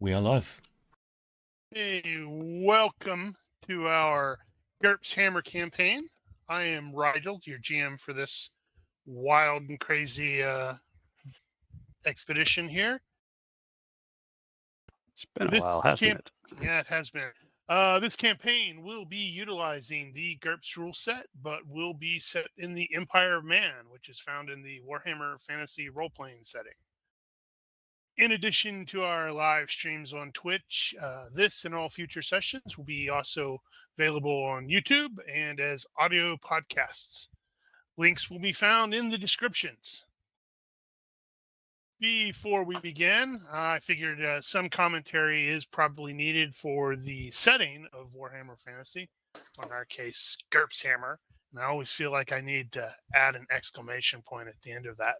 We are live. Hey, welcome to our GURPS Hammer campaign. I am Rigil, your GM for this wild and crazy expedition here. It's been a while, hasn't it? Yeah, it has been. This campaign will be utilizing the GURPS rule set, but will be set in the Empire of Man, which is found in the Warhammer Fantasy role-playing setting. In addition to our live streams on Twitch, this and all future sessions will be also available on YouTube and as audio podcasts. Links will be found in the descriptions. Before we begin, I figured some commentary is probably needed for the setting of Warhammer Fantasy, or in our case, GURPS Hammer. And I always feel like I need to add an exclamation point at the end of that.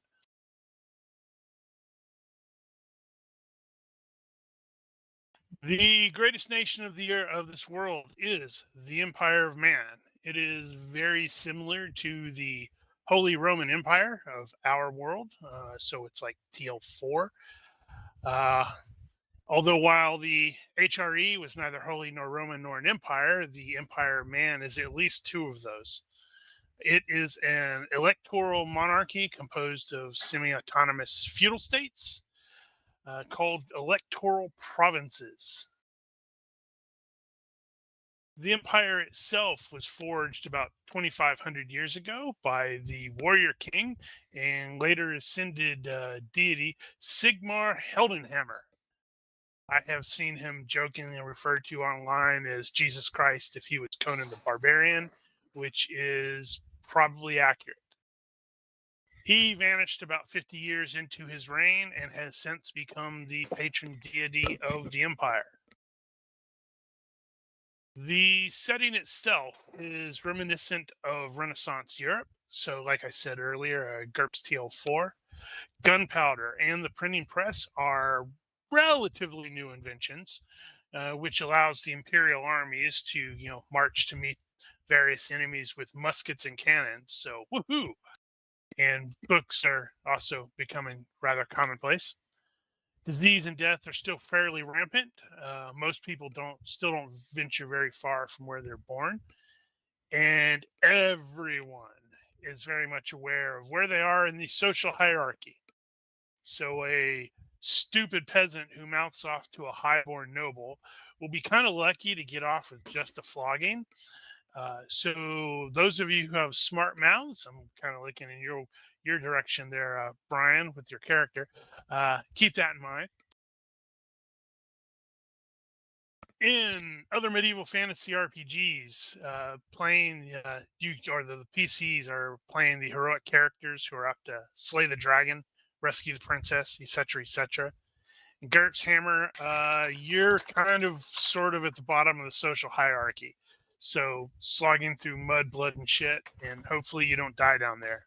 The greatest nation of this world is the Empire of Man. It is very similar to the Holy Roman Empire of our world, so it's like TL4. Although while the HRE was neither Holy nor Roman nor an empire, the Empire of Man is at least two of those. It is an electoral monarchy composed of semi-autonomous feudal states called electoral provinces. The empire itself was forged about 2,500 years ago by the warrior king and later ascended deity Sigmar Heldenhammer. I have seen him jokingly referred to online as Jesus Christ if he was Conan the Barbarian, which is probably accurate. He vanished about 50 years into his reign and has since become the patron deity of the empire. The setting itself is reminiscent of Renaissance Europe. So, like I said earlier, GURPS TL4, gunpowder, and the printing press are relatively new inventions, which allows the imperial armies to, march to meet various enemies with muskets and cannons. So, woohoo! And books are also becoming rather commonplace. Disease and death are still fairly rampant. Most people still don't venture very far from where they're born, and everyone is very much aware of where they are in the social hierarchy. So a stupid peasant who mouths off to a highborn noble will be kind of lucky to get off with just a flogging. So those of you who have smart mouths, I'm kind of looking in your direction there, Brian, with your character. Keep that in mind. In other medieval fantasy RPGs, the PCs are playing the heroic characters who are up to slay the dragon, rescue the princess, etc., etc. In GURPS Hammer, you're kind of sort of at the bottom of the social hierarchy. So slogging through mud, blood, and shit, and hopefully you don't die down there.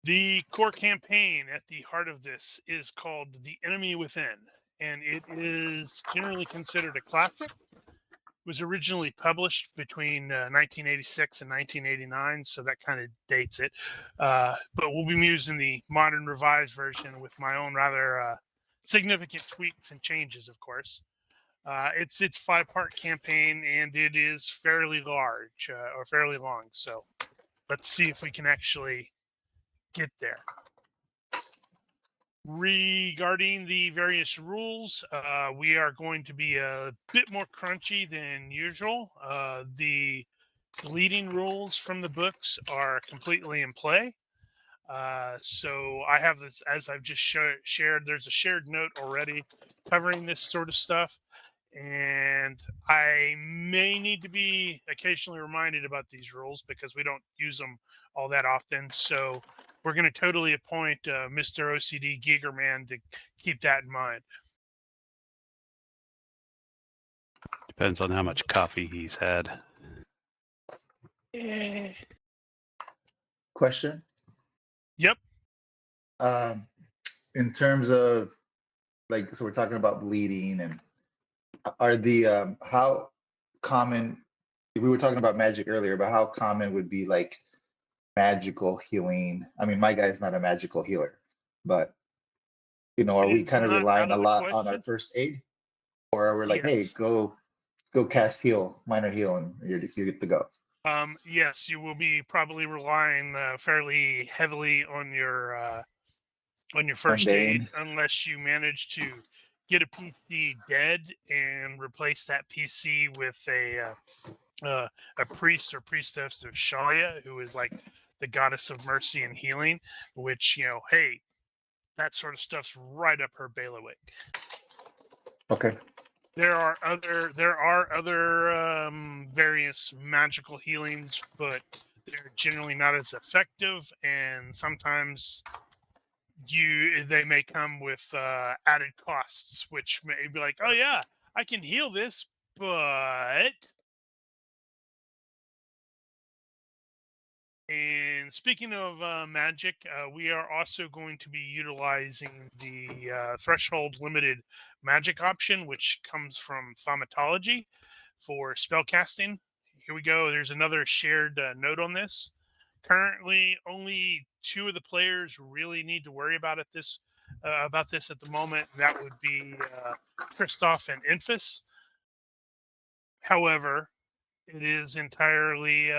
The core campaign at the heart of this is called The Enemy Within, and it is generally considered a classic. It was originally published between 1986 and 1989, so that kind of dates it. But we'll be using the modern revised version with my own rather significant tweaks and changes, of course. It's 5-part campaign, and it is fairly large or fairly long. So let's see if we can actually get there. Regarding the various rules, we are going to be a bit more crunchy than usual. The deleting rules from the books are completely in play. So I have this, as I've just shared, there's a shared note already covering this sort of stuff. And I may need to be occasionally reminded about these rules because we don't use them all that often. So we're going to totally appoint Mr. OCD Gigerman to keep that in mind. Depends on how much coffee he's had. Question? Yep. In terms of, so we're talking about bleeding, and are the how common, we were talking about magic earlier, but how common would be like magical healing? I mean, my guy's not a magical healer, but Are It we is kind of not relying out a of the lot on our question. first aid, or are we like, hey, Yes. go cast heal, minor heal, and you're good to go? Yes, you will be probably relying fairly heavily on your first aid, Mundane. unless you manage to get a PC dead and replace that PC with a priest or priestess of Shalia, who is like the goddess of mercy and healing. Which, hey, that sort of stuff's right up her bailiwick. Okay. There are other various magical healings, but they're generally not as effective, and sometimes they may come with added costs, which may be like, oh yeah, I can heal this, but. And speaking of magic, we are also going to be utilizing the threshold limited magic option, which comes from thaumatology for spellcasting. Here we go. There's another shared note on this. Currently, only 2 of the players really need to worry about this at the moment. That would be Christoph and Infus. However, it is entirely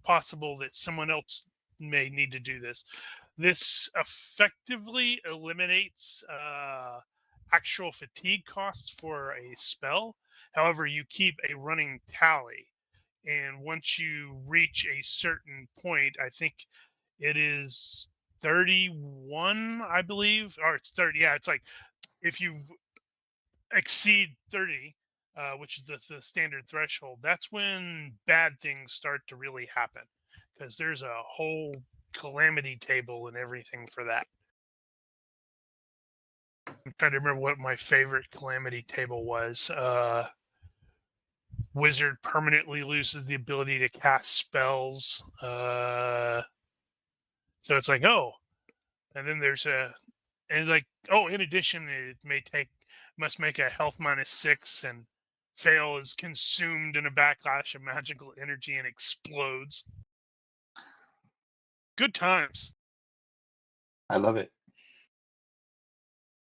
possible that someone else may need to do this. This effectively eliminates actual fatigue costs for a spell. However, you keep a running tally. And once you reach a certain point, I think it is 31, I believe, or it's 30. Yeah, it's like if you exceed 30, which is the standard threshold, that's when bad things start to really happen, because there's a whole calamity table and everything for that. I'm trying to remember what my favorite calamity table was. Wizard permanently loses the ability to cast spells. So it's like, oh, and then in addition, it must make a health -6, and fail is consumed in a backlash of magical energy and explodes. Good times. I love it.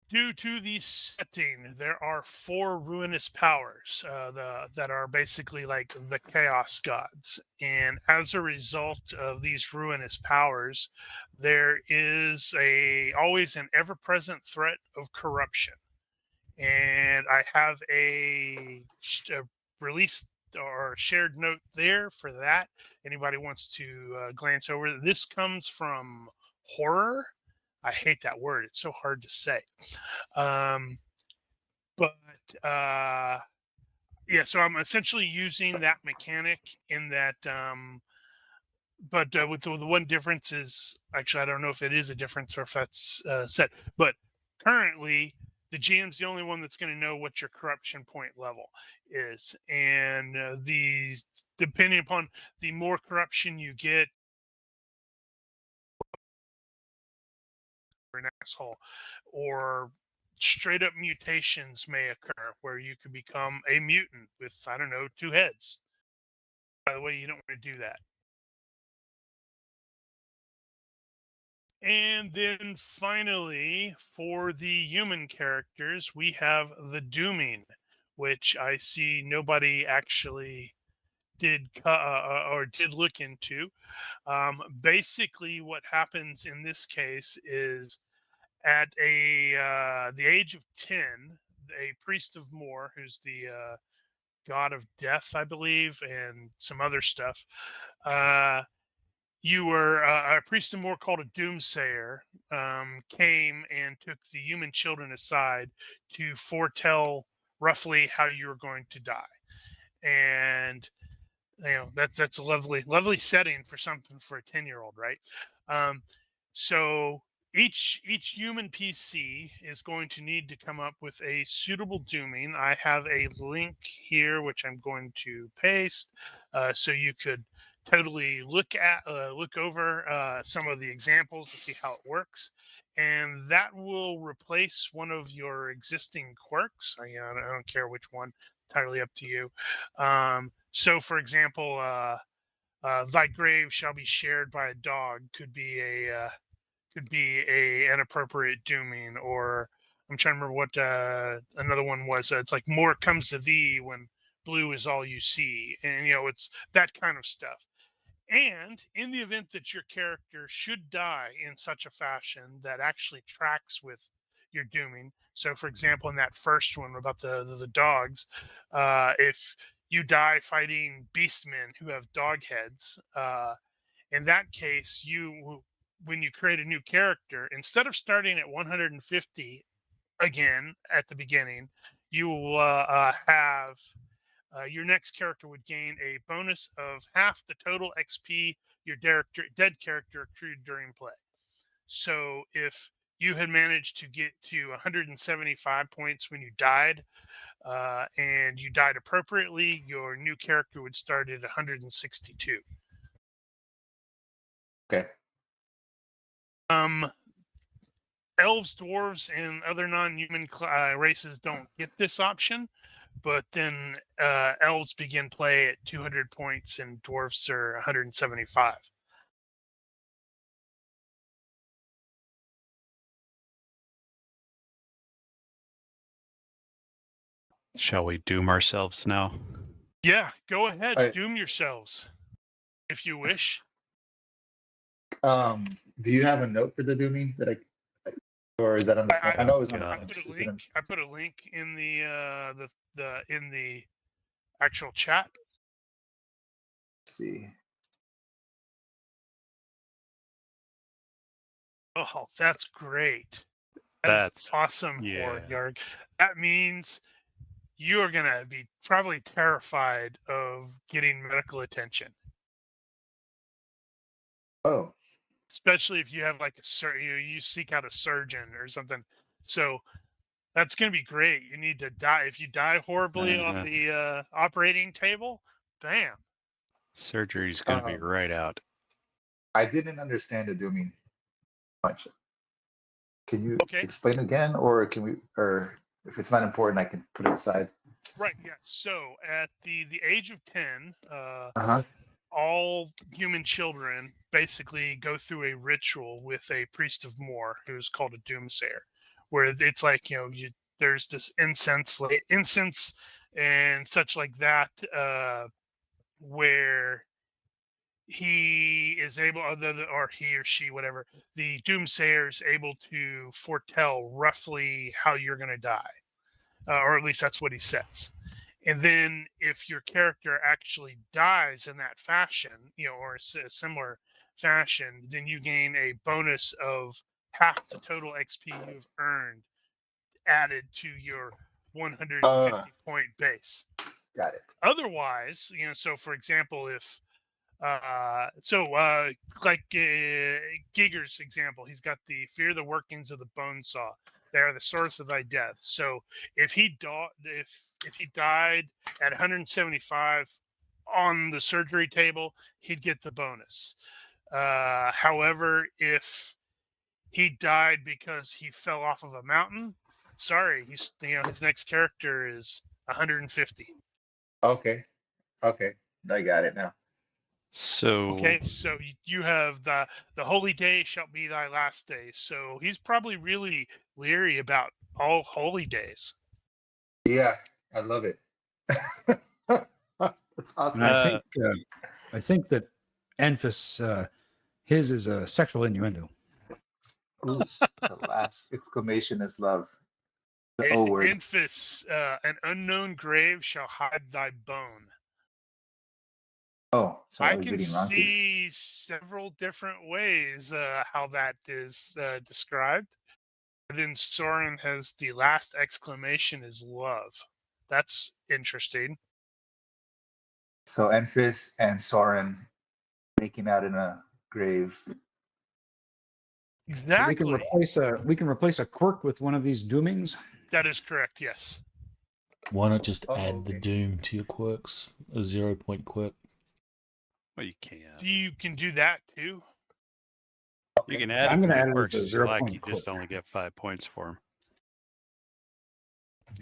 Due to the setting, there are 4 ruinous powers that are basically like the chaos gods. And as a result of these ruinous powers, there is always an ever-present threat of corruption. And I have a release or shared note there for that. Anybody wants to glance over. This comes from horror. I hate that word. It's so hard to say. Um, but yeah, so I'm essentially using that mechanic in that. But with the one difference is, actually, I don't know if it is a difference or if that's set. But currently, the GM's the only one that's going to know what your corruption point level is, and depending upon the more corruption you get, you're an asshole, or straight up mutations may occur where you could become a mutant with, I don't know, 2 heads. By the way, you don't want to do that. And then finally, for the human characters, we have the Dooming, which I see nobody actually did or did look into. Basically, what happens in this case is, at the age of 10, a priest of Moor, who's the god of death, I believe, and some other stuff. You were a priest of Moor called a doomsayer, came and took the human children aside to foretell roughly how you were going to die. And that's a lovely setting for something for a 10-year-old, right? So each human PC is going to need to come up with a suitable dooming. I have a link here which I'm going to paste, so you could totally look over some of the examples to see how it works, and that will replace one of your existing quirks. I don't care which one, entirely up to you. So, for example, thy grave shall be shared by a dog could be could be an inappropriate dooming, or I'm trying to remember what another one was. It's like more comes to thee when blue is all you see, and it's that kind of stuff. And in the event that your character should die in such a fashion that actually tracks with your dooming, so for example, in that first one about the dogs, if you die fighting beastmen who have dog heads, in that case, when you create a new character, instead of starting at 150 again at the beginning, you will have your next character would gain a bonus of half the total XP your dead character accrued during play. So if you had managed to get to 175 points when you died, and you died appropriately, your new character would start at 162. Okay. Elves, dwarves, and other non-human races don't get this option, but then elves begin play at 200 points and dwarves are 175. Shall we doom ourselves now? Yeah, go ahead, I- doom yourselves if you wish. Do you have a note for the dooming that or is that on the? I know it was on the. I God. put a link. I put a link in the in the actual chat. Let's see. Oh, that's great. That's awesome, yeah. Yarg. That means you are gonna be probably terrified of getting medical attention, Oh, especially if you have like you seek out a surgeon or something. So that's gonna be great. You need to die if you die horribly on the operating table. Bam. Surgery's gonna be right out. I didn't understand the dooming much. Can you Okay. explain again, or can we, or if it's not important, I can put it aside. Right. Yeah. So at the age of 10, Uh-huh. all human children basically go through a ritual with a priest of Moor who's called a doomsayer, where it's like there's this incense and such like that, where he is able, or he or she, whatever, the doomsayer is able to foretell roughly how you're going to die, or at least that's what he says. And then if your character actually dies in that fashion, or a similar fashion, then you gain a bonus of half the total XP you've earned added to your 150 point base. Got it. Otherwise, so for example, if like Giger's example, he's got the fear the workings of the bone saw. They are the source of thy death. So if he died at 175 on the surgery table, he'd get the bonus. However, if he died because he fell off of a mountain, sorry, his next character is 150. Okay. Okay. I got it now. So Okay, so you have the holy day shall be thy last day. So he's probably really leery about all holy days. Yeah, I love it. That's awesome. And I think that Enfys, his is a sexual innuendo. Ooh, the last exclamation is love. The O word. Enfys, an unknown grave shall hide thy bone. Oh, sorry, I I was can reading wrong. see several different ways how that is described. Then Soren has the last exclamation is love. That's interesting. So Enfys and Soren making out in a grave. Exactly. We can replace a quirk with one of these doomings. That is correct. Yes. Why not just Oh, add the okay. doom to your quirks? A 0-point quirk. well, you can. You can do that too. You can add I'm as gonna many add it quirks as a as you like. 0-point You just quirk. only get 5 points for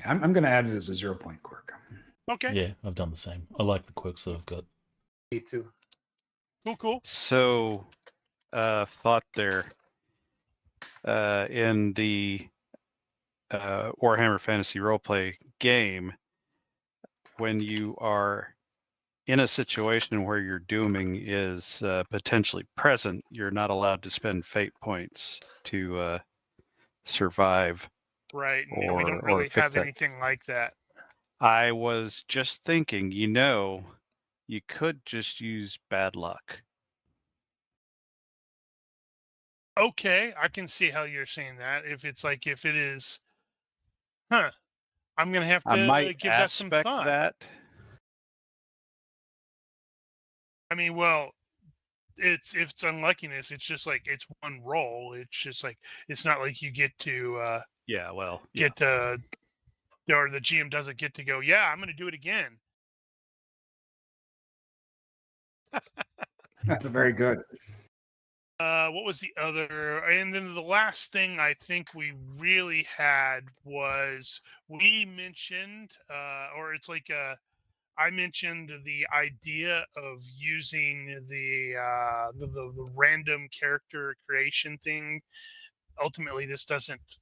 them. I'm going to add it as a 0-point quirk. Okay. Yeah, I've done the same. I like the quirks that I've got. Me too. Cool. So, thought there. in the Warhammer Fantasy Roleplay game, when you are in a situation where your dooming is potentially present, you're not allowed to spend fate points to survive Right. And we don't or really fix have that. anything like that. I was just thinking, you could just use bad luck. Okay, I can see how you're saying that. If it is, huh? I'm gonna have I to might give that some aspect thought. that. I mean, well, it's if it's unluckiness, it's just like it's one roll. It's just like it's not like you get to Yeah, well, get to, or the GM doesn't get to go. Yeah, I'm gonna do it again. That's very good. What was the other? And then the last thing I think we really had was we mentioned, or it's like I mentioned the idea of using the random character creation thing. Ultimately, this doesn't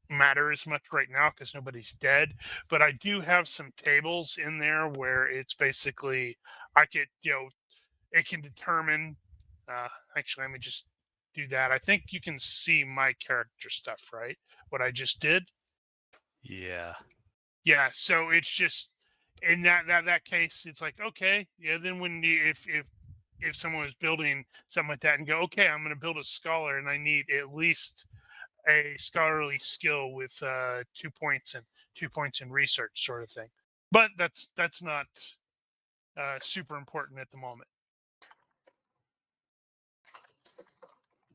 matter as much right now because nobody's dead. But I do have some tables in there where it's basically I could, it can determine. Actually, let me just do that. I think you can see my character stuff, right? What I just did. yeah. Yeah. So it's just in that case, it's like okay, yeah. Then when if someone was building something like that and go, okay, I'm going to build a scholar and I need at least a scholarly skill with 2 points and 2 points in research, sort of thing. But that's not super important at the moment.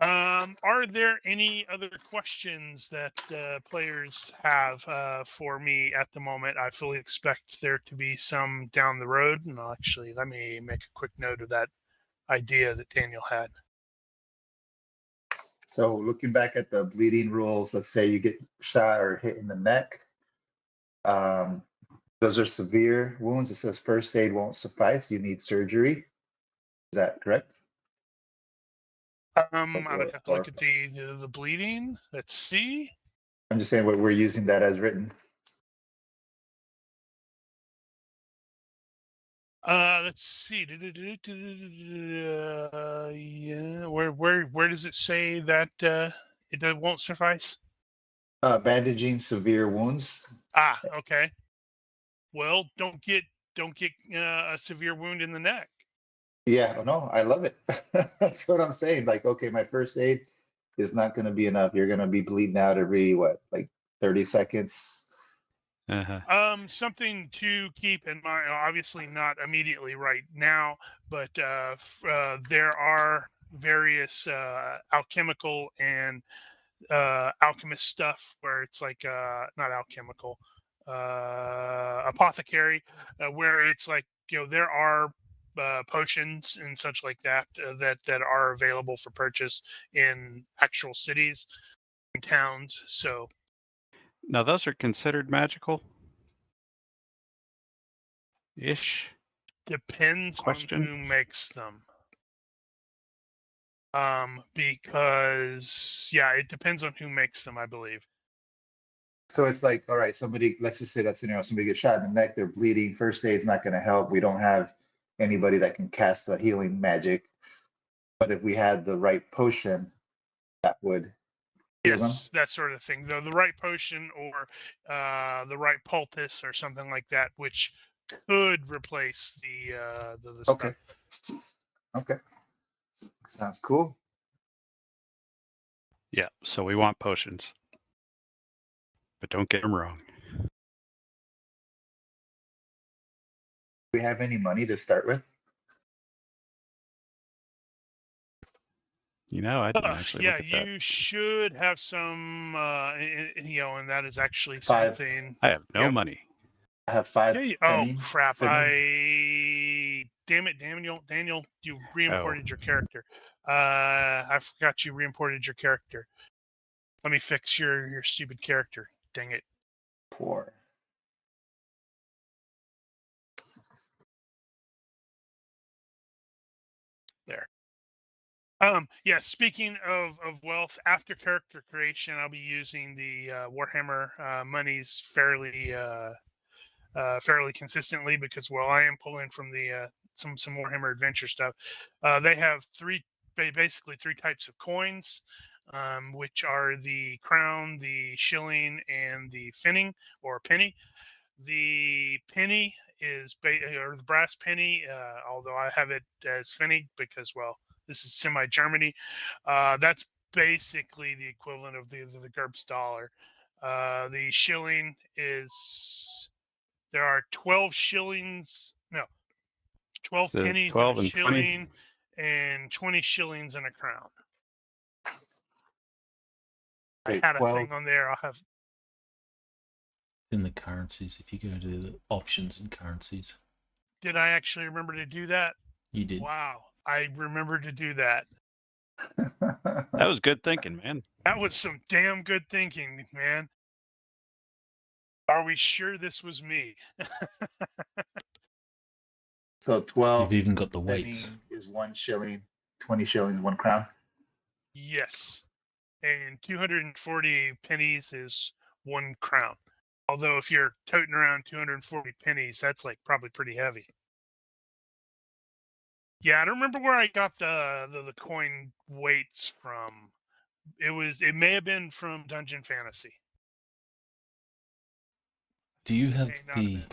Are there any other questions that players have for me at the moment? I fully expect there to be some down the road. And actually, let me make a quick note of that idea that Daniel had. So looking back at the bleeding rules, let's say you get shot or hit in the neck. Those are severe wounds. It says first aid won't suffice. You need surgery. Is that correct? I would have to look at the bleeding. Let's see. I'm just saying what we're using that as written. Let's see. Yeah, where does it say that it won't suffice? Bandaging severe wounds. Ah, okay. Well, don't get a severe wound in the neck. Yeah, no, I love it. That's what I'm saying. Like, okay, my first aid is not going to be enough. You're going to be bleeding out every what, like 30 seconds. Uh-huh. Something to keep in mind. Obviously, not immediately right now, but there are various alchemical and alchemist stuff where it's like not alchemical, apothecary, where it's like there are potions and such like that that are available for purchase in actual cities and towns. So Now, those are considered magical? Ish? depends Question? on who makes them. Because yeah, it depends on who makes them, I believe. So it's like, all right, somebody, let's just say that scenario, somebody gets shot in the neck, they're bleeding. First aid's not going to help. We don't have anybody that can cast a healing magic. But if we had the right potion, that would heal them. Yes, that sort of thing. The right potion or the right poultice or something like that, which could replace the Okay. stuff. Okay. Sounds cool. Yeah, so we want potions. But don't get them wrong. Do we have any money to start with? I didn't actually Yeah, look at that. you should have some, and that is actually 5. something. I have no Yep. money. I have 5 Oh penny. crap! penny. Damn it, Daniel, you re-imported your character. I forgot you re-imported your character. Let me fix your stupid character. Dang it. Poor. There. Yeah, speaking of wealth, after character creation, I'll be using the Warhammer monies fairly consistently because, well, I am pulling from the some Warhammer Adventure stuff. They have basically three types of coins, which are the crown, the shilling, and the finning or penny. The penny is or the brass penny, although I have it as finny because, well, this is semi-Germany. That's basically the equivalent of the GURPS dollar. The shilling is there are 12 shillings, no, 12 So pennies in a 12 and 20. shilling, and 20 shillings in a crown. I Okay, had a 12. thing on there. I'll have. In the currencies, if you go to the options and currencies, Did I actually remember to do that? you did. Wow, I remembered to do that. That was good thinking, man. That was some damn good thinking, man. Are we sure this was me? So 12 You've even got the penny weights. is 1 shilling, 20 shillings, 1 crown. Yes. And 240 pennies is 1 crown. Although if you're toting around 240 pennies, that's like probably pretty heavy. Yeah, I don't remember where I got the coin weights from. It may have been from Dungeon Fantasy. Do you have May not have been.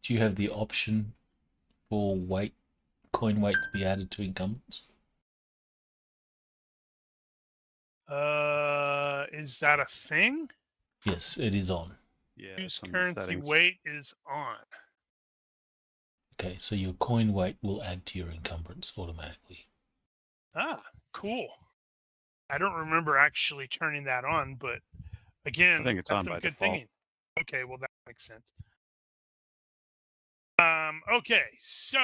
Do you have the option for coin weight to be added to encumbrance? Is that a thing? Yes, it is on. Yeah. Use some of the currency settings. weight is on. Okay, so your coin weight will add to your encumbrance automatically. Ah, cool. I don't remember actually turning that on, but again, I think it's that's on some by good default. thinking. Okay, well that makes sense. Okay, so,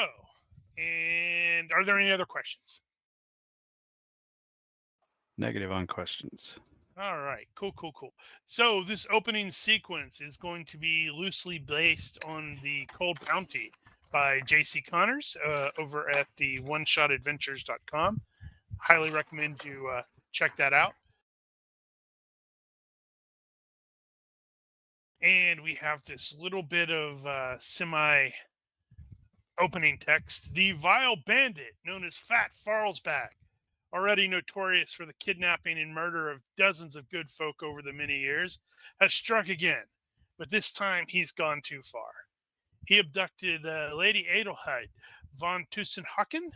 and are there any other questions? Negative on questions. All right, cool. So this opening sequence is going to be loosely based on the Cold Bounty by J.C. Connors over at the oneshotadventures.com. Highly recommend you check that out. And we have this little bit of semi-opening text. The vile bandit known as Fat Farlesback, already notorious for the kidnapping and murder of dozens of good folk over the many years, has struck again, but this time he's gone too far. He abducted Lady Adelheid von Tussenhocken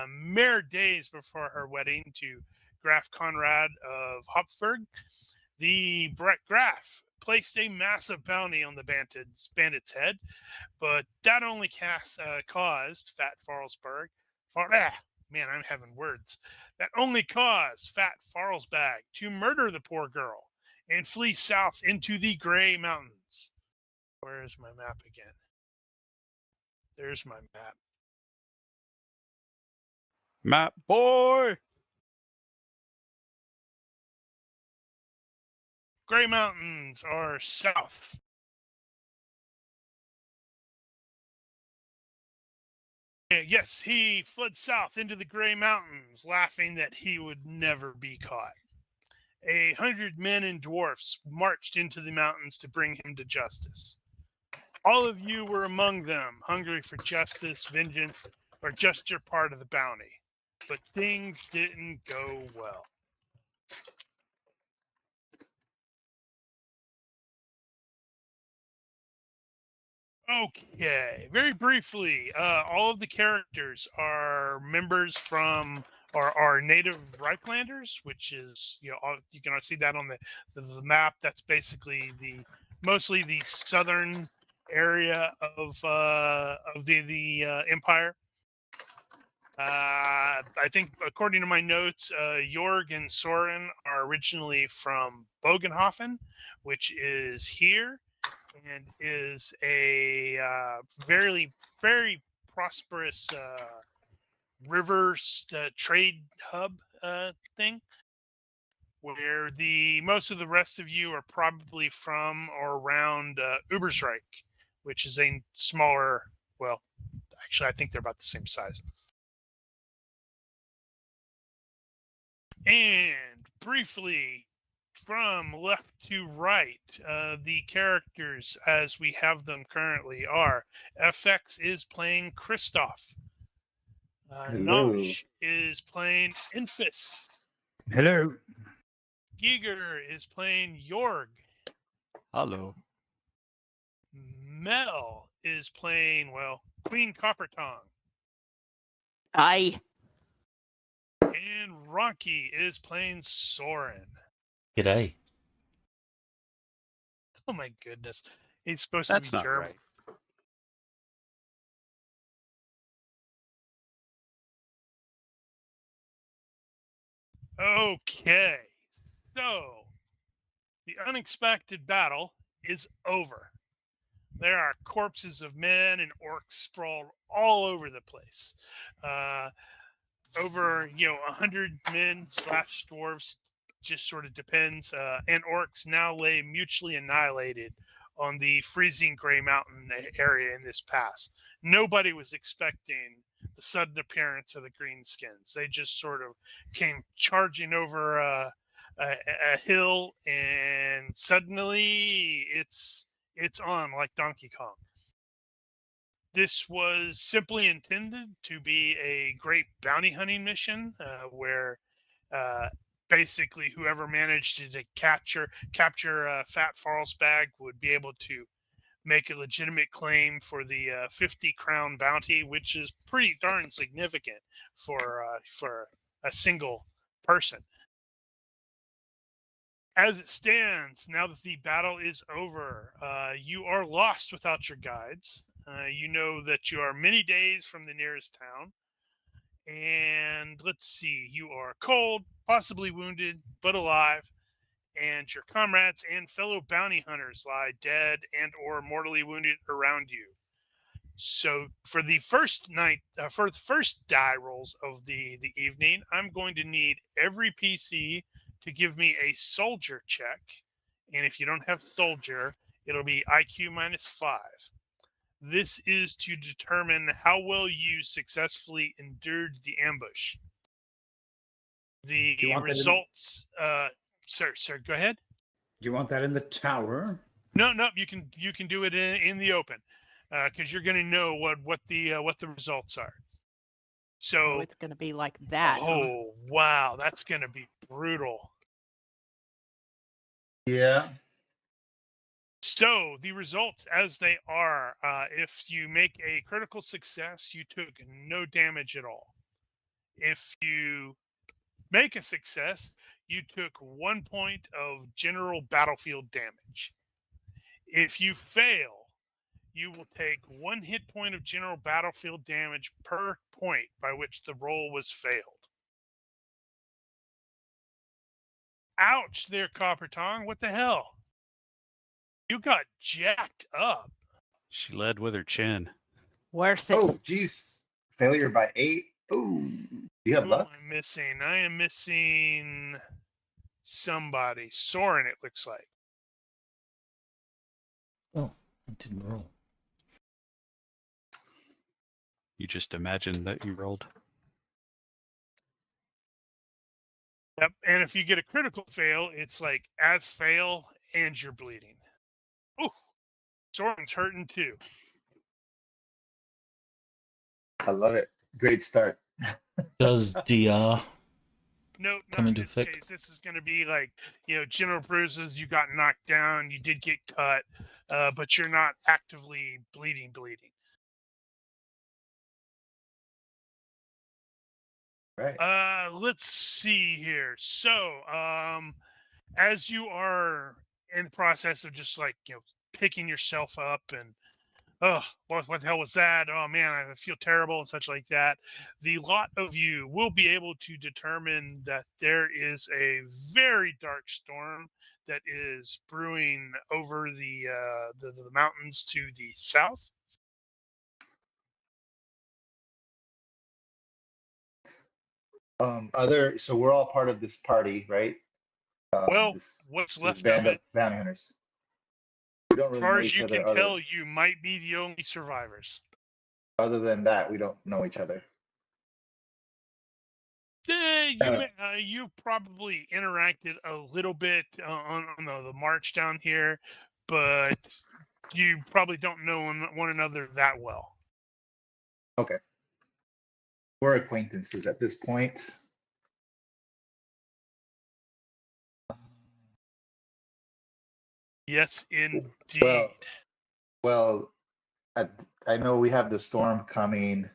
mere days before her wedding to Graf Conrad of Hopfburg. The Graf placed a massive bounty on the bandit's head, but that only caused Fat Farlesberg. Man, I'm having words. That only caused Fat Farlesbag to murder the poor girl and flee south into the Grey Mountains. Where is my map again? There's my map. Map boy. Grey Mountains are south. Yes, he fled south into the Grey Mountains, laughing that he would never be caught. 100 men and dwarfs marched into the mountains to bring him to justice. All of you were among them, hungry for justice, vengeance, or just your part of the bounty. But things didn't go well. Okay, very briefly, all of the characters are members from or are native Reichlanders, which is you can see that on the map. That's basically mostly the southern area of the empire. I think according to my notes, Jorg and Soren are originally from Bogenhofen, which is here, and is a very prosperous river trade hub thing, where the most of the rest of you are probably from or around Ubersreich, which is a smaller. Well, actually, I think they're about the same size. And briefly, from left to right, the characters as we have them currently are: FX is playing Kristoff. Hello. Nosh is playing Infus. Hello. Giger is playing Yorg. Hello. Mel is playing, well, Queen Coppertongue. Aye. And Ronky is playing Soren. G'day. Oh my goodness. He's supposed That's to be not German. right. Okay. So, the unexpected battle is over. There are corpses of men and orcs sprawled all over the place. Over 100 men slash dwarves, just sort of depends, and orcs now lay mutually annihilated on the freezing gray mountain area in this pass. Nobody was expecting the sudden appearance of the greenskins. They just sort of came charging over a hill, and suddenly it's on like Donkey Kong. This was simply intended to be a great bounty hunting mission where basically whoever managed to capture Fat Farlsbag would be able to make a legitimate claim for the 50 crown bounty, which is pretty darn significant for a single person. As it stands, now that the battle is over, you are lost without your guides. You know that you are many days from the nearest town. And let's see, you are cold, possibly wounded, but alive. And your comrades and fellow bounty hunters lie dead and or mortally wounded around you. So for the first die rolls of the evening, I'm going to need every PC to give me a soldier check. And if you don't have soldier, it'll be IQ -5. This is to determine how well you successfully endured the ambush. The Do you want that in- results, sir, go ahead. Do you want that in the tower? No, you can do it in the open, because you're going to know what the results are. So Oh, it's going to be like that. huh? oh wow, that's going to be brutal. Yeah. So the results as they are, if you make a critical success, you took no damage at all. If you make a success, you took 1 point of general battlefield damage. If you fail, you will take 1 hit point of general battlefield damage per point by which the roll was failed. Ouch there, Coppertongue. What the hell? You got jacked up. She led with her chin. Worth it. Oh, geez. Failure by 8. Ooh. You have Who am luck? I missing? I am missing somebody. Soren, it looks like. Oh, I didn't roll. You just imagined that you rolled. Yep. And if you get a critical fail, it's like as fail and you're bleeding. Oof. Soren's hurting too. I love it. Great start. Does DR No, not come in into this effect? case. This is going to be like, general bruises. You got knocked down. You did get cut, but you're not actively bleeding. Right. Let's see here. So, as you are in the process of just like, picking yourself up and, oh, what the hell was that? Oh man, I feel terrible and such like that. The lot of you will be able to determine that there is a very dark storm that is brewing over the mountains to the south. So we're all part of this party, right? Well, this what's this left band of of it, bounty hunters. We don't as really far know as each you other. can tell, you might be the only survivors. Other than that, we don't know each other. You've probably interacted a little bit on the march down here, but you probably don't know one another that well. Okay. We're acquaintances at this point. Yes, indeed. Well, I know we have the storm coming.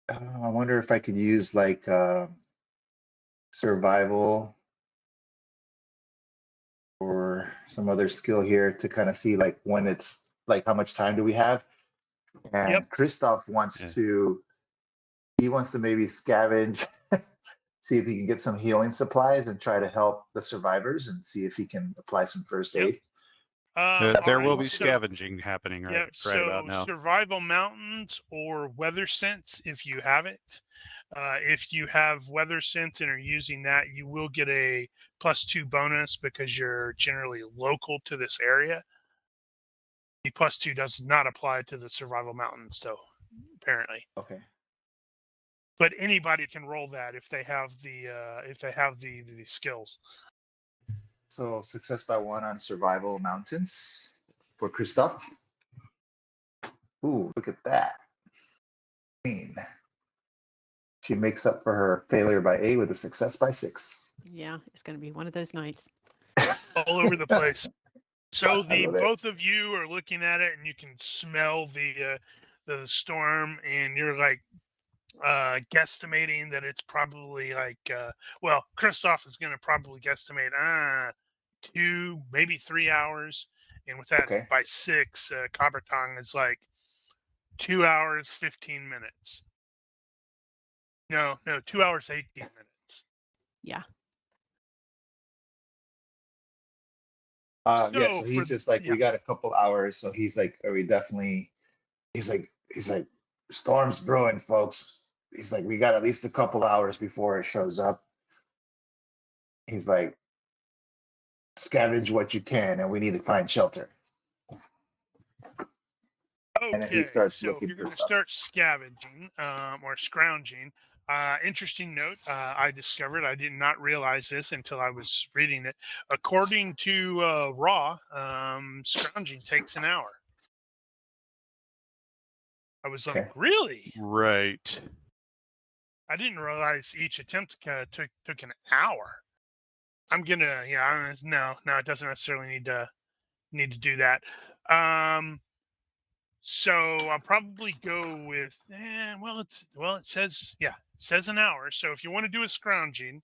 I wonder if I could use like survival or some other skill here to kind of see like when it's like how much time do we have? And Yep. Christoph wants Yeah. to maybe scavenge, see if he can get some healing supplies and try to help the survivors and see if he can apply some first Yep. aid. There will be So- scavenging happening right about now. Survival mountains or weather sense if you have it. If you have weather sense and are using that, you will get a +2 bonus because you're generally local to this area. The +2 does not apply to the survival mountains, though, apparently. Okay. But anybody can roll that if they have the skills. So success by 1 on survival mountains for Christoph. Ooh, look at that. She makes up for her failure by 8 with a success by 6. Yeah, it's going to be one of those nights. All over the place. So I love it. both of you are looking at it, and you can smell the storm, and you're like guesstimating that it's probably like Christoph is going to probably guesstimate 2, maybe 3 hours, and with that Okay. by 6, Coppertongue is like 2 hours 15 minutes. No, 2 hours 18 minutes. Yeah. Yeah, So so he's for- just like, yeah. we got a couple hours, so he's like, he's like, storm's brewing, folks. He's like, we got at least a couple hours before it shows up. He's like, scavenge what you can, and we need to find shelter. And then he Okay, starts so looking you're for going to stuff. start scavenging or scrounging. Interesting note I discovered. I did not realize this until I was reading it. According to Raw, scrounging takes an hour. I was like, Okay. really? Right. I didn't realize each attempt took an hour. I'm gonna, no, it doesn't necessarily need to do that. So I'll probably go with, it says an hour. So if you want to do a scrounging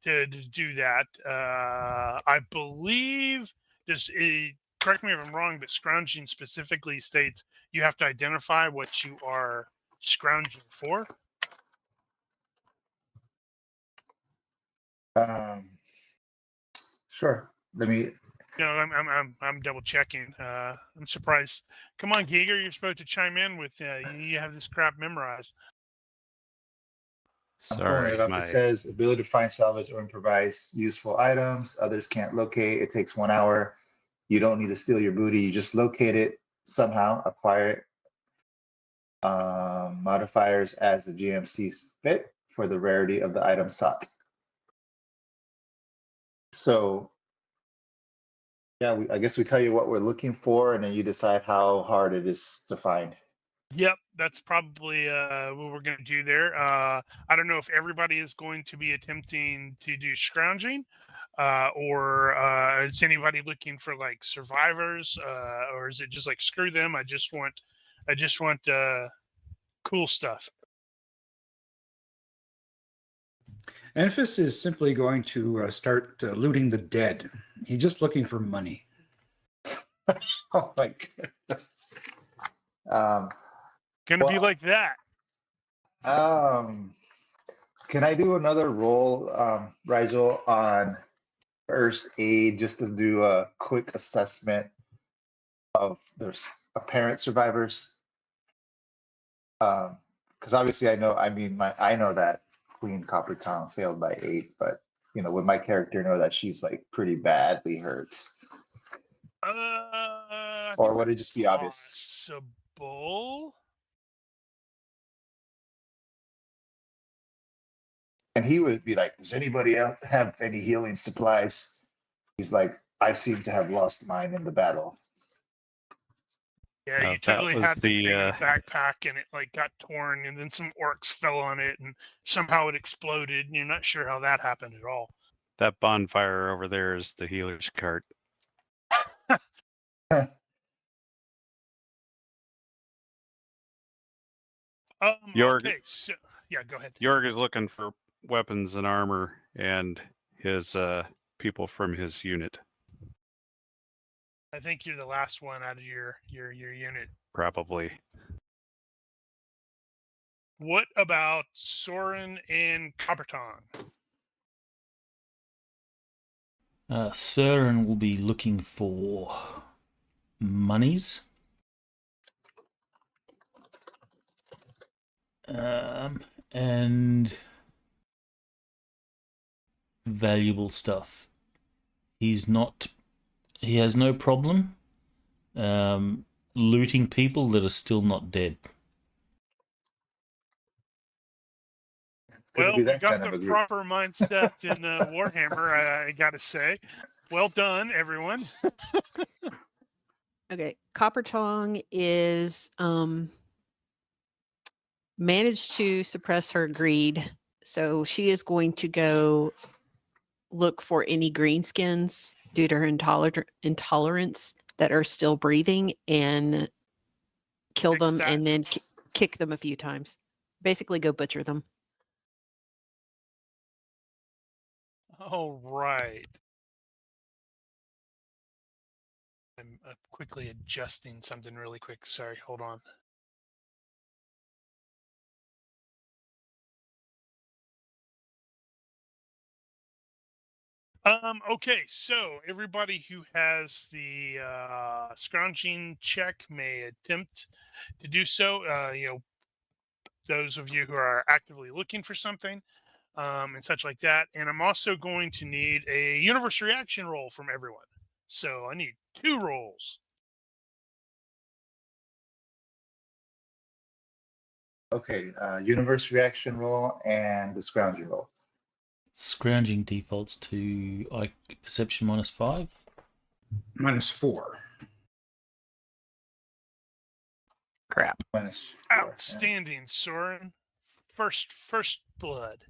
to do that, I believe correct me if I'm wrong, but scrounging specifically states you have to identify what you are scrounging for. Sure. Let me. No, I'm double checking. I'm surprised. Come on, Giger, you're supposed to chime in with. You have this crap memorized. I'm pulling Sorry, it up. my It says ability to find, salvage, or improvise useful items. Others can't locate. It takes 1 hour. You don't need to steal your booty. You just locate it somehow, acquire it. Modifiers as the GM sees fit for the rarity of the item sought. So, yeah, I guess we tell you what we're looking for, and then you decide how hard it is to find. Yep, that's probably what we're going to do there. I don't know if everybody is going to be attempting to do scrounging, or is anybody looking for like survivors, or is it just like screw them? I just want cool stuff. Enfys is simply going to start looting the dead. He's just looking for money. Oh my god. Going to be Well, like that. Can I do another roll, Rigel, on first aid just to do a quick assessment of their apparent survivors? Because obviously I know that Queen Coppertongue failed by 8, but would my character know that she's like pretty badly hurt? Or would it just be obvious? Possible. And he would be like, does anybody else have any healing supplies? He's like, I seem to have lost mine in the battle. Yeah, you that totally was had the thing in the a backpack and it like got torn and then some orcs fell on it and somehow it exploded and you're not sure how that happened at all. that bonfire over there is the healer's cart. Jorg, Okay, so yeah, go ahead. Jorg is looking for weapons and armor and his people from his unit, I think you're the last one out of your unit. probably. What about Soren and Copperton? Søren will be looking for monies. And valuable stuff. He has no problem looting people that are still not dead. It's gonna Well, be we that got kind of the a group. proper mindset in Warhammer, I gotta say. Well done, everyone. Okay. Copper Tongue is managed to suppress her greed. So she is going to go look for any greenskins due to her intolerance that are still breathing and kill Fix them that. and then kick them a few times. Basically go butcher them. All right. I'm quickly adjusting something really quick. Sorry, hold on. Okay, so everybody who has the scrounging check may attempt to do so. Those of you who are actively looking for something and such like that. And I'm also going to need a universe reaction roll from everyone. So I need 2 rolls. Okay, universe reaction roll and the scrounging roll. Scrounging defaults to perception -5. -4. Crap. Minus 4, yeah. Outstanding, Soren. First blood.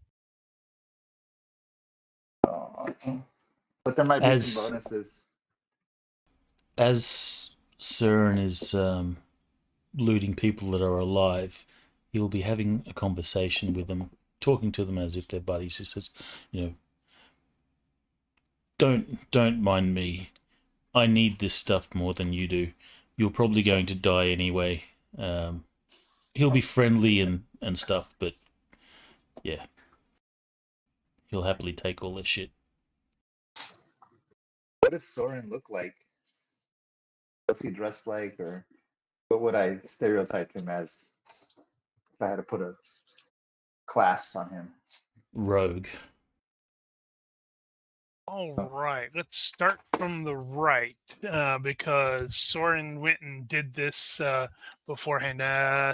But there might be As- some bonuses. As Søren is looting people that are alive, he'll be having a conversation with them, talking to them as if they're buddies. He says, don't mind me. I need this stuff more than you do. You're probably going to die anyway. He'll be friendly and stuff, but yeah, he'll happily take all this shit. What does Soren look like? What's he dressed like, or what would I stereotype him as if I had to put a class on him? Rogue. All right, let's start from the right because Soren went and did this beforehand.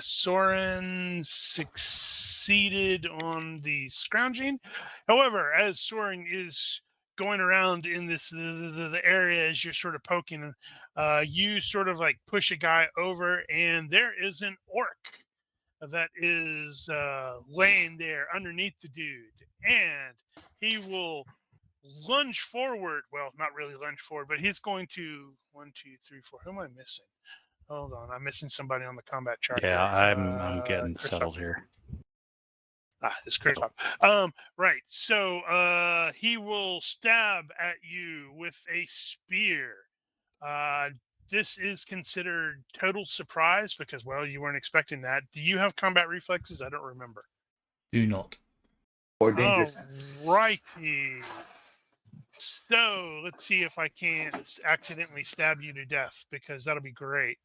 Soren succeeded on the scrounging. However, as Soren is going around in this the area as you're sort of poking, you sort of like push a guy over, and there is an orc that is laying there underneath the dude, and he will lunge forward. Well, not really lunge forward, but he's going to 1, 2, 3, 4. Who am I missing? Hold on, I'm missing somebody on the combat chart. Yeah, here. I'm getting Christoph. settled here. It's Christoph. Right. So he will stab at you with a spear. This is considered total surprise because, well, you weren't expecting that. Do you have combat reflexes? I don't remember. Do not. Or danger sense. Righty. So let's see if I can't accidentally stab you to death because that'll be great.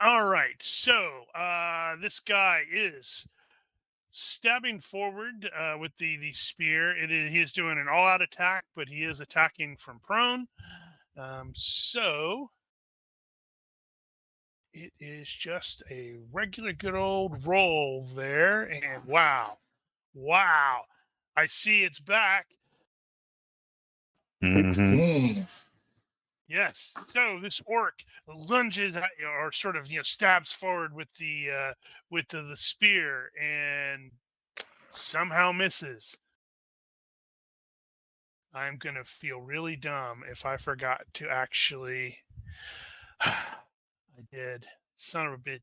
All right. So this guy is stabbing forward with the spear. He is doing an all-out attack, but he is attacking from prone. So it is just a regular good old roll there. And wow. I see it's back. Mhm. 16. Yes. So this orc lunges at you, or sort of stabs forward with the spear, and somehow misses. I'm gonna feel really dumb if I forgot to actually. I did. Son of a bit.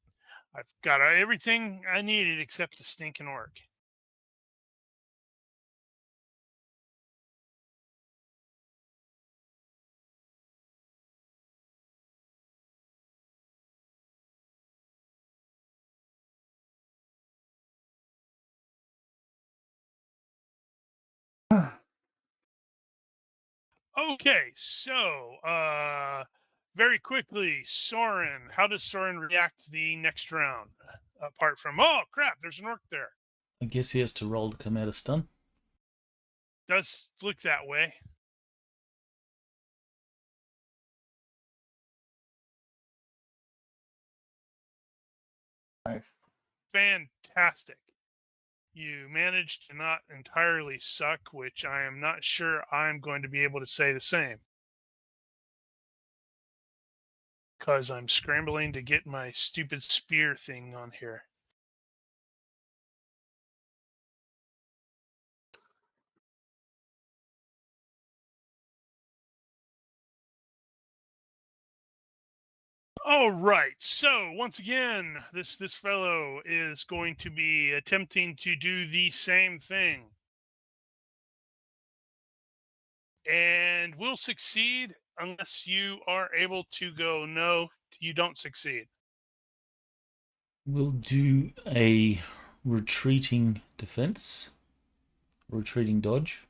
I've got everything I needed except the stinking orc. Okay, so very quickly, Soren. How does Soren react the next round? Apart from, oh crap, there's an orc there. I guess he has to roll to come out of stun. Does look that way. Nice. Fantastic. You managed to not entirely suck, which I am not sure I'm going to be able to say the same. Because I'm scrambling to get my stupid spear thing on here. All right. So once again, this fellow is going to be attempting to do the same thing, and will succeed unless you are able to go. No, you don't succeed. We'll do a retreating defense, retreating dodge.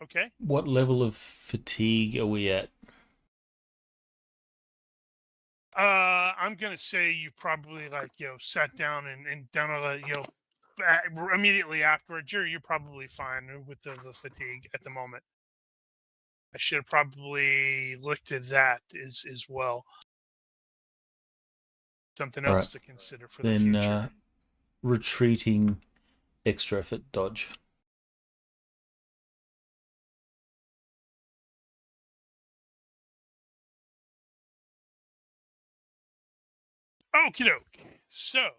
Okay. What level of fatigue are we at? I'm gonna say you probably sat down and done all the immediately afterwards. You're probably fine with the fatigue at the moment. I should have probably looked at that as well. Something All else right. to consider for the Then future. retreating extra effort dodge. Okie doke. So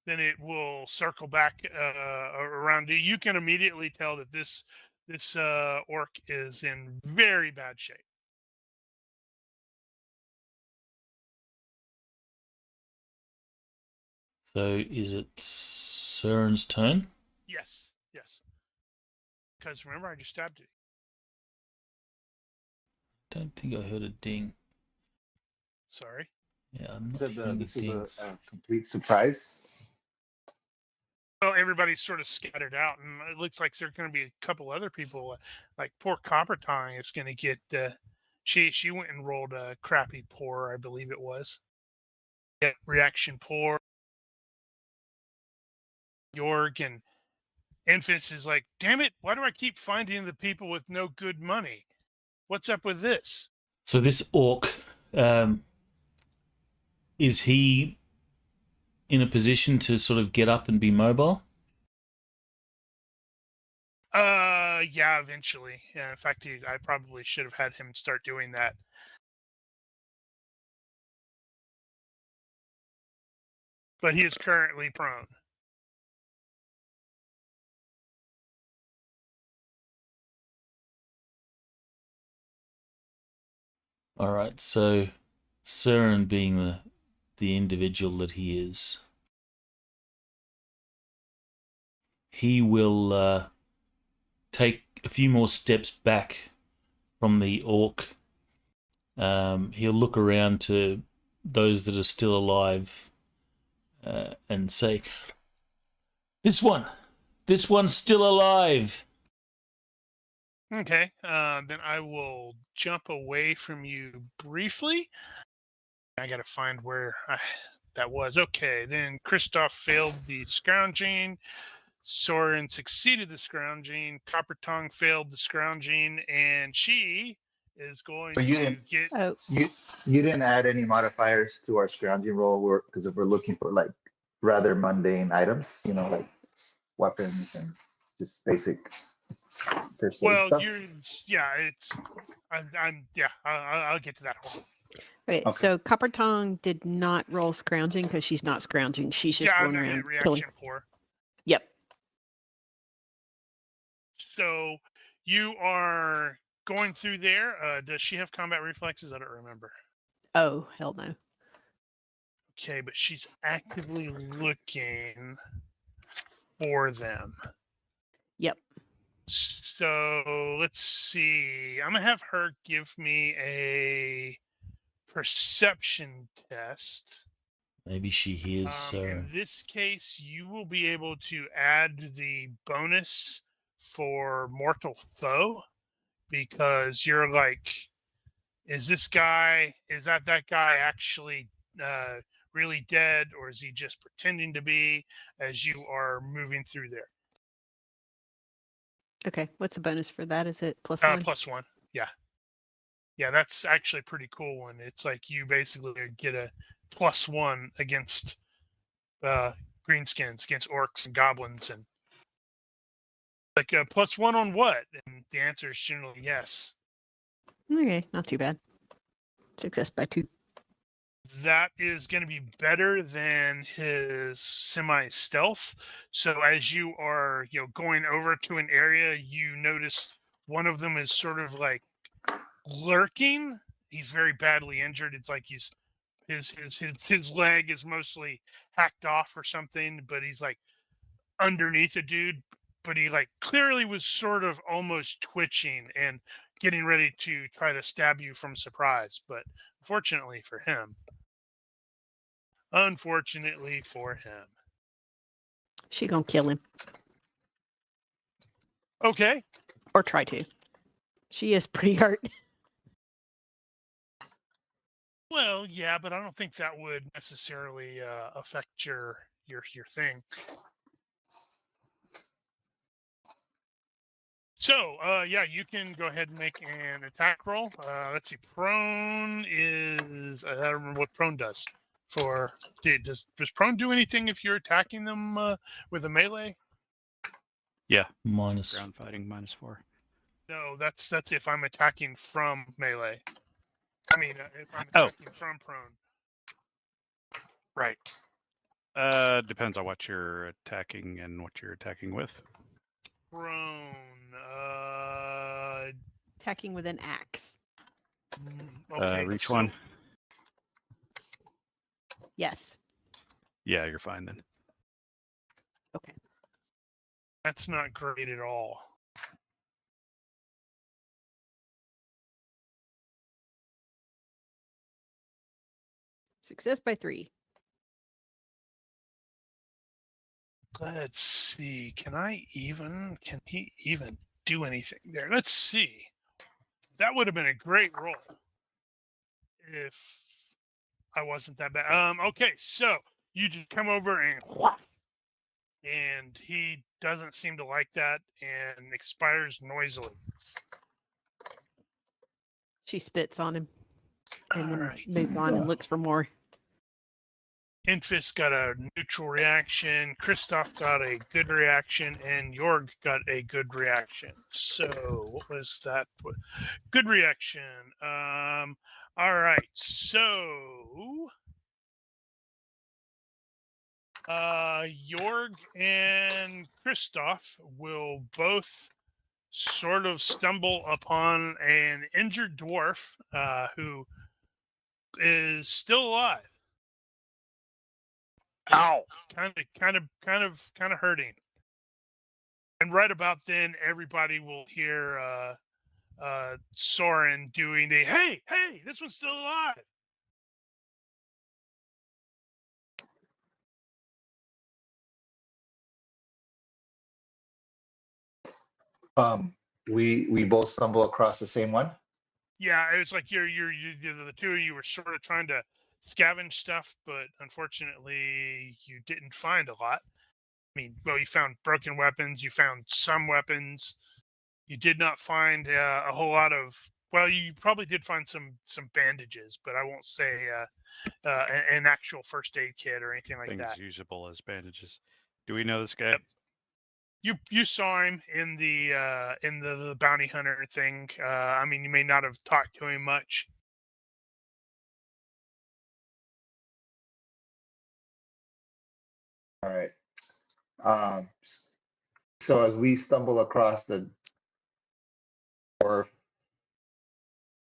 then it will circle back around you. You can immediately tell that this orc is in very bad shape. So is it Søren's turn? Yes. Because remember, I just stabbed it. Don't think I heard a ding. Sorry. Yeah, I'm not Said hearing this any is dings. a complete surprise. Well, everybody's sort of scattered out, and it looks like there's going to be a couple other people. Like poor Copper Tongue is going to get. She went and rolled a crappy pour, I believe it was. Get reaction pour. Jorg and Enfys is like, damn it! Why do I keep finding the people with no good money? What's up with this? So this orc, is he in a position to sort of get up and be mobile? Yeah, eventually. Yeah, in fact, I probably should have had him start doing that. But he is currently prone. All right. So Søren, being the individual that he is, he will take a few more steps back from the orc. He'll look around to those that are still alive and say, this one's still alive. Okay, then I will jump away from you briefly. I gotta find where that was. Okay, then Kristoff failed the scrounging. Soren succeeded the scrounging. Copper Tongue failed the scrounging, and she is going But you to didn't- get. Oh, You didn't add any modifiers to our scrounging roll because if we're looking for like rather mundane items, like weapons and just basic first aid Well, stuff. I'll get to that. Hold on. okay. Okay. So Copper Tongue did not roll scrounging because she's not scrounging. She's just Yeah, going no, around reaction killing. poor. Yep. So you are going through there. Does she have combat reflexes? I don't remember. Oh, hell no. Okay, but she's actively looking for them. Yep. So let's see. I'm gonna have her give me a perception test. Maybe she hears. In this case, you will be able to add the bonus for mortal foe because you're like, is that guy actually really dead, or is he just pretending to be as you are moving through there? Okay. What's the bonus for that? Is it +1? +1. Yeah, that's actually a pretty cool one. It's like you basically get a +1 against greenskins, against orcs and goblins, and like a +1 on what? And the answer is generally yes. Okay, not too bad. Success by 2. That is going to be better than his semi-stealth. So as you are, going over to an area, you notice one of them is sort of like lurking. He's very badly injured. It's like his leg is mostly hacked off or something, but he's like underneath a dude. But he like clearly was sort of almost twitching and getting ready to try to stab you from surprise. But unfortunately for him, She gonna kill him. Okay. Or try to. She is pretty hurt. Well, yeah, but I don't think that would necessarily affect your thing. So, yeah, you can go ahead and make an attack roll. Let's see. Prone is I don't remember what prone does. Does prone do anything if you're attacking them with a melee? Yeah. minus. Ground fighting -4. No, that's if I'm attacking from melee. I mean, if I'm attacking from prone. Right. Depends on what you're attacking and what you're attacking with. Prone. Attacking with an axe. Okay. Reach so- one. Yes. Yeah, you're fine then. Okay. That's not great at all. Success by 3. Let's see. Can he even do anything there? Let's see. That would have been a great roll if I wasn't that bad. Okay, so you just come over and whack, and he doesn't seem to like that and expires noisily. She spits on him and All then right. moves on and looks for more. Infist got a neutral reaction, Kristoff got a good reaction, and Jorg got a good reaction. So what was that? Good reaction. All right. So Jorg and Kristoff will both sort of stumble upon an injured dwarf who is still alive. Ow! Kind of hurting. And right about then, everybody will hear Soren doing the hey, this one's still alive. We both stumble across the same one. Yeah, it was like you're the two of you were sort of trying to scavenge stuff, but unfortunately, you didn't find a lot. I mean, well, you found broken weapons, you found some weapons. You did not find a whole lot of Well, you probably did find some bandages, but I won't say an actual first aid kit or anything like Things that. usable as bandages. Do we know this guy? Yep. You saw him in the bounty hunter thing. I mean, you may not have talked to him much. All right. So as we stumble across the door,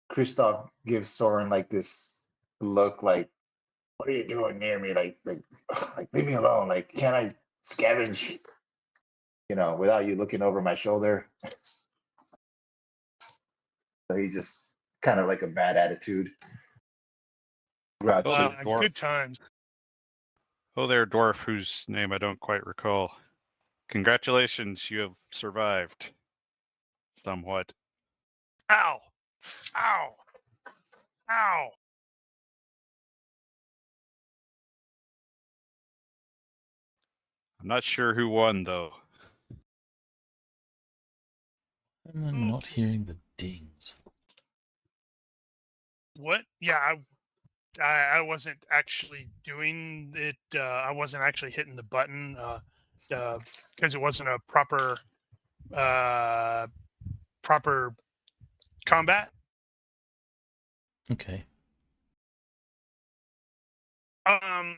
Kristoff gives Soren like this look, like, "What are you doing near me? Like, leave me alone. Like, can't I scavenge? You know, without you looking over my shoulder." So he just kind of like a bad attitude. Grouchy. Oh, dwarf. Good times. Oh, there, dwarf, whose name I don't quite recall. Congratulations, you have survived. Somewhat. Ow! Ow! Ow! I'm not sure who won, though. I'm not hearing the dings. What? Yeah, I wasn't actually doing it. I wasn't actually hitting the button because it wasn't a proper combat. Okay. I'm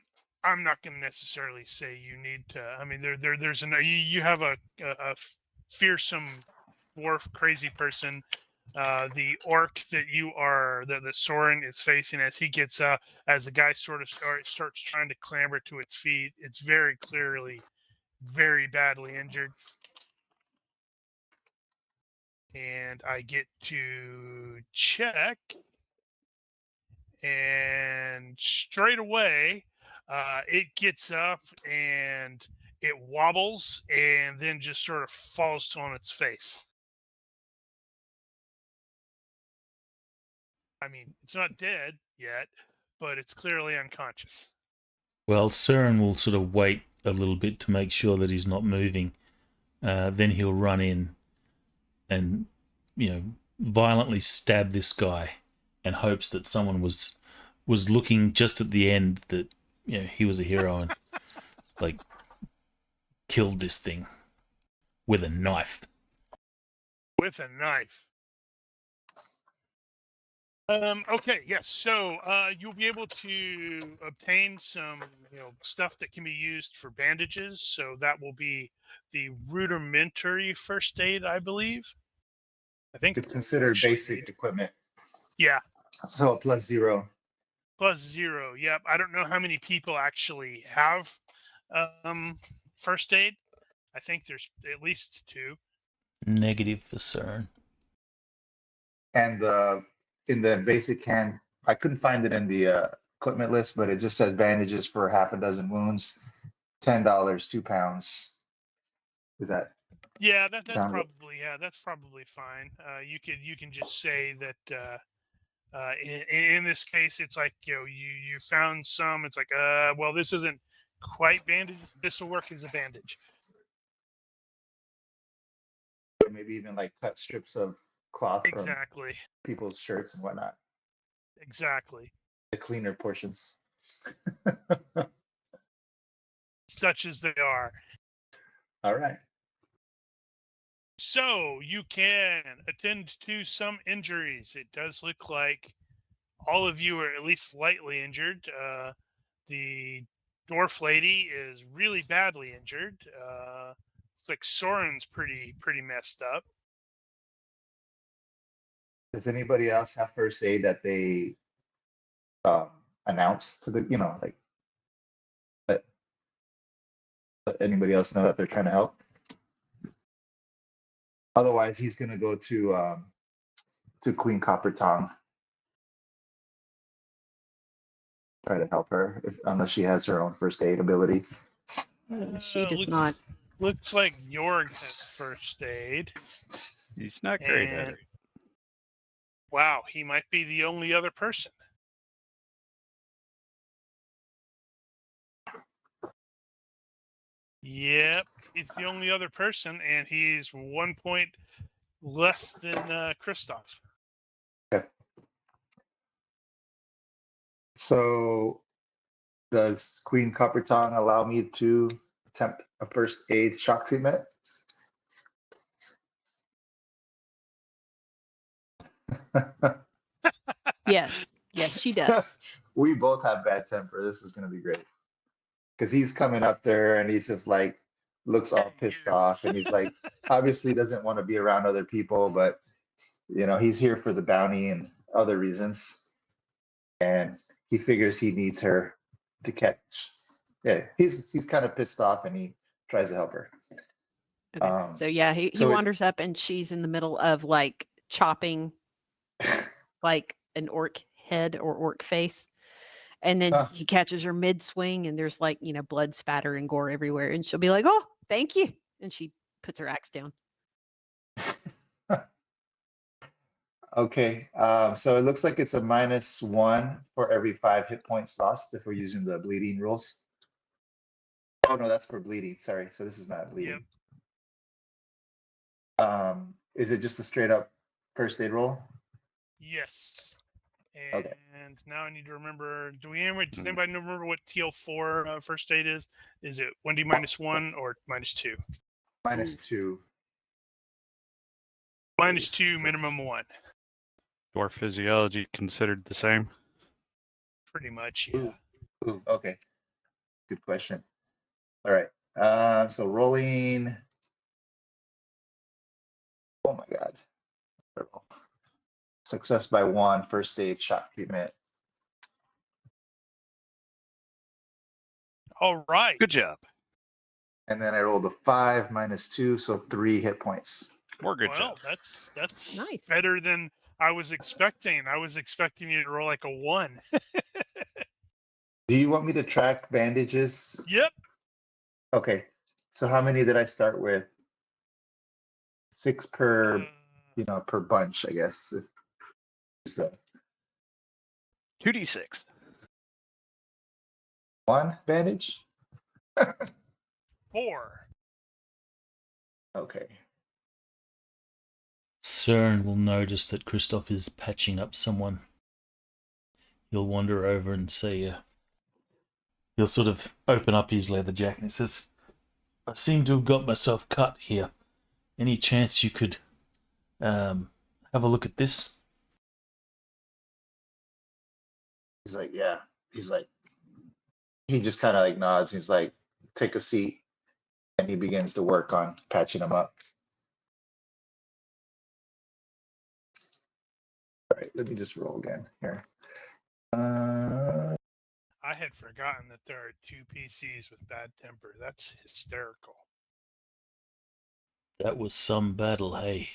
not going to necessarily say you need to. I mean, there's you have a fearsome dwarf crazy person. The orc that the Soren is facing as he gets as the guy sort of starts trying to clamber to its feet, it's very clearly very badly injured. And I get to check, and straight away it gets up and it wobbles and then just sort of falls on its face. I mean, it's not dead yet, but it's clearly unconscious. Well, Søren will sort of wait a little bit to make sure that he's not moving. Then he'll run in and, violently stab this guy, and hopes that someone was looking just at the end that he was a hero and like killed this thing with a knife. With a knife. Okay, yes. So you'll be able to obtain some stuff that can be used for bandages. So that will be the rudimentary first aid, I believe. I think It's considered basic equipment. Yeah. So +0. +0. Yep. I don't know how many people actually have first aid. I think there's at least 2. Negative for Søren. And in the basic can, I couldn't find it in the equipment list, but it just says bandages for half a dozen wounds, $10, 2 pounds. Is that? Yeah, that's sound probably fine. You can just say that in this case, it's like you found some. It's like well, this isn't quite bandage. This will work as a bandage. Or maybe even like cut strips of cloth from Exactly. people's shirts and whatnot. Exactly. The cleaner portions. Such as they are. All right. So you can attend to some injuries. It does look like all of you are at least slightly injured. The dwarf lady is really badly injured. It's like Soren's pretty messed up. Does anybody else have first aid that they announce to the, like, let anybody else know that they're trying to help? Otherwise, he's gonna go to Queen Copper Tongue. Try to help her, unless she has her own first aid ability. She does not. Looks like Jorg has first aid. He's not great at it. Wow, he might be the only other person. Yep, he's the only other person, and he's 1 point less than Kristoff. Okay. So does Queen Copperton allow me to attempt a first aid shock treatment? Yes. Yes, she does. We both have bad temper. This is gonna be great. Because he's coming up there and he's just like looks all pissed off, and he's like obviously doesn't want to be around other people, but he's here for the bounty and other reasons, and he figures he needs her to catch. Yeah, he's kind of pissed off, and he tries to help her. Okay. So yeah, he so it- wanders up and she's in the middle of like chopping like an orc head or orc face. And then Huh. he catches her mid swing and there's like, blood spatter and gore everywhere. And she'll be like, "Oh, thank you." And she puts her axe down. Okay, so it looks like it's a -1 for every 5 hit points lost if we're using the bleeding rules. Oh no, that's for bleeding. Sorry, so this is not bleeding. Is it just a straight up first aid roll? Yes. Okay. And now I need to remember. Does anybody remember what TL4 first aid is? Is it 1d -1 or -2? -2. -2, minimum 1. Dwarf physiology considered the same. Pretty much, yeah. Ooh, okay. Good question. All right. So rolling. Oh my God. Success by 1, first aid shock treatment. All right. Good job. And then I rolled a 5 -2, so 3 hit points. More good Well, job. that's Nice. better than I was expecting. I was expecting you to roll like a 1. Do you want me to track bandages? Yep. Okay. So how many did I start with? 6 per, per bunch, I guess. So 2d6. 1 bandage? 4. Okay. Cern will notice that Christoph is patching up someone. He'll wander over and say, he'll sort of open up his leather jacket and says, "I seem to have got myself cut here. Any chance you could have a look at this?" He's like, yeah. He's like, he just kind of like nods. He's like, take a seat. And he begins to work on patching him up. All right, let me just roll again here. I had forgotten that there are 2 PCs with bad temper. That's hysterical. That was some battle, hey.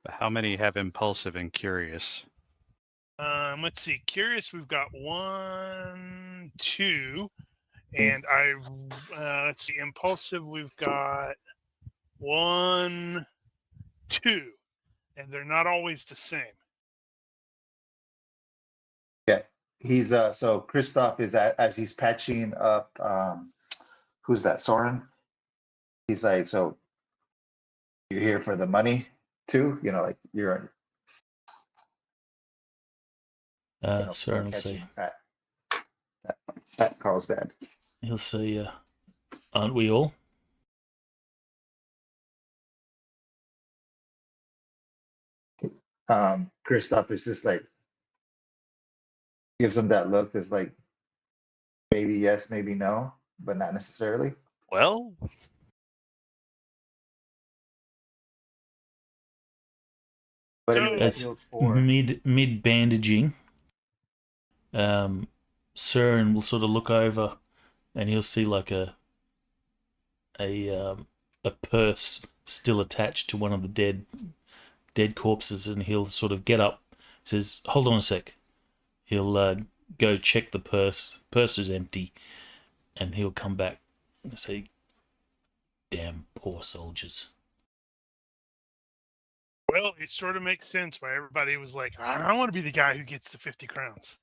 How many have impulsive and curious? Let's see. Curious, we've got 1, 2, and let's see. Impulsive, we've got 1, 2, and they're not always the same. Yeah, he's so Christoph is as he's patching up. Who's that? Soren. He's like, so you're here for the money too? Like you're. Cern will say, Pat Carlsbad. he'll say, "Aren't we all?" Christoph is just like gives him that look that's like maybe yes, maybe no, but not necessarily. Well, But So- anyway, That's healed 4. mid bandaging. Cern will sort of look over, and he'll see like a purse still attached to one of the dead corpses, and he'll sort of get up. Says, "Hold on a sec." He'll go check the purse. Purse is empty, and he'll come back and say, "Damn poor soldiers." Well, it sort of makes sense why everybody was like, I want to be the guy who gets the 50 crowns.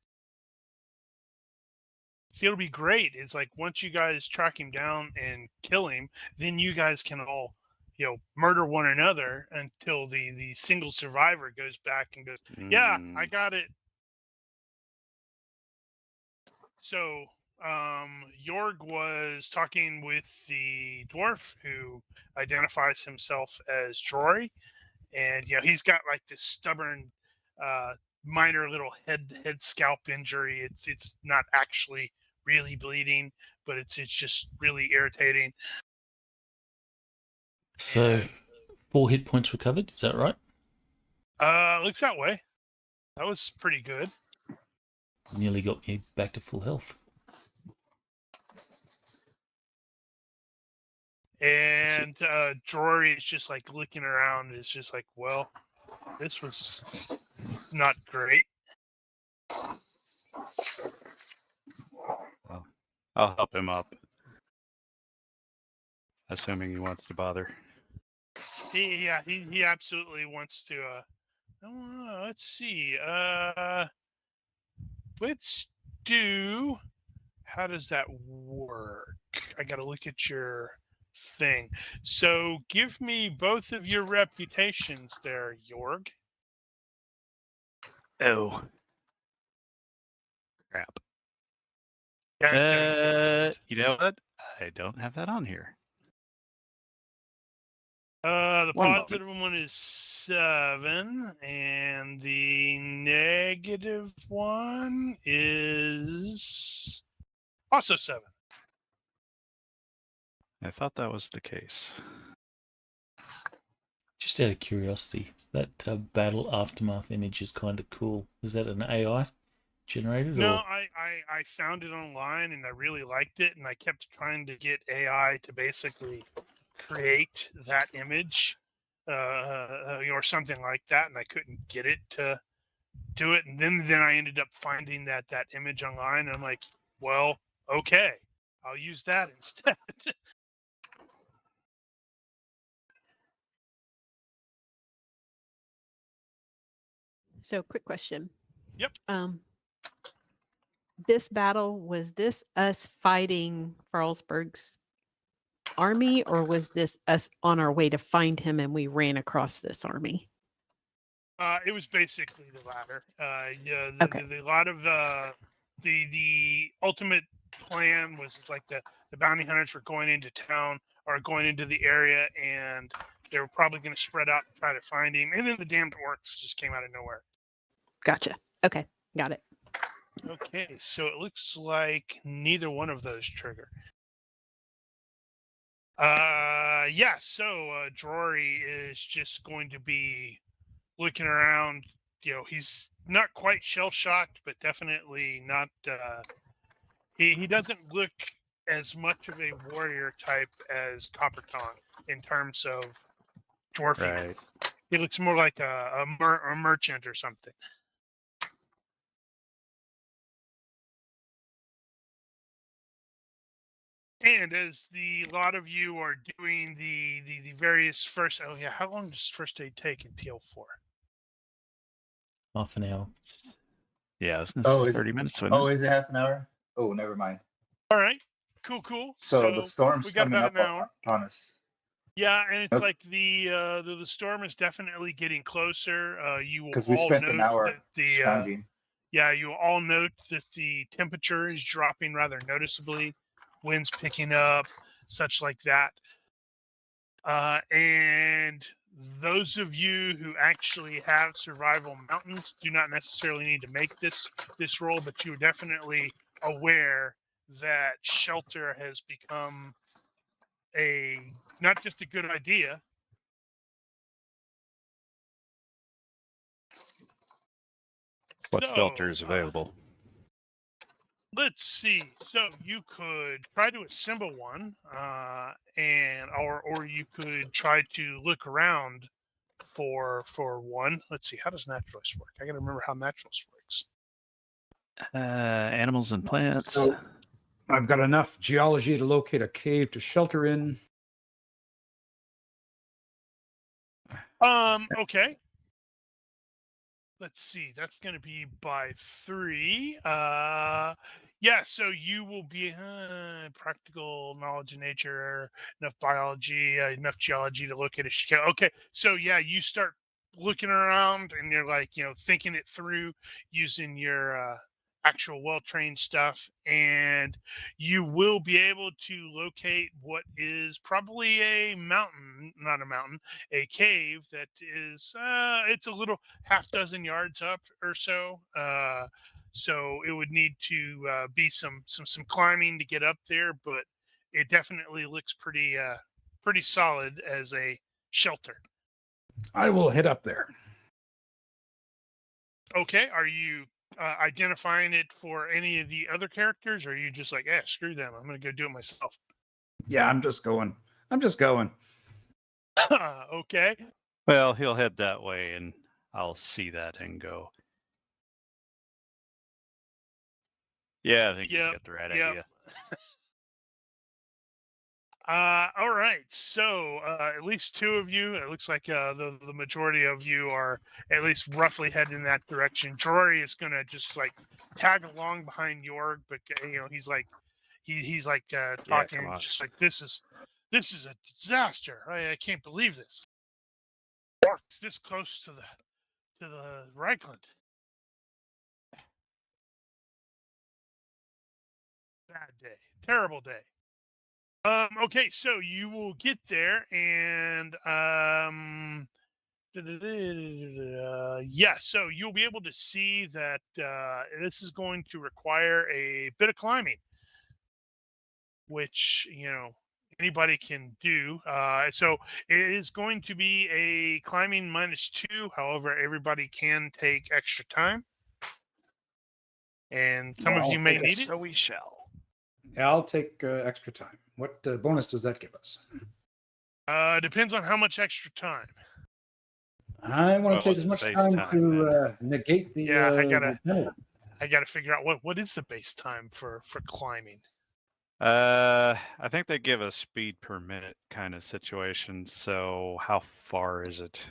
See, it'll be great. It's like once you guys track him down and kill him, then you guys can all, murder one another until the single survivor goes back and goes, yeah, I got it. So Jorg was talking with the dwarf who identifies himself as Drory, and he's got like this stubborn minor little head scalp injury. It's not actually really bleeding, but it's just really irritating. So, And, 4 hit points recovered. Is that right? looks that way. That was pretty good. Nearly got me back to full health. And Drory is just like looking around. It's just like, well, this was not great. I'll help him up, assuming he wants to bother. He absolutely wants to. Let's see. Let's do. How does that work? I got to look at your thing. So give me both of your reputations there, Jorg. Oh. Crap. Yeah, You know what? I don't have that on here. the One positive one is 7, and the negative one is also 7. I thought that was the case. Just out of curiosity, that battle aftermath image is kind of cool. Is that an AI generated? No, or? I found it online and I really liked it, and I kept trying to get AI to basically create that image or something like that, and I couldn't get it to do it. And then I ended up finding that image online, and I'm like, well, okay, I'll use that instead. So, quick question. Yep. This battle, was this us fighting Farlsberg's army, or was this us on our way to find him and we ran across this army? It was basically the latter. Okay. The lot of the ultimate plan was like the bounty hunters were going into town or going into the area, and they were probably going to spread out and try to find him. And then the damned orcs just came out of nowhere. Gotcha. Okay, got it. Okay, so it looks like neither one of those trigger. Yeah. So Drory is just going to be looking around. He's not quite shell shocked, but definitely not. He doesn't look as much of a warrior type as Copperton in terms of dwarfiness. Right. He looks more like a merchant or something. And as the lot of you are doing the various first, how long does first aid take in TL4? Half an hour. Yeah, I was gonna say 30 minutes. Wouldn't it? Is it half an hour? Oh, never mind. All right, cool. So the storm's we got coming about up an hour. on us. Yeah, and it's Okay. like the storm is definitely getting closer. You will Because we all spent note an hour that the scrounging. you will all note that the temperature is dropping rather noticeably, winds picking up, such like that. And those of you who actually have survival mountains do not necessarily need to make this roll, but you're definitely aware that shelter has become not just a good idea. What So, shelter is available? Let's see. So you could try to assemble one, or you could try to look around for one. Let's see. How does naturalist work? I got to remember how naturalist works. Animals and plants. So I've got enough geology to locate a cave to shelter in. Okay. let's see, that's going to be by 3. Yeah, so you will be practical knowledge of nature, enough biology, enough geology to look at a scale. Okay, so yeah, you start looking around and you're like, thinking it through using your actual well-trained stuff, and you will be able to locate what is probably a mountain, not a mountain, a cave that is it's a little half dozen yards up or so. So it would need to be some climbing to get up there, but it definitely looks pretty solid as a shelter. I will head up there. Okay, are you identifying it for any of the other characters, or are you just like, screw them, I'm gonna go do it myself? Yeah, I'm just going. Okay. Well, he'll head that way, and I'll see that and go. Yeah, I think he's got the right idea. All right. So at least 2 of you, it looks like the majority of you are at least roughly heading in that direction. Jory is gonna just like tag along behind Jorg, but he's like he's like talking come on. just like this is a disaster. I can't believe this. It's this close to the Reichland. Bad day. Terrible day. Okay, so you will get there, and yeah, so you'll be able to see that this is going to require a bit of climbing, which anybody can do. So it is going to be a climbing -2. However, everybody can take extra time, and some of you may need it. So we shall. Yeah, I'll take extra time. What bonus does that give us? Depends on how much extra time. I want to take it's as much base time time, to negate the. Yeah, penalty. I gotta figure out what is the base time for climbing. I think they give a speed per minute kind of situation. So how far is it?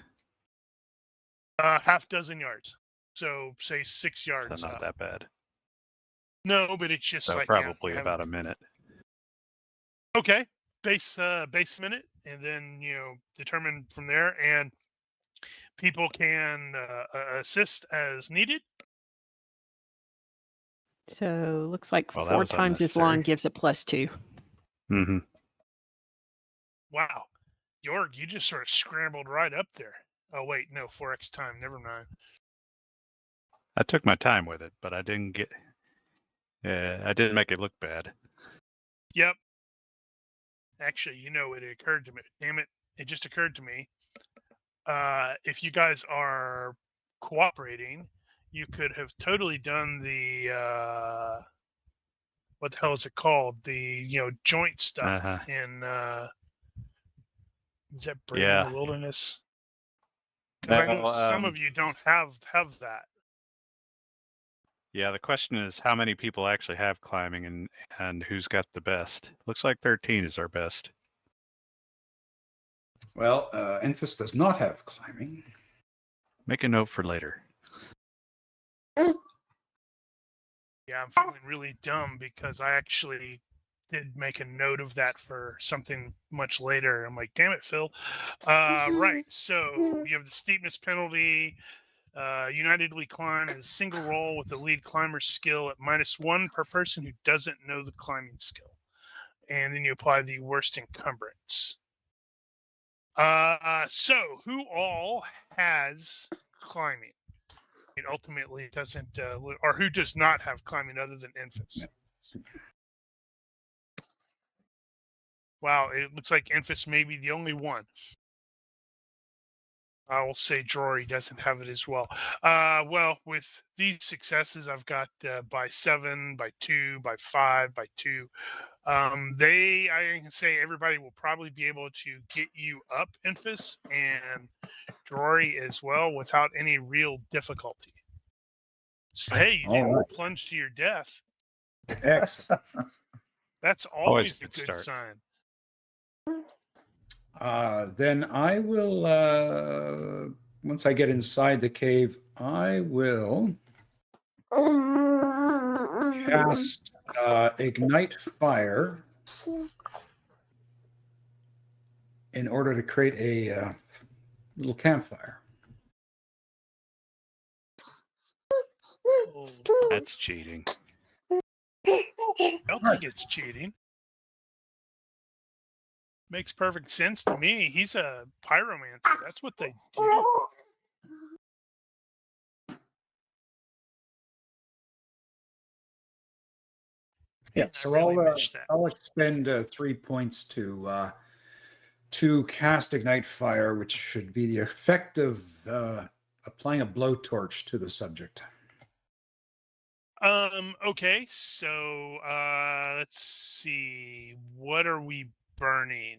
Half dozen yards. So say 6 yards. So not that bad. No, but it's just So like probably about a minute. Okay, base minute, and then determine from there, and people can assist as needed. So looks like Well, that 4 was times as long unnecessary. gives a +2. Mm-hmm. Wow, Jorg, you just sort of scrambled right up there. Oh wait, no, 4x time. Never mind. I took my time with it, but I didn't get. I didn't make it look bad. Yep. Actually, it occurred to me. Damn it! It just occurred to me. If you guys are cooperating, you could have totally done the what the hell is it called? The joint stuff in is that Brave in the Wilderness? Because I know some of you don't have that. Yeah, the question is how many people actually have climbing and who's got the best. Looks like 13 is our best. Well, Enfys does not have climbing. Make a note for later. Yeah, I'm feeling really dumb because I actually did make a note of that for something much later. I'm like, damn it, Phil. Right. So you have the steepness penalty. United Lead Climb is a single roll with the lead climber's skill at -1 per person who doesn't know the climbing skill. And then you apply the worst encumbrance. So who all has climbing? It ultimately doesn't, or who does not have climbing other than Enfys? Wow, it looks like Enfys may be the only one. I will say Jory doesn't have it as well. Well, with these successes, I've got by 7, by 2, by 5, by 2. I can say everybody will probably be able to get you up, Enfys, and Jory as well, without any real difficulty. So, hey, you didn't plunge to your death. Excellent. That's always a good sign. Then I will once I get inside the cave, I will cast Ignite Fire in order to create a little campfire. Oh, That's cheating. I don't think it's cheating. Makes perfect sense to me. He's a pyromancer. That's what they do. Yeah, Man, so I really missed that. I'll expend 3 points to cast Ignite Fire, which should be the effect of applying a blowtorch to the subject. Okay, so let's see. What are we burning?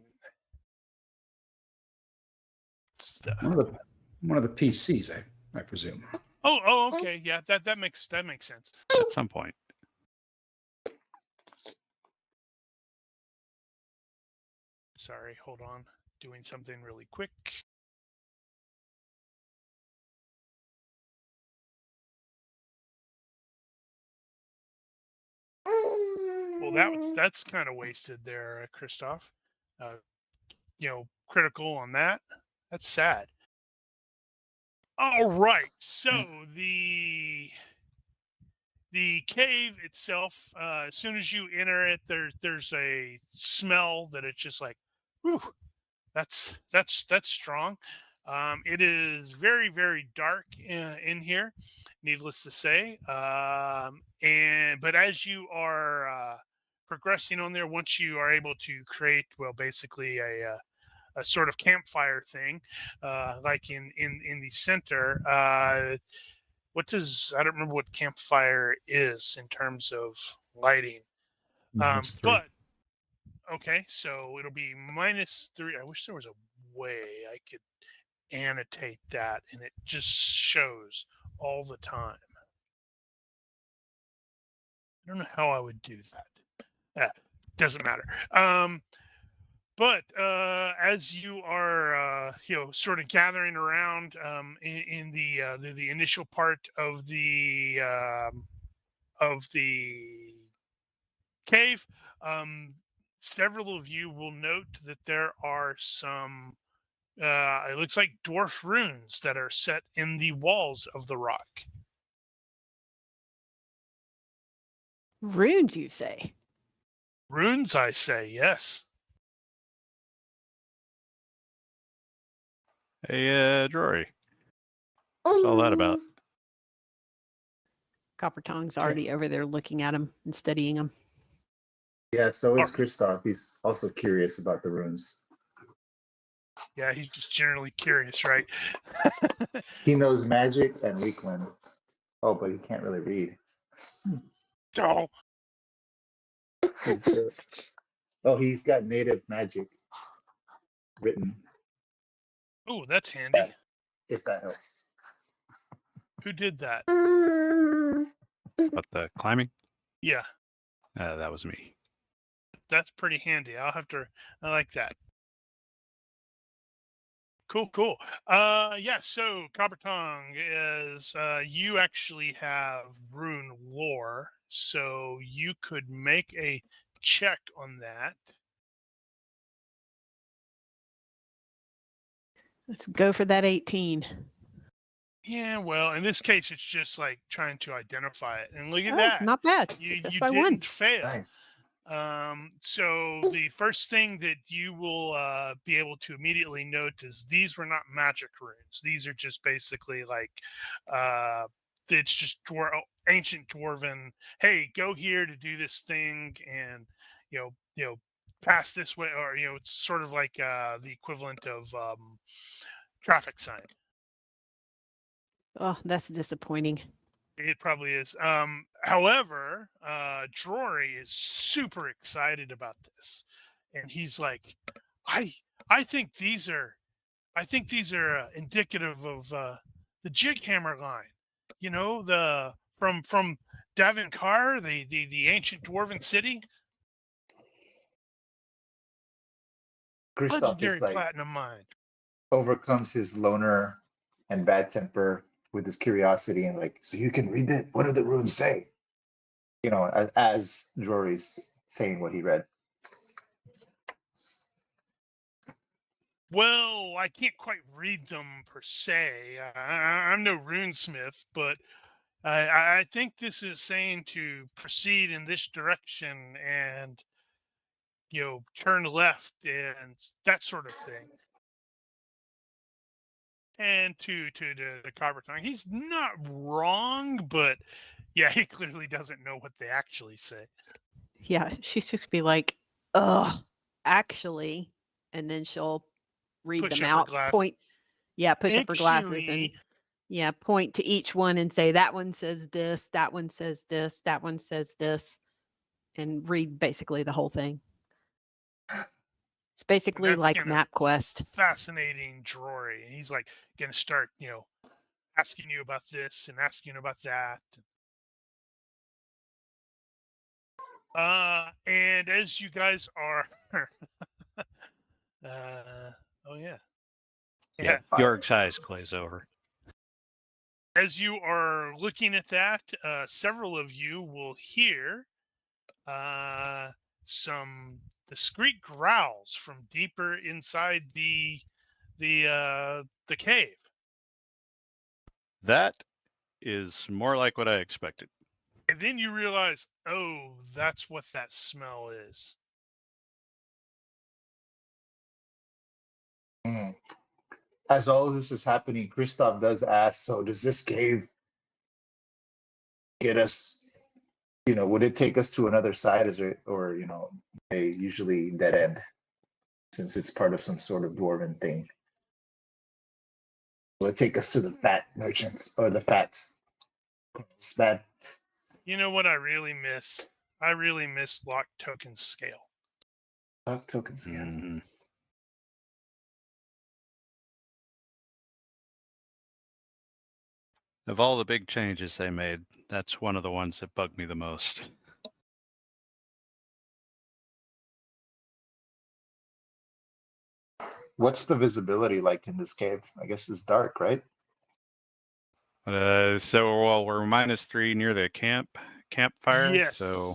Stuff. One of the PCs, I presume. Oh, okay. Yeah, that makes sense. At some point. Sorry, hold on. Doing something really quick. Well, that's kind of wasted there, Christoph. Critical on that. That's sad. All right. So the cave itself, as soon as you enter it, there's a smell that it's just like, whew, that's strong. It is very, very dark in here, needless to say. But as you are progressing on there, once you are able to create, well, basically a sort of campfire thing, like in the center. I don't remember what campfire is in terms of lighting. Minus 3. But okay, so it'll be -3. I wish there was a way I could annotate that and it just shows all the time. I don't know how I would do that. Doesn't matter. But as you are, sort of gathering around in the initial part of the cave, several of you will note that there are some. It looks like dwarf runes that are set in the walls of the rock. Runes, you say? Runes, I say, yes. Hey, Drury. What's all that about? Copper Tongue's already over there looking at him and studying him. Yeah, so is Alright. Christoph. He's also curious about the runes. Yeah, he's just generally curious, right? He knows magic and weakland. Oh, but he can't really read. Oh, Oh, he's got native magic written, ooh, that's handy. if that helps. Who did that? About the climbing? Yeah, That was me. that's pretty handy. I like that. Cool. Yeah, so Copper Tongue is you actually have rune lore, so you could make a check on that. Let's go for that 18. Yeah, well, in this case, it's just like trying to identify it. And look at Oh, that. not bad. You Success by 1. didn't fail. Nice. So the first thing that you will be able to immediately note is these were not magic runes. These are just basically like it's just ancient dwarven. Hey, go here to do this thing, and pass this way, or it's sort of like the equivalent of traffic sign. Oh, that's disappointing. It probably is. However, Drury is super excited about this, and he's like, I think these are indicative of the Jig Hammer line. The from Davinkar, the ancient dwarven city. Christoph Legendary is like platinum mine. overcomes his loner and bad temper with his curiosity and like, so you can read it? What do the runes say? You know, as Jory's saying what he read. Well, I can't quite read them per se. I'm no runesmith, but I think this is saying to proceed in this direction and, turn left and that sort of thing. And to the Copper Tongue, he's not wrong, but yeah, he clearly doesn't know what they actually say. Yeah, she's just be like, ugh, actually, and then she'll read Push them up her out, glass. point, push up her glasses and Actually, point to each one and say, that one says this, that one says this, that one says this, and read basically the whole thing. It's basically that's like kind of MapQuest. fascinating Drory. He's like gonna start, asking you about this and asking you about that. And as you guys are, oh yeah, Yeah, York's eyes glaze over. as you are looking at that, several of you will hear some discreet growls from deeper inside the cave. That is more like what I expected. And then you realize, oh, that's what that smell is. Mm. As all of this is happening, Kristoff does ask, so does this cave get us, would it take us to another side? Is it, or, they usually dead end since it's part of some sort of dwarven thing? Will it take us to the fat merchants or the fat bad? You know what I really miss? I really miss lock token scale. Tokens, yeah. Mhm. Of all the big changes they made, that's one of the ones that bugged me the most. What's the visibility like in this cave? I guess it's dark, right? Well, we're -3 near the campfire. Yes. So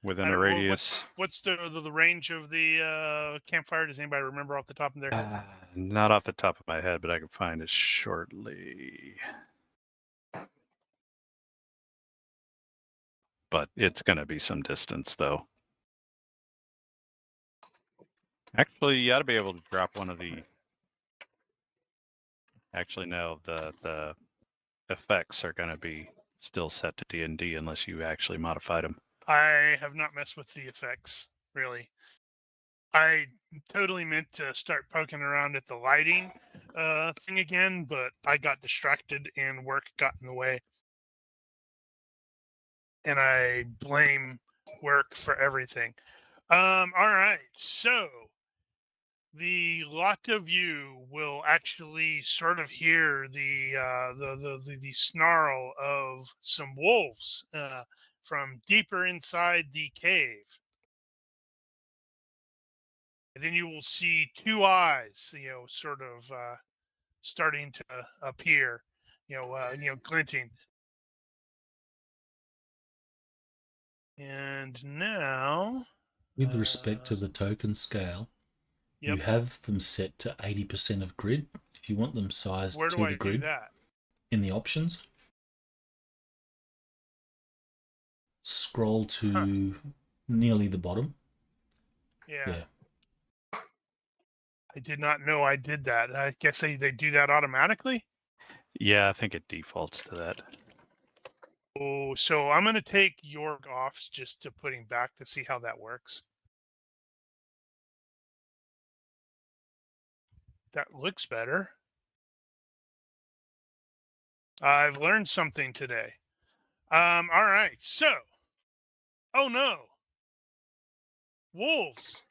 within I a don't- radius. What's the range of the campfire? Does anybody remember off the top of their head? Not off the top of my head, but I can find it shortly. But it's going to be some distance, though. Actually, you ought to be able to drop one of the... Actually, no, the effects are going to be still set to D&D unless you actually modified them. I have not messed with the effects, really. I totally meant to start poking around at the lighting thing again, but I got distracted and work got in the way. And I blame work for everything. All right, so the lot of you will actually sort of hear the snarl of some wolves from deeper inside the cave. And then you will see two eyes, sort of starting to appear, glinting. And now, With respect to the token scale, yep. you have them set to 80% of grid. If you want them sized Where to do the I grid, do that? in the options, scroll to nearly the bottom. Yeah. I did not know I did that. I guess they do that automatically? Yeah, I think it defaults to that. Oh, so I'm going to take York off just to put him back to see how that works. That looks better. I've learned something today. All right, so. Oh no. Wolves.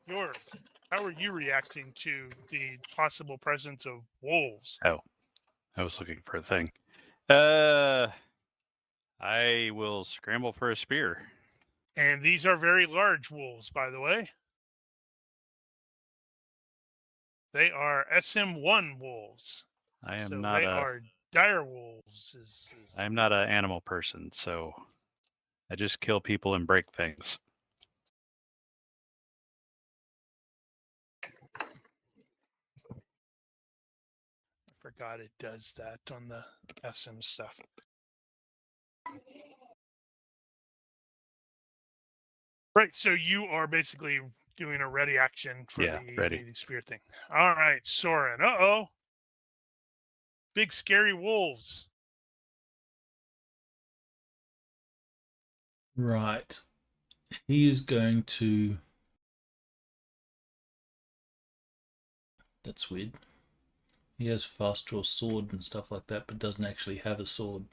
York, how are you reacting to the possible presence of wolves? Oh, I was looking for a thing. I will scramble for a spear. And these are very large wolves, by the way. They are SM1 wolves. I am So not they a are dire wolves. I'm not an animal person, so I just kill people and break things. I forgot it does that on the SM stuff. Right, so you are basically doing a ready action for Yeah, ready. the spear thing. All right, Soren. Uh-oh. Big scary wolves. Right. He is going to... That's weird. He has fast draw sword and stuff like that, but doesn't actually have a sword.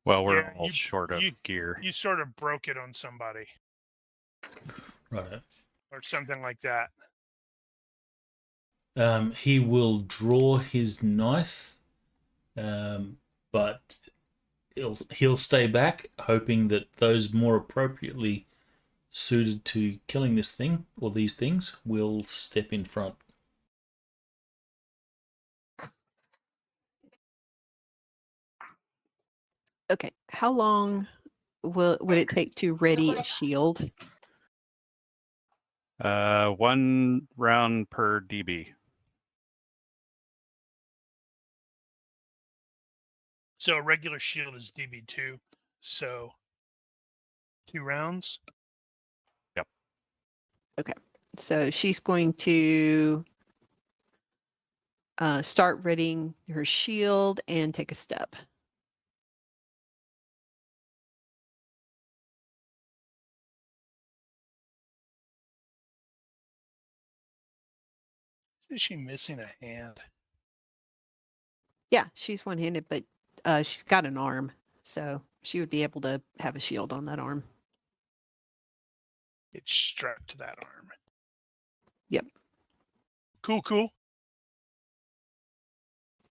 Well, we're Yeah, all short of gear. You sort of broke it on somebody Righto. or something like that. He will draw his knife, but he'll stay back, hoping that those more appropriately suited to killing this thing or these things will step in front. Okay. How long would it take to ready a shield? 1 round per DB. So a regular shield is DB2. So 2 rounds. Yep. Okay. So she's going to start readying her shield and take a step. Is she missing a hand? Yeah, she's one-handed, but she's got an arm, so she would be able to have a shield on that arm. It's strapped to that arm. Yep. Cool, cool.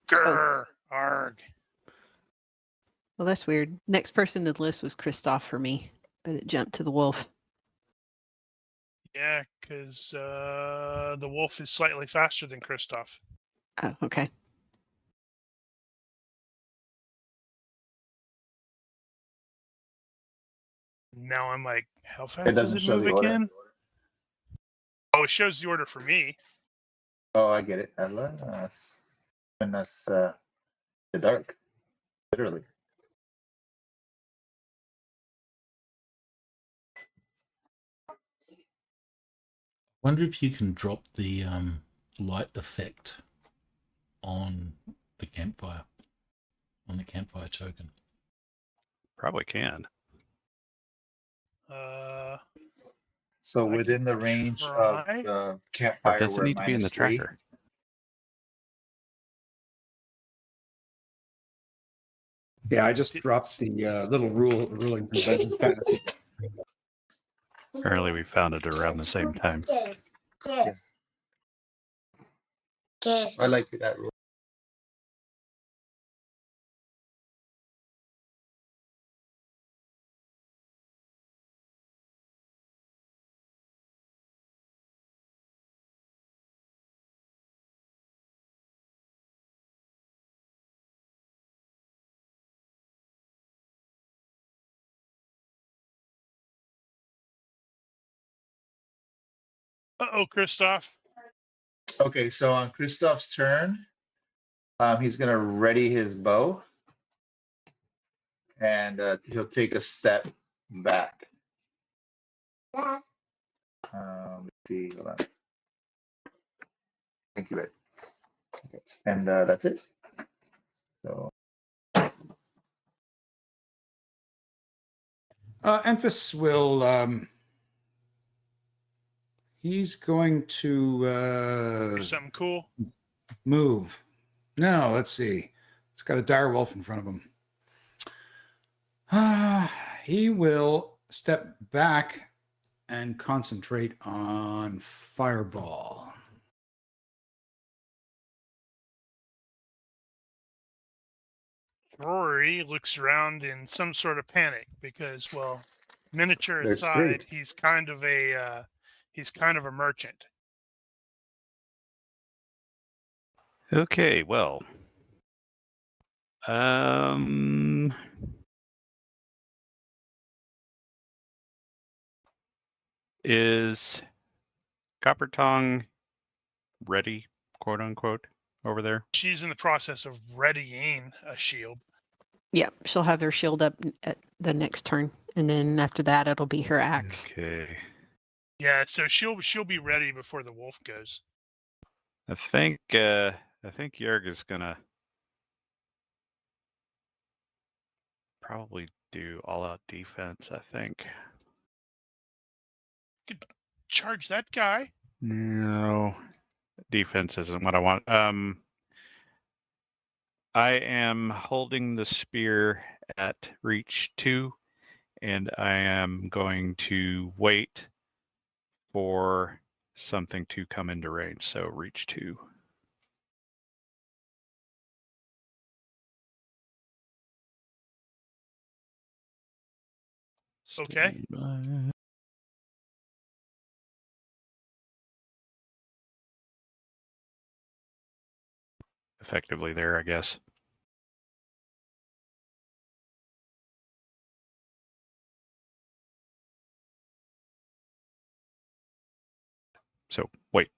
Grr, arg. Well, that's weird. Next person in the list was Kristoff for me, but it jumped to the wolf. Yeah, because the wolf is slightly faster than Kristoff. Oh, okay. Now I'm like, how It fast does doesn't it show move the order. again? Oh, it shows the order for me. Oh, I get it. And that's the dark, literally. Wonder if you can drop the light effect on the campfire, on the campfire token. Probably can. So I within can the range try. of the Or campfire, does it we're need to be in the -3. tracker? Yeah, I just dropped the little ruling from Dungeons Fantasy. Apparently we found it around the same time. Yes. I like that rule. Uh-oh, Kristoff. Okay, so on Kristoff's turn, he's gonna ready his bow, and he'll take a step back. Let's see, hold on. Thank you, Ed. And that's it. So Enfys will. He's going to Do something cool. move. No, let's see. He's got a dire wolf in front of him. He will step back and concentrate on fireball. Rory looks around in some sort of panic because, well, miniature There's aside, three. he's kind of a merchant. Okay, well. Is Copper Tongue ready, quote unquote, over there? She's in the process of readying a shield. Yeah, she'll have her shield up at the next turn, and then after that, it'll be her axe. Okay. Yeah, so she'll be ready before the wolf goes. I think Yerg is gonna probably do all-out defense. I think. Charge that guy. No, defense isn't what I want. I am holding the spear at reach 2, and I am going to wait for something to come into range. So reach 2. Okay. Stand by. Effectively there, I guess. So wait.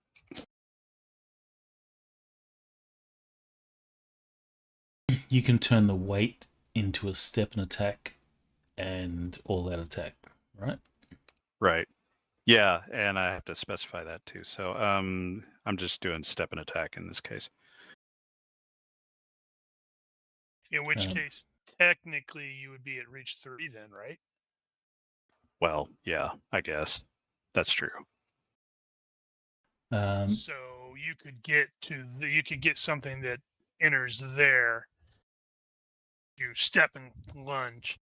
You can turn the weight into a step and attack and all out attack, right? Right. Yeah, and I have to specify that too. So I'm just doing step and attack in this case. In which case, technically, you would be at reach 3 then, right? Well, yeah, I guess that's true. So you could get something that enters there. You step and lunge.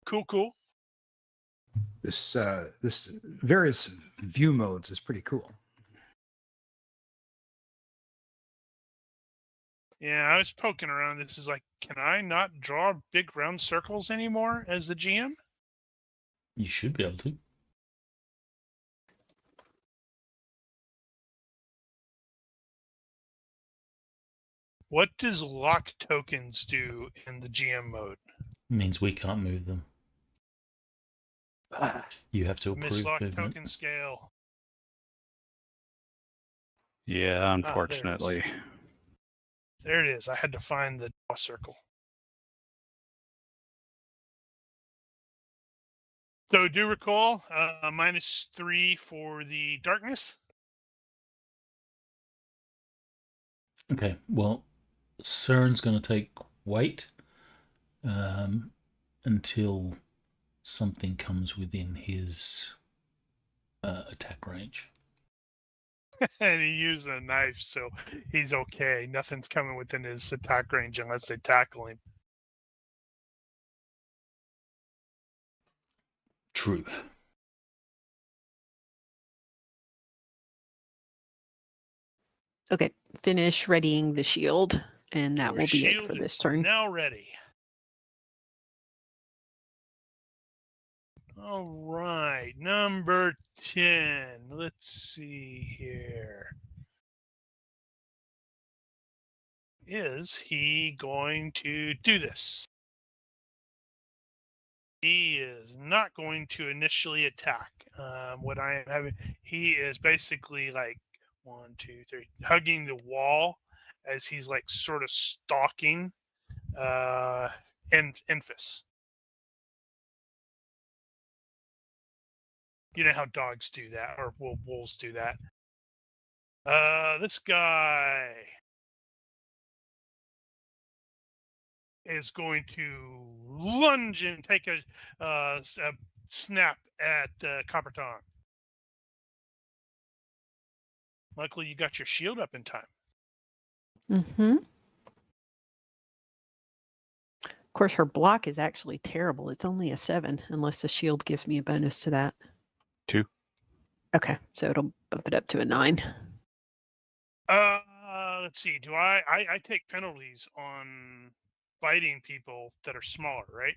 Cool. This various view modes is pretty cool. Yeah, I was poking around. This is like, can I not draw big round circles anymore as the GM? You should be able to. What does lock tokens do in the GM mode? Means we can't move them. You have to approve Mislock movement. token scale. Yeah, unfortunately. There it is. I had to find the draw circle. So do recall, -3 for the darkness. Okay, well, CERN's going to take weight until something comes within his attack range. And he used a knife, so he's okay. Nothing's coming within his attack range unless they tackle him. True. Okay, finish readying the shield, and that Your will be it shield for this is turn. now ready. All right, number 10. Let's see here. Is he going to do this? He is not going to initially attack. What I am having, he is basically like 1, 2, 3, hugging the wall as he's like sort of stalking Enfys. You know how dogs do that, or wolves do that. This guy is going to lunge and take a snap at Copper Tongue. Luckily, you got your shield up in time. Mm-hmm. Of course, her block is actually terrible. It's only a 7, unless the shield gives me a bonus to that. 2. Okay, so it'll bump it up to a 9. Let's see. Do I take penalties on biting people that are smaller, right?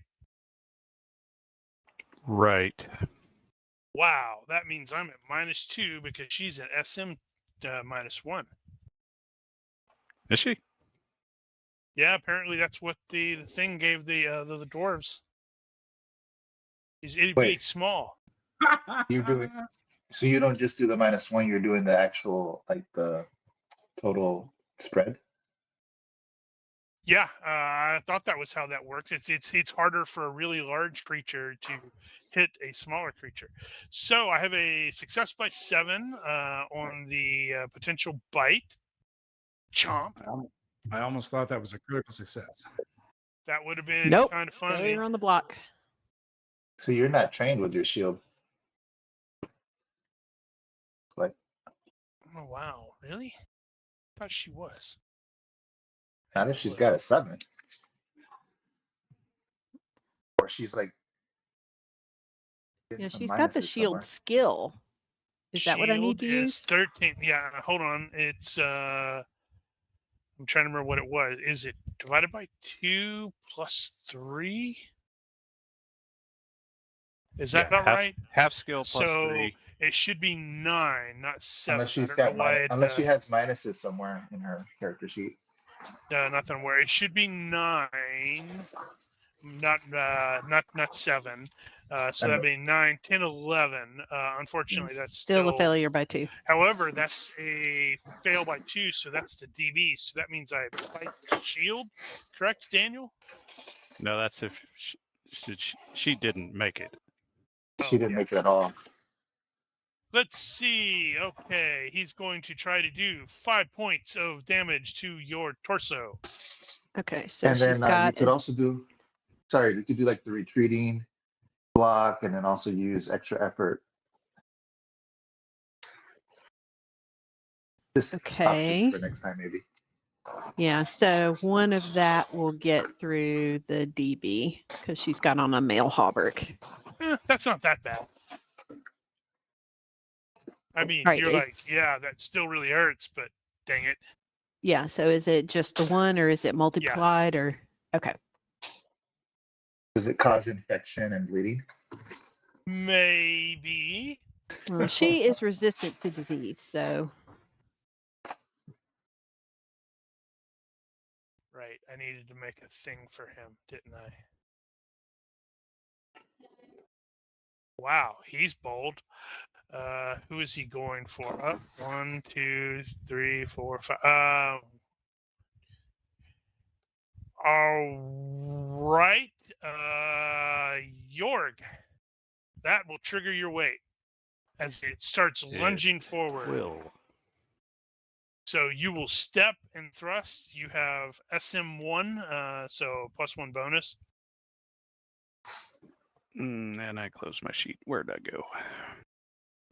Right. Wow, that means I'm at -2 because she's at SM -1. Is she? Yeah, apparently that's what the thing gave the dwarves. It'd be Wait. small. You're doing so you don't just do the -1, you're doing the actual like the total spread. Yeah, I thought that was how that works. It's harder for a really large creature to hit a smaller creature. So I have a success by 7 on the potential bite. Chomp. I almost thought that was a critical success. That would have been Nope. kind of funny. Failure on the block. So you're not trained with your shield. Like Oh wow, really? I thought she was. not if she's got a 7. Or she's like getting Yeah, some she's got the minuses shield somewhere. skill. Is that what I need to Shield is use? 13. Yeah, hold on. It's I'm trying to remember what it was. Is it divided by 2 plus 3? Is that not right? Half skill plus So 3. it should be 9, not 7. Unless she's I don't know got why unless she has minuses somewhere in her character sheet. nothing where it should be 9, not 7. So that'd be 9, 10, 11. Unfortunately, It's that's still a failure by 2. However, that's a fail by 2, so that's the DB. So that means I bite the shield. Correct, Daniel? No, that's if she didn't make it. She didn't make it at all. Let's see. Okay, he's going to try to do 5 points of damage to your torso. Okay, so And she's then you got. could also do you could do like the retreating block and then also use extra effort. Just Okay. options for next time maybe. Yeah, so one of that will get through the DB because she's got on a male hauberk. That's not that bad. I mean, Right, you're like, it's- yeah, that still really hurts, but dang it. Yeah, so is it just the one or is it multiplied or okay. Does it cause infection and bleeding? Maybe. Well, she is resistant to disease, so Right. I needed to make a thing for him, didn't I? Wow, he's bold. Who is he going for? Up 1, 2, 3, 4, 5. All right, Jorg. That will trigger your weight as it starts lunging forward. Will. So you will step and thrust. You have SM1, so +1 bonus. And I closed my sheet. Where'd I go?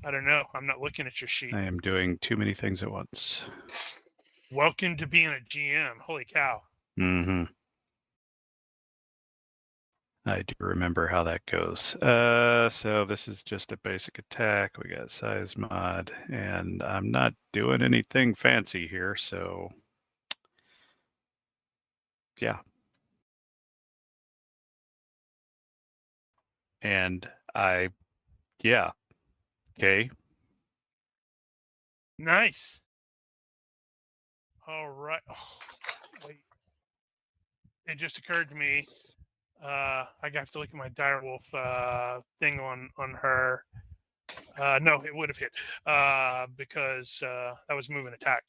I don't know. I'm not looking at your sheet. I am doing too many things at once. Welcome to being a GM. Holy cow. Mm-hmm. I do remember how that goes. So this is just a basic attack. We got size mod, and I'm not doing anything fancy here, so yeah. And okay. Nice. All right. Oh, wait. It just occurred to me. I have to look at my direwolf thing on her. No, it would have hit because that was moving attack.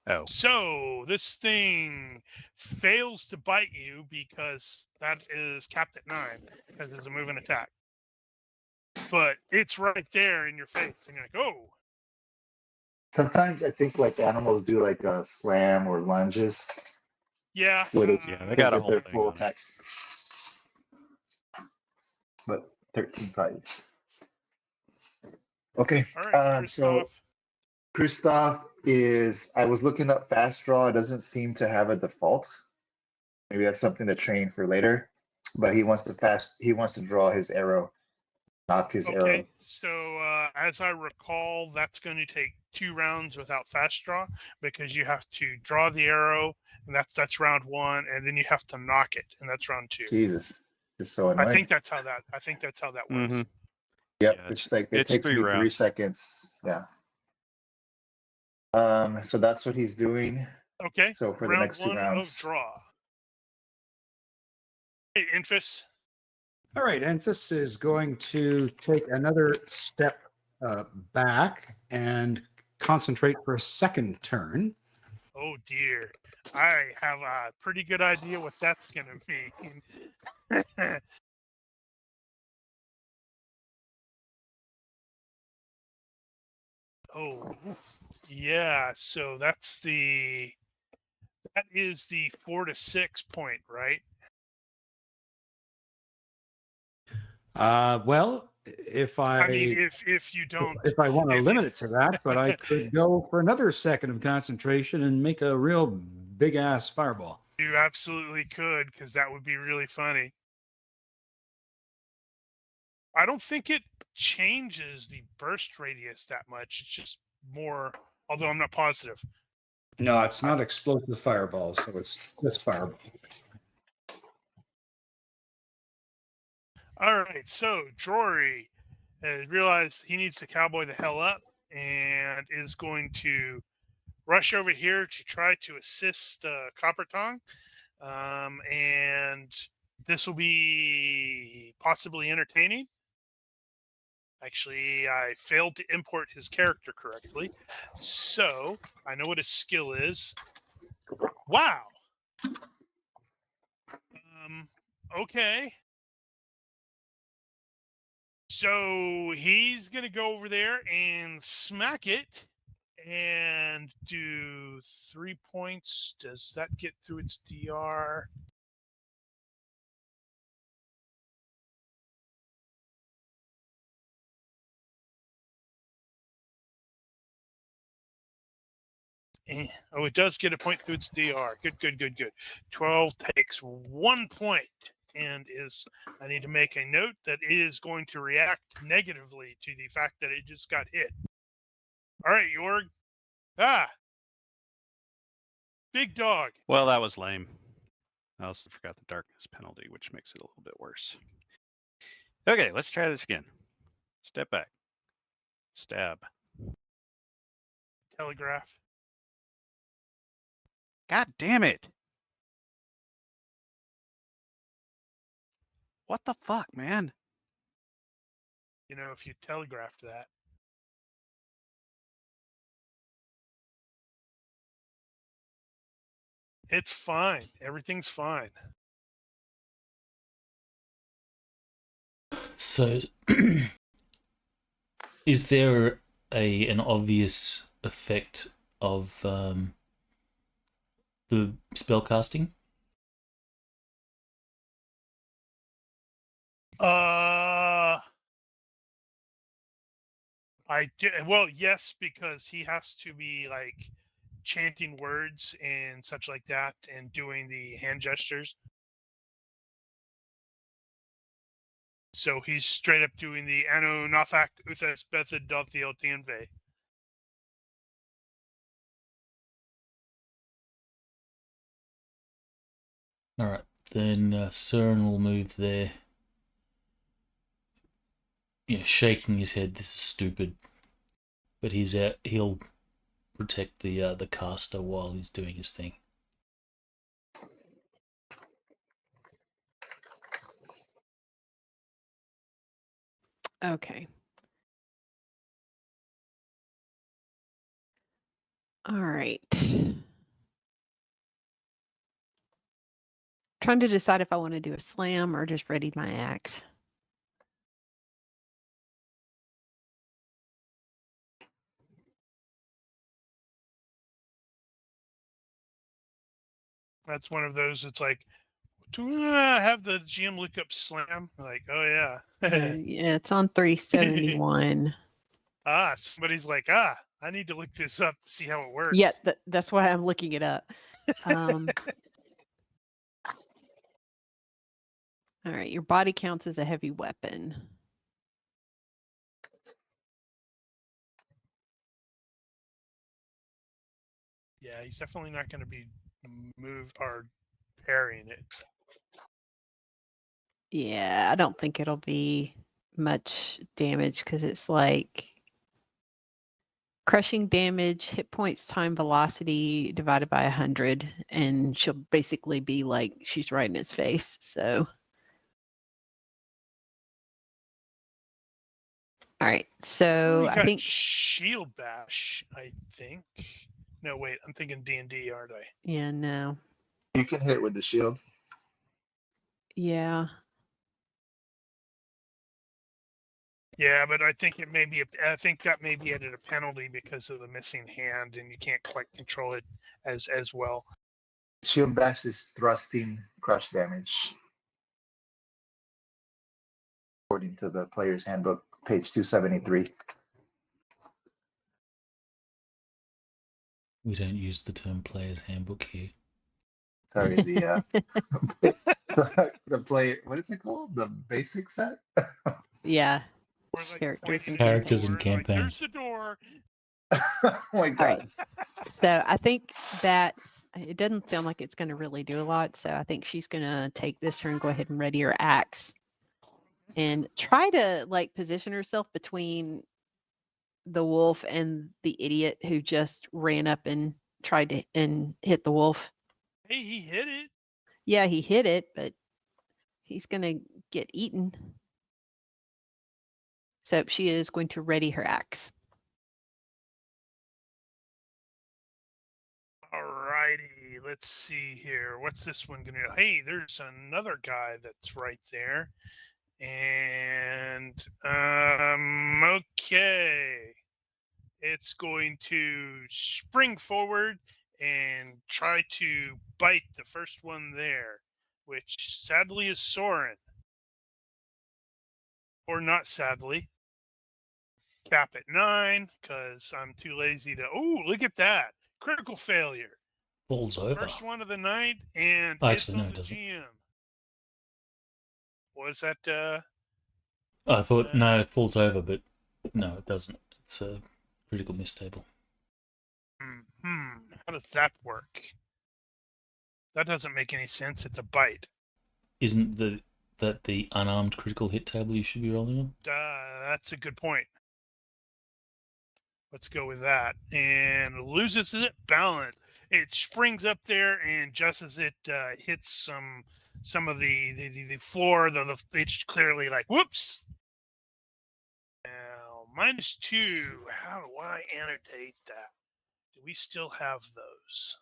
Oh, So this thing fails to bite you because that is capped at 9 because it's a moving attack. But it's right there in your face, and you're like, "Oh!" Sometimes I think like animals do like a slam or lunges. Yeah. With it, yeah, they got a with whole their thing full on it. attack. But 13 probably. Okay. All right, So Christoph. Kristoff is. I was looking up fast draw. It doesn't seem to have a default. Maybe that's something to train for later. But he wants to draw his arrow, knock his arrow. Okay, so as I recall, that's going to take 2 rounds without fast draw because you have to draw the arrow, and that's round 1, and then you have to knock it, and that's round 2. Jesus. Just so I annoying. think that's how that works. Mhm. Yep, Yeah, it's like it it's takes 3 me 3 rounds. seconds. Yeah. So that's what he's doing. Okay. So for the Round next 2 one of rounds. draw. Hey, Infus. All right, Enfys is going to take another step back and concentrate for a second turn. Oh dear. I have a pretty good idea what that's gonna mean. Oh yeah, so that is the 4 to 6 point, right? Well, if I mean, I if you don't, if I want to if you- limit it to that, but I could go for another second of concentration and make a real big ass fireball. you absolutely could, because that would be really funny. I don't think it changes the burst radius that much. It's just more, although I'm not positive. No, it's not explosive fireball, so it's just fireball. All right, so Drory has realized he needs to cowboy the hell up and is going to rush over here to try to assist Copper Tongue. And this will be possibly entertaining. Actually, I failed to import his character correctly. So I know what his skill is. Wow. Okay. So he's going to go over there and smack it and do 3 points. Does that get through its DR? Oh, it does get a point through its DR. Good. 12 takes 1 point and I need to make a note that it is going to react negatively to the fact that it just got hit. All right, Jorg. Big dog. Well, that was lame. I also forgot the darkness penalty, which makes it a little bit worse. Okay, let's try this again. Step back. Stab. Telegraph. God damn it! What the fuck, man? You know, if you telegraphed that. It's fine. Everything's fine. So, is there an obvious effect of the spell casting? I did well, yes, because he has to be like chanting words and such like that, and doing the hand gestures. So he's straight up doing the Anu Nafak Uthas Bethid Dothiel Tianve. All right, then Cern will move there. Yeah, shaking his head. This is stupid, but he'll protect the caster while he's doing his thing. Okay. All right. Trying to decide if I want to do a slam or just ready my axe. That's one of those. It's like, do I have the GM look up slam? Like, oh yeah. Yeah, it's on 371. Somebody's like, I need to look this up to see how it works. Yeah, that's why I'm looking it up. All right, your body counts as a heavy weapon. Yeah, he's definitely not going to be moved or parrying it. Yeah, I don't think it'll be much damage because it's like crushing damage, hit points time velocity divided by 100, and she'll basically be like she's right in his face. So, all right. Oh, So you I got think shield bash, I think. No, wait, I'm thinking D&D, aren't I? yeah, no, You can hit with the shield. yeah, Yeah, but I think it may be. I think that may be at a penalty because of the missing hand, and you can't quite control it as well. Shield bash is thrusting crush damage. According to the player's handbook, page 273. We don't use the term player's handbook here. Sorry, the the player. What is it called? The basic set. yeah. Or like Characters pointing and to the Characters and door, like, campaigns. there's the door. Oh my god. All right. So I think that it doesn't sound like it's going to really do a lot. So I think she's going to take this turn, go ahead and ready her axe, and try to like position herself between the wolf and the idiot who just ran up and tried to and hit the wolf. Hey, he hit it. Yeah, he hit it, but he's going to get eaten. So she is going to ready her axe. Alrighty, let's see here. What's this one gonna do? Hey, there's another guy that's right there. And okay. It's going to spring forward and try to bite the first one there, which sadly is Soren. Or not sadly. Cap at 9, because I'm too lazy to. Oh, look at that. Critical failure. Falls over. First one of the night, and Oh, hits actually, no, on it the doesn't. GM. Was that I thought, no, it falls over, but no, it doesn't. It's a critical miss table. How does that work? That doesn't make any sense. It's a bite. Isn't that the unarmed critical hit table you should be rolling on? That's a good point. Let's go with that. And loses its balance. It springs up there, and just as it hits some of the floor, it's clearly like, whoops. Now, -2. How do I annotate that? Do we still have those?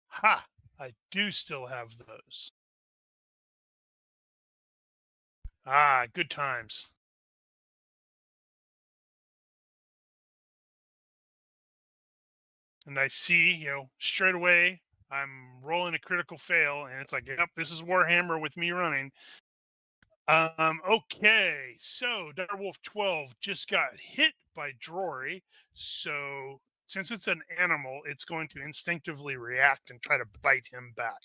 Ha! I do still have those. Ah, good times. And I see, straight away, I'm rolling a critical fail, and it's like, yep, this is Warhammer with me running. Okay, so Direwolf 12 just got hit by Drory, so since it's an animal, it's going to instinctively react and try to bite him back.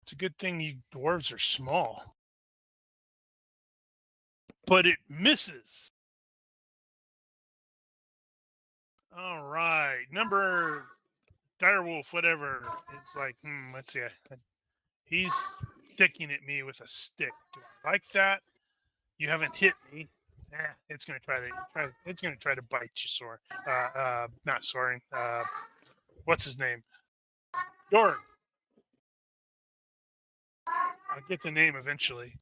It's a good thing you dwarves are small. But it misses. All right, number Direwolf, whatever. It's like, let's see. He's sticking at me with a stick. Do I like that? You haven't hit me. It's gonna try to bite you, Soren. Not Soren. What's his name? Dorn. I'll get the name eventually.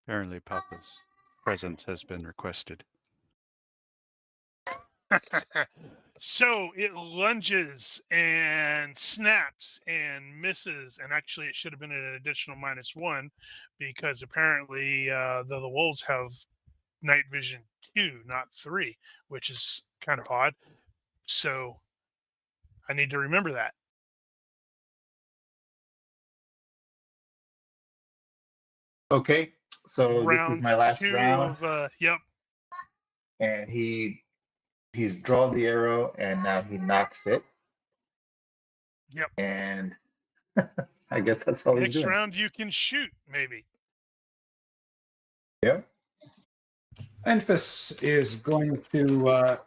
Apparently, Papa's presence has been requested. So it lunges and snaps and misses, and actually it should have been an additional -1 because apparently the wolves have night vision 2, not 3, which is kind of odd. So I need to remember that. Okay, so this is my last 2 round, of yep. and he's drawn the arrow, and now he knocks it. Yep. And I guess that's all he's Next doing. round you can shoot, maybe. Yeah. Enfys is going to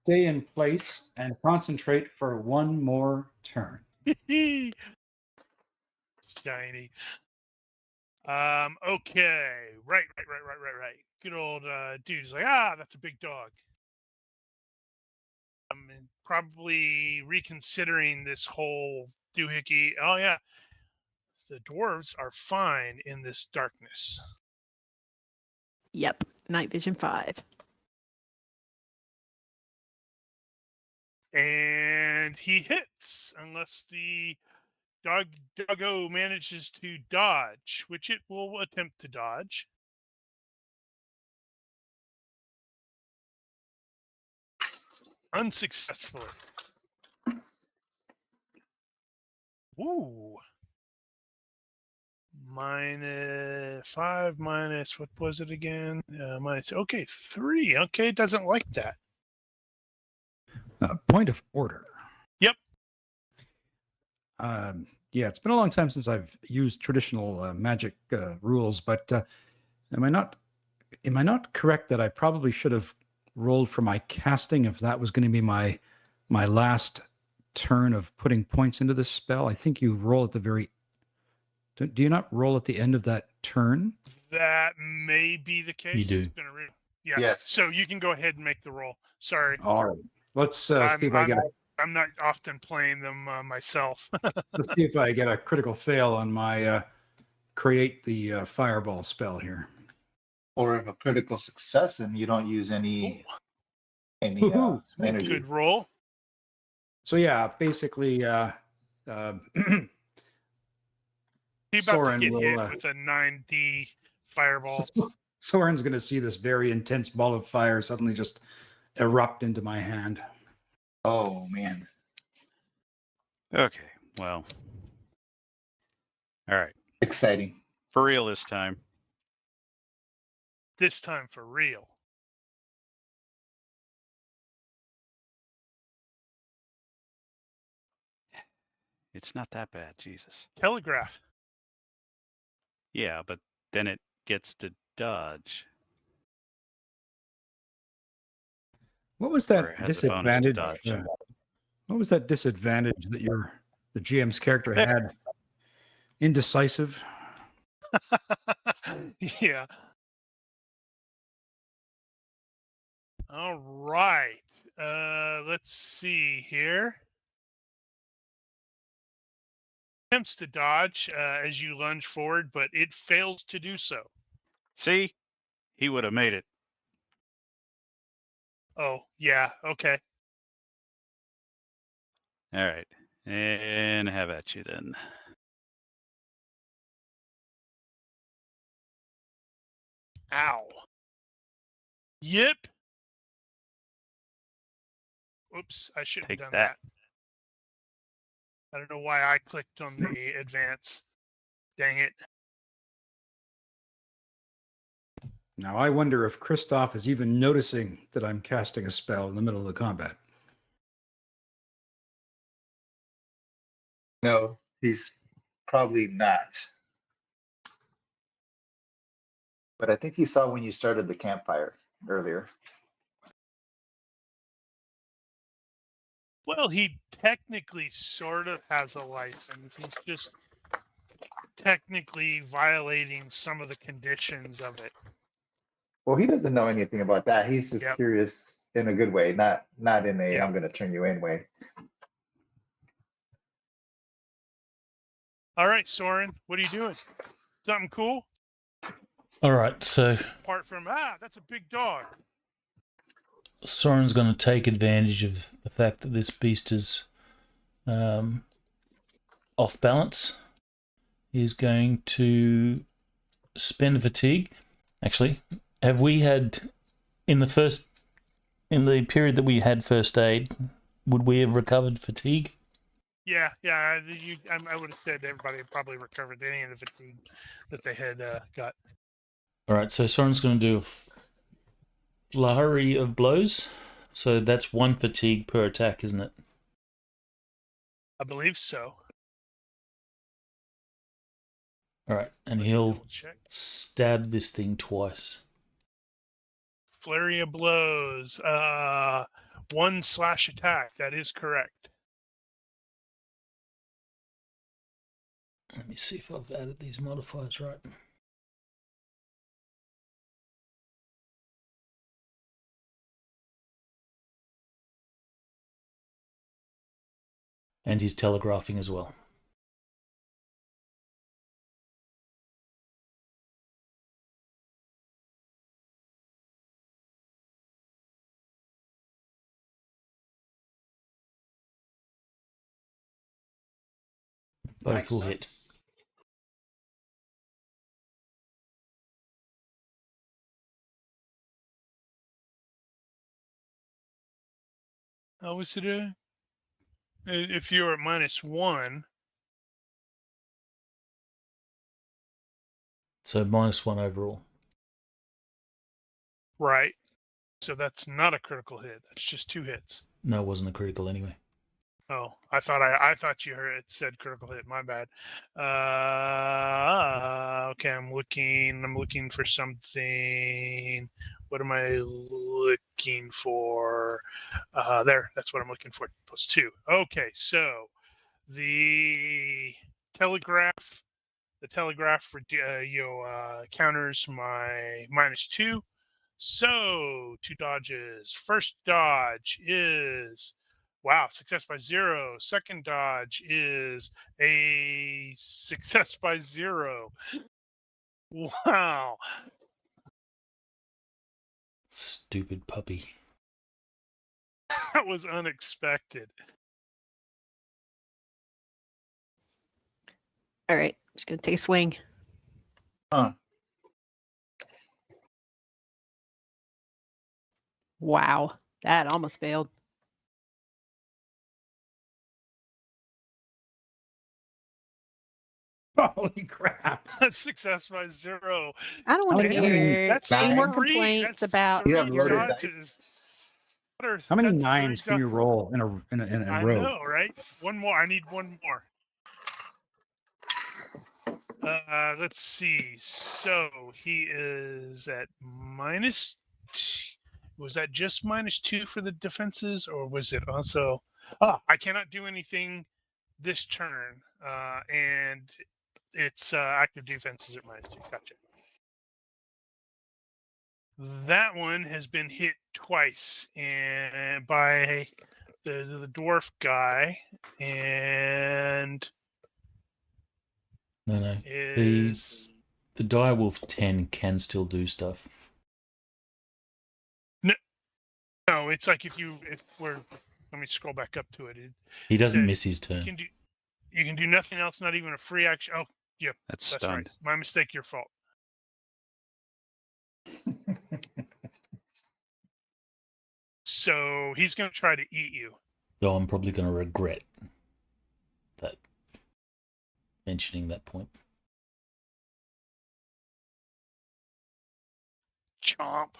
stay in place and concentrate for one more turn. Shiny. Okay. Right. Good old dude's like, that's a big dog. I'm probably reconsidering this whole doohickey. Oh yeah. The dwarves are fine in this darkness. Yep. Night vision 5. And he hits unless the doggo manages to dodge, which it will attempt to dodge. Unsuccessfully. Ooh. -5 minus, what was it again? Okay, 3. Okay, it doesn't like that. Point of order. Yep. Yeah, it's been a long time since I've used traditional magic rules, but am I not correct that I probably should have rolled for my casting if that was going to be my last turn of putting points into this spell? I think you roll at the very. Do you not roll at the end of that turn? That may be the case. You do. It's been a yeah. Yes. So you can go ahead and make the roll. Sorry. All right. Let's see if I get. I'm not often playing them myself. Let's see if I get a critical fail on my create the fireball spell here. Or if a critical success and you don't use any Woohoo, sweet. energy. Good roll. So yeah, basically, He's about Soren to get will, hit with a 9D fireball. Soren's going to see this very intense ball of fire suddenly just erupt into my hand. Oh man. Okay, well. All right. Exciting. For real this time. This time for real. It's not that bad, Jesus. Telegraph. Yeah, but then it gets to dodge. What was Or that it has a bonus to disadvantage? dodge. What was that disadvantage that the GM's character had? Indecisive. Yeah. All right. Let's see here. Attempts to dodge as you lunge forward, but it fails to do so. See? He would have made it. Oh, yeah. Okay. All right. And have at you then. Ow. Yep. Oops, I shouldn't have Take done that. that. I don't know why I clicked on the advance. Dang it. Now I wonder if Kristoff is even noticing that I'm casting a spell in the middle of the combat. No, he's probably not. But I think he saw when you started the campfire earlier. Well, he technically sort of has a license. He's just technically violating some of the conditions of it. Well, he doesn't know anything about that. He's just Yep. curious in a good way, not in a Yep. I'm gonna turn you in way. All right, Soren, what are you doing? Something cool? All right, so Apart from, that's a big dog. Soren's going to take advantage of the fact that this beast is off balance. He's going to spend fatigue. Actually, have we had in the period that we had first aid, would we have recovered fatigue? Yeah. I would have said everybody had probably recovered any of the fatigue that they had got. All right, so Soren's going to do a flurry of blows. So that's 1 fatigue per attack, isn't it? I believe so. All right, and Let me he'll double check. stab this thing twice. Flurry of blows. 1 slash attack. That is correct. Let me see if I've added these modifiers right. And he's telegraphing as well. Both will hit. How was it? If you're at -1, So -1 overall. right? So that's not a critical hit. That's just 2 hits. No, it wasn't a critical anyway. Oh, I thought you heard it said critical hit. My bad. Okay, I'm looking for something. What am I looking for? There, that's what I'm looking for. +2. Okay, so the telegraph counters my -2. So 2 dodges. First dodge is, wow, success by 0. Second dodge is a success by 0. Wow. Stupid puppy. That was unexpected. All right, just gonna take a swing. Huh. Wow, that almost failed. Holy crap! Success by 0. I don't want to How many- hear That's any more 3. complaints That's about You have 3 loaded dodges. dice. How many That's 3 9s can you roll in a I row? know, right? One more. I need one more. Let's see. So he is at minus. Was that just -2 for the defenses, or was it also? I cannot do anything this turn, and it's active defenses at -2. Gotcha. That one has been hit twice, and by the dwarf guy, and No. is The Direwolf 10 can still do stuff. no. It's like if we're. Let me scroll back up to it. He doesn't said miss his You turn. can do nothing else, not even a free action. Oh, yep, That's that's stunned. right. My mistake. Your fault. So he's going to try to eat you. Though I'm probably going to regret that mentioning that point. Chomp.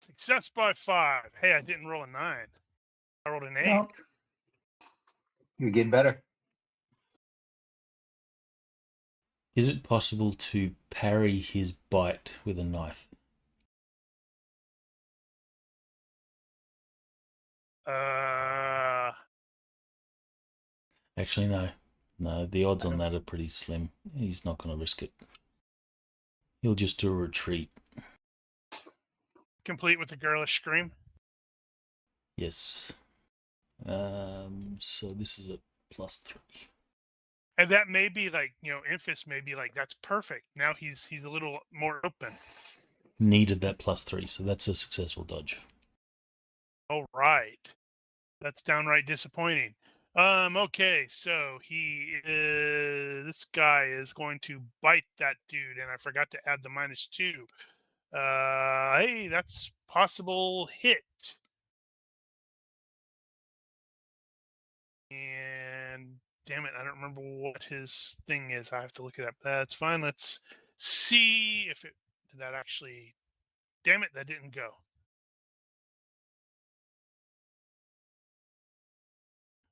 Success by 5. Hey, I didn't roll a 9. I rolled an 8. Well, you're getting better. Is it possible to parry his bite with a knife? Actually, no. No, the odds on that are pretty slim. He's not going to risk it. He'll just do a retreat. Complete with a girlish scream. Yes. So this is a +3. And that may be like, Infus may be like, that's perfect. Now he's a little more open. Needed that +3, so that's a successful dodge. All right. That's downright disappointing. Okay, so this guy is going to bite that dude, and I forgot to add the -2. Hey, that's possible hit. And damn it, I don't remember what his thing is. I have to look it up. That's fine. Let's see if that actually. Damn it, that didn't go.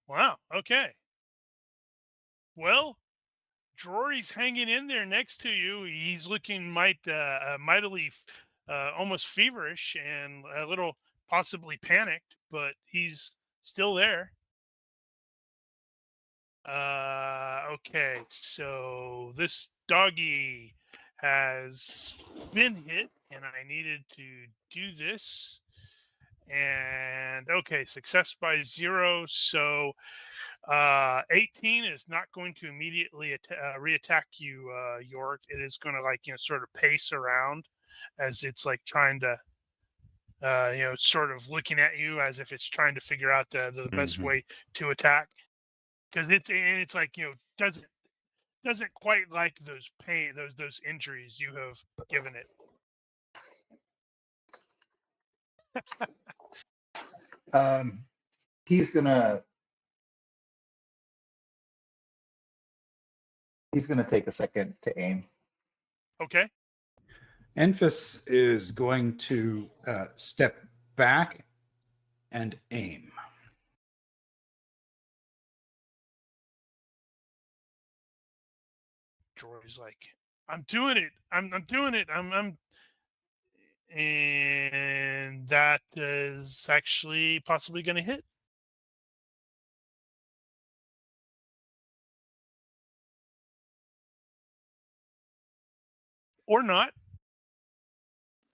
Wow. Okay. Well, Drory's hanging in there next to you. He's looking mightily, almost feverish and a little possibly panicked, but he's still there. Okay, so this doggy has been hit, and I needed to do this. And okay, success by 0. So 18 is not going to immediately reattack you, York. It is going to sort of pace around as it's like trying to sort of looking at you as if it's trying to figure out the best way to attack, because it's like doesn't quite like those those injuries you have given it. He's gonna take a second to aim. Okay. Enfys is going to step back and aim. Droy's like, I'm doing it. I'm doing it. And that is actually possibly going to hit. Or not.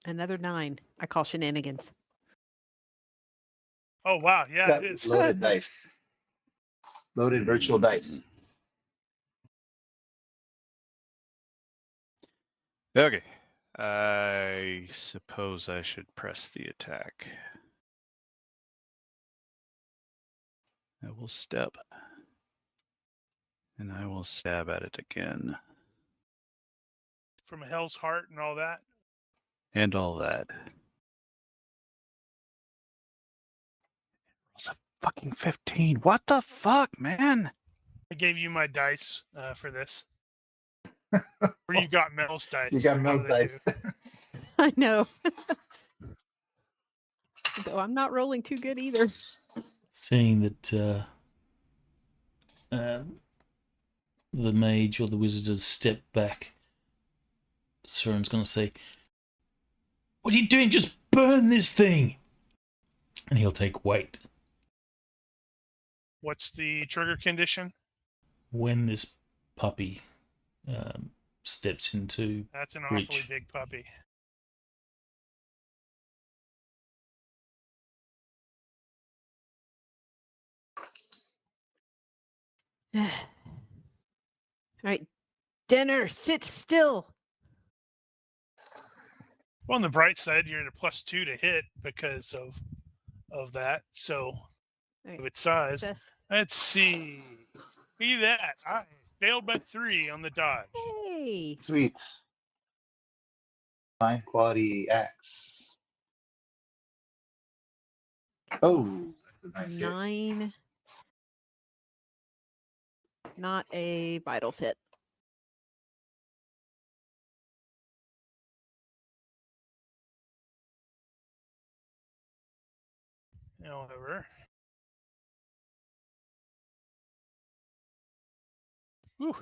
Another 9. I call shenanigans. Oh, wow. Yeah, Got it is. loaded dice. Loaded virtual dice. Okay. I suppose I should press the attack. I will step. And I will stab at it again. From a Hell's Heart and all that. And all that. It was a fucking 15. What the fuck, man? I gave you my dice for this. Or you got Mel's dice. You got one Mel's of the dice. two. I know. Though I'm not rolling too good either. Seeing that the mage or the wizard has stepped back, Soren's going to say, "What are you doing? Just burn this thing!" And he'll take weight. What's the trigger condition? When this puppy steps into That's an reach. awfully big puppy. All right. Dinner, sit still. Well, on the bright side, you're at a +2 to hit because of that. So Right. of its size. Success. Let's see. Be that. I failed by 3 on the dodge. Hey. Sweet. Fine quality axe. Oh, that's a nice hit. 9. Not a vitals hit. However. Whew.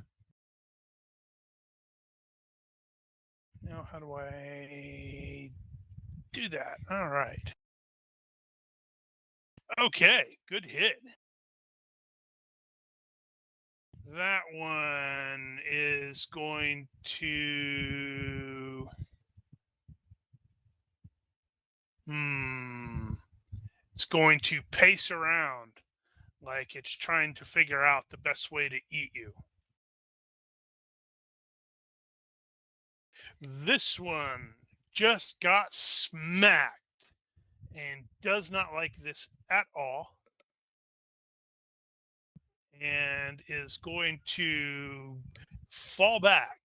Now, how do I do that? All right. Okay, good hit. That one is going to... It's going to pace around like it's trying to figure out the best way to eat you. This one just got smacked and does not like this at all, and is going to fall back.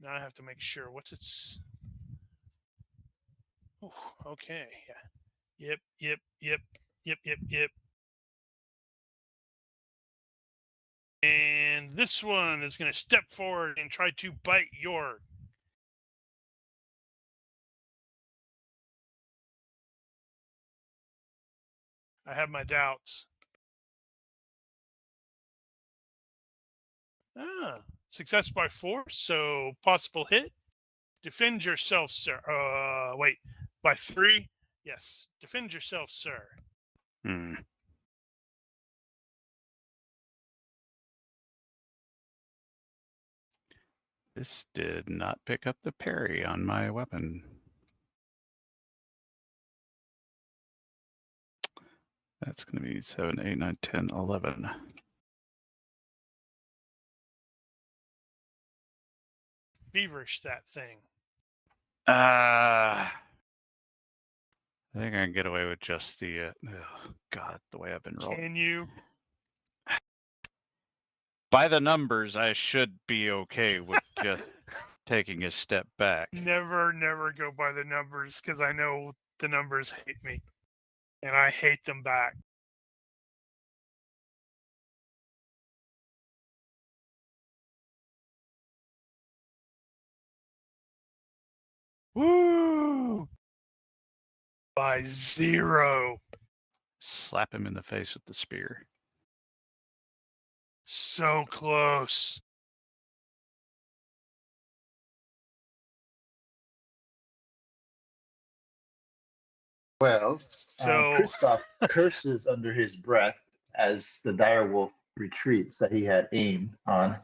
Now I have to make sure. What's its... Ooh, okay, yeah. Yep. And this one is going to step forward and try to bite York. I have my doubts. Success by 4, so possible hit. Defend yourself, sir. Wait, by 3. Yes, defend yourself, sir. Hmm. This did not pick up the parry on my weapon. That's going to be 7, 8, 9, 10, 11. Feverish, that thing. I think I can get away with just the, oh God, the way I've been rolling. Can you? By the numbers, I should be okay with just taking a step back. Never go by the numbers, because I know the numbers hate me. And I hate them back. Woo! By 0. Slap him in the face with the spear. So close. Well, So Kristoff curses under his breath as the direwolf retreats that he had aimed on.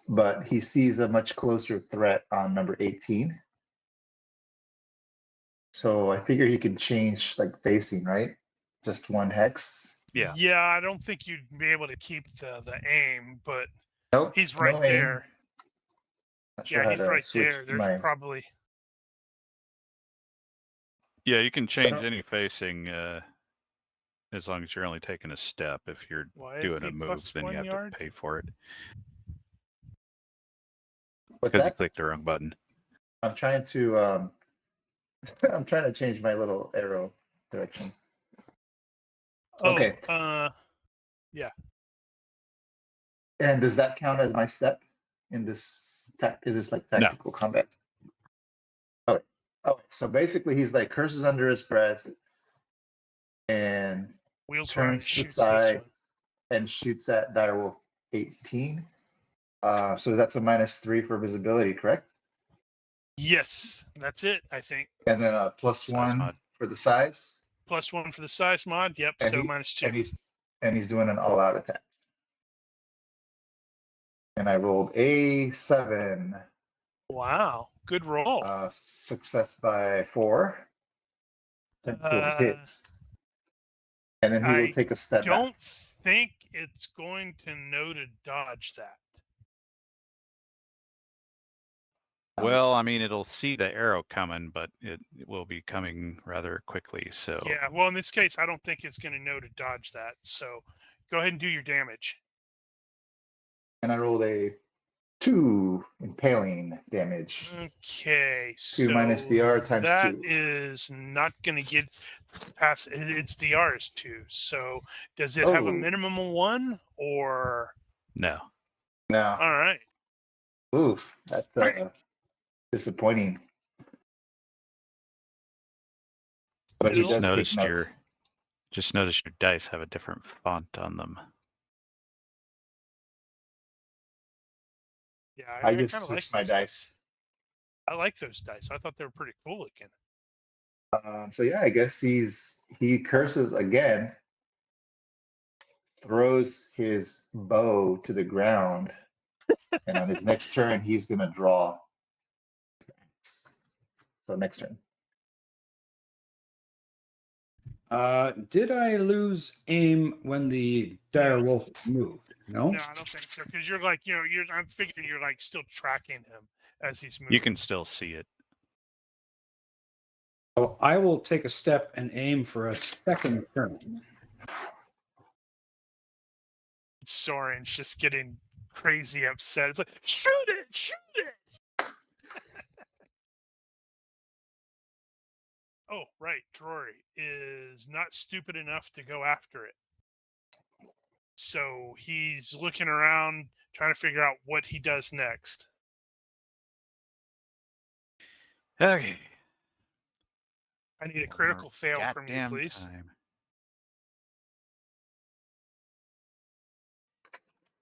But he sees a much closer threat on number 18. So I figure he can change like facing, right? Just 1 hex. Yeah. yeah, I don't think you'd be able to keep the aim, but Nope. he's right no aim. there. Not sure Yeah, how he's to right switch there. There's my. probably. Yeah, you can change any facing as long as you're only taking a step. If you're Why is doing he a move, plus then 1 you have yard? to pay for it What's because you that? clicked the wrong button. I'm trying to I'm trying to change my little arrow direction. Oh, Okay. yeah. And does that count as my step in this is this like tactical combat? Okay. Okay. So basically he's like curses under his breath and Wheels turns run, to the shoots this side one. and shoots at direwolf 18. So that's a -3 for visibility, correct? Yes, that's it, I think. And then a +1 mod. for the size. +1 for the size mod. Yep, And so he- -2. And he's doing an all-out attack. And I rolled a 7. Wow, good roll. Success by 4. Technical Uh, hits. And then he will I take a step don't back. think it's going to know to dodge that. Well, I mean, it'll see the arrow coming, but it will be coming rather quickly. So Yeah, well, in this case, I don't think it's going to know to dodge that. So go ahead and do your damage. And I rolled a 2 impaling damage. Okay, 2 minus DR times that 2. is not going to get past. Its DR is 2. So does it have a Oh. minimum of 1 or? no. Now, All right. oof, that's disappointing. But he It'll- does take note. Just notice your dice have a different font on them. Yeah, I I just kind of like switched my those dice. I like those dice. I thought they were pretty cool looking. So yeah, I guess he curses again, throws his bow to the ground, and on his next turn he's gonna draw. So next turn. Did I lose aim when the direwolf moved? No. No, I don't think so. Because you're like, I'm figuring you're like still tracking him as he's moving. You can still see it. So I will take a step and aim for a second turn. Soren's just getting crazy upset. It's like, shoot it, shoot it. Oh, right. Drury is not stupid enough to go after it. So he's looking around, trying to figure out what he does next. Okay. I need a One more critical fail from you, goddamn please. time.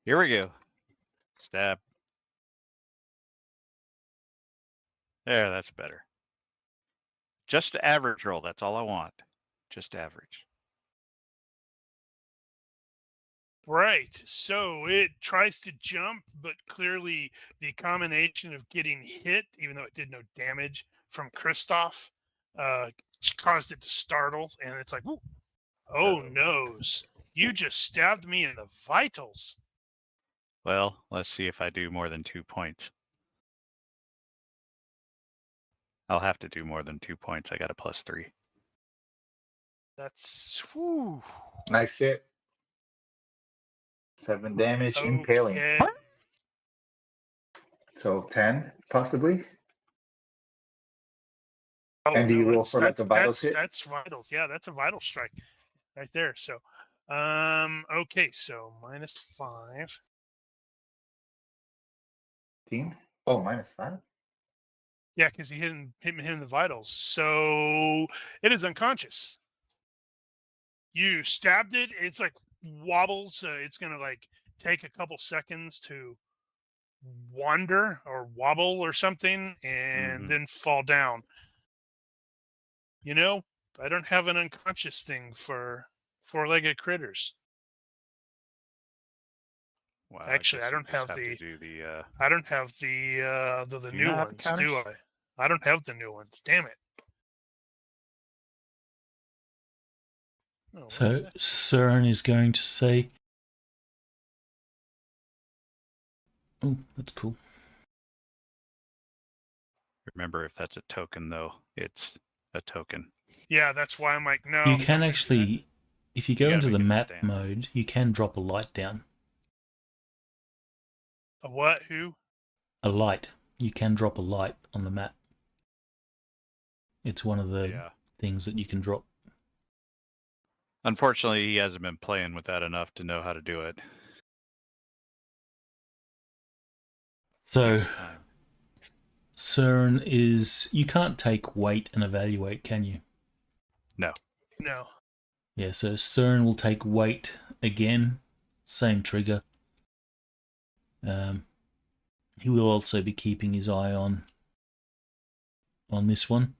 Here we go. Stab. There, that's better. Just average roll. That's all I want. Just average. Right. So it tries to jump, but clearly the combination of getting hit, even though it did no damage from Kristoff, caused it to startle. And it's like, ooh, oh, noes. You just stabbed me in the vitals. Well, let's see if I do more than 2 points. I'll have to do more than 2 points. I got a +3. That's, whew. Nice hit. 7 damage, impaling. Okay. So 10, possibly. Oh, And do you no, roll for like a vitals hit? That's vitals. Yeah, that's a vital strike right there. So, okay, so -5. Team? Oh, -5. Yeah, because he hit him in the vitals. So it is unconscious. You stabbed it. It's like wobbles. It's gonna like take a couple seconds to wander or wobble or something, and Mhm. then fall down. You know, I don't have an unconscious thing for four-legged critters. Wow, Actually, guess I you don't just have to the. do the. I don't have the Do you new not have the ones, do counters? I? I don't have the new ones. Damn it. Oh, what is So that? CERN is going to say, "Oh, that's cool." Remember, if that's a token, though, it's a token. Yeah, that's why I'm like, no. You I'm can not gonna do that. actually, if you go gotta into the make it a map stand. mode, you can drop a light down. A what? Who? A light. You can drop a light on the map. It's one of the Yeah. things that you can drop. Unfortunately, he hasn't been playing with that enough to know how to do it. So Takes time. CERN is, you can't take weight and evaluate, can you? No. No. Yeah, so CERN will take weight again, same trigger. He will also be keeping his eye on this one.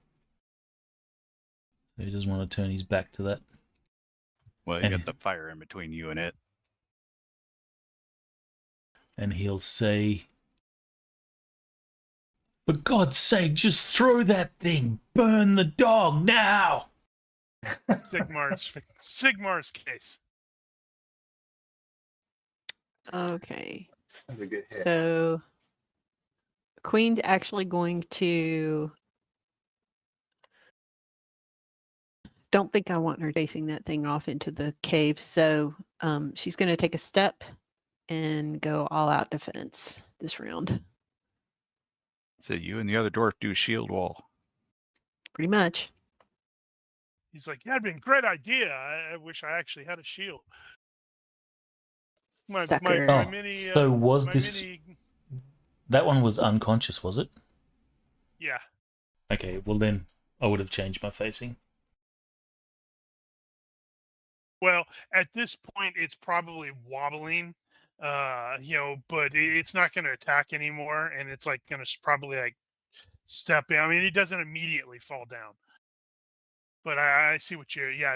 So he doesn't want to turn his back to that. Well, you got the fire in between you and it. And he'll say, "For God's sake, just throw that thing! Burn the dog now!" Sigmar's case. Okay. That's a good hit. So Queen's actually going to. Don't think I want her chasing that thing off into the cave. So she's going to take a step and go all out defense this round. So you and the other dwarf do shield wall. Pretty much. He's like, yeah, it'd been a great idea. I wish I actually had a shield. Sucker. Oh, mini. so was my this... mini. That one was unconscious, was it? Yeah. Okay, well then I would have changed my facing. Well, at this point, it's probably wobbling, but it's not going to attack anymore, and it's like going to probably like step in. I mean, it doesn't immediately fall down, but I see what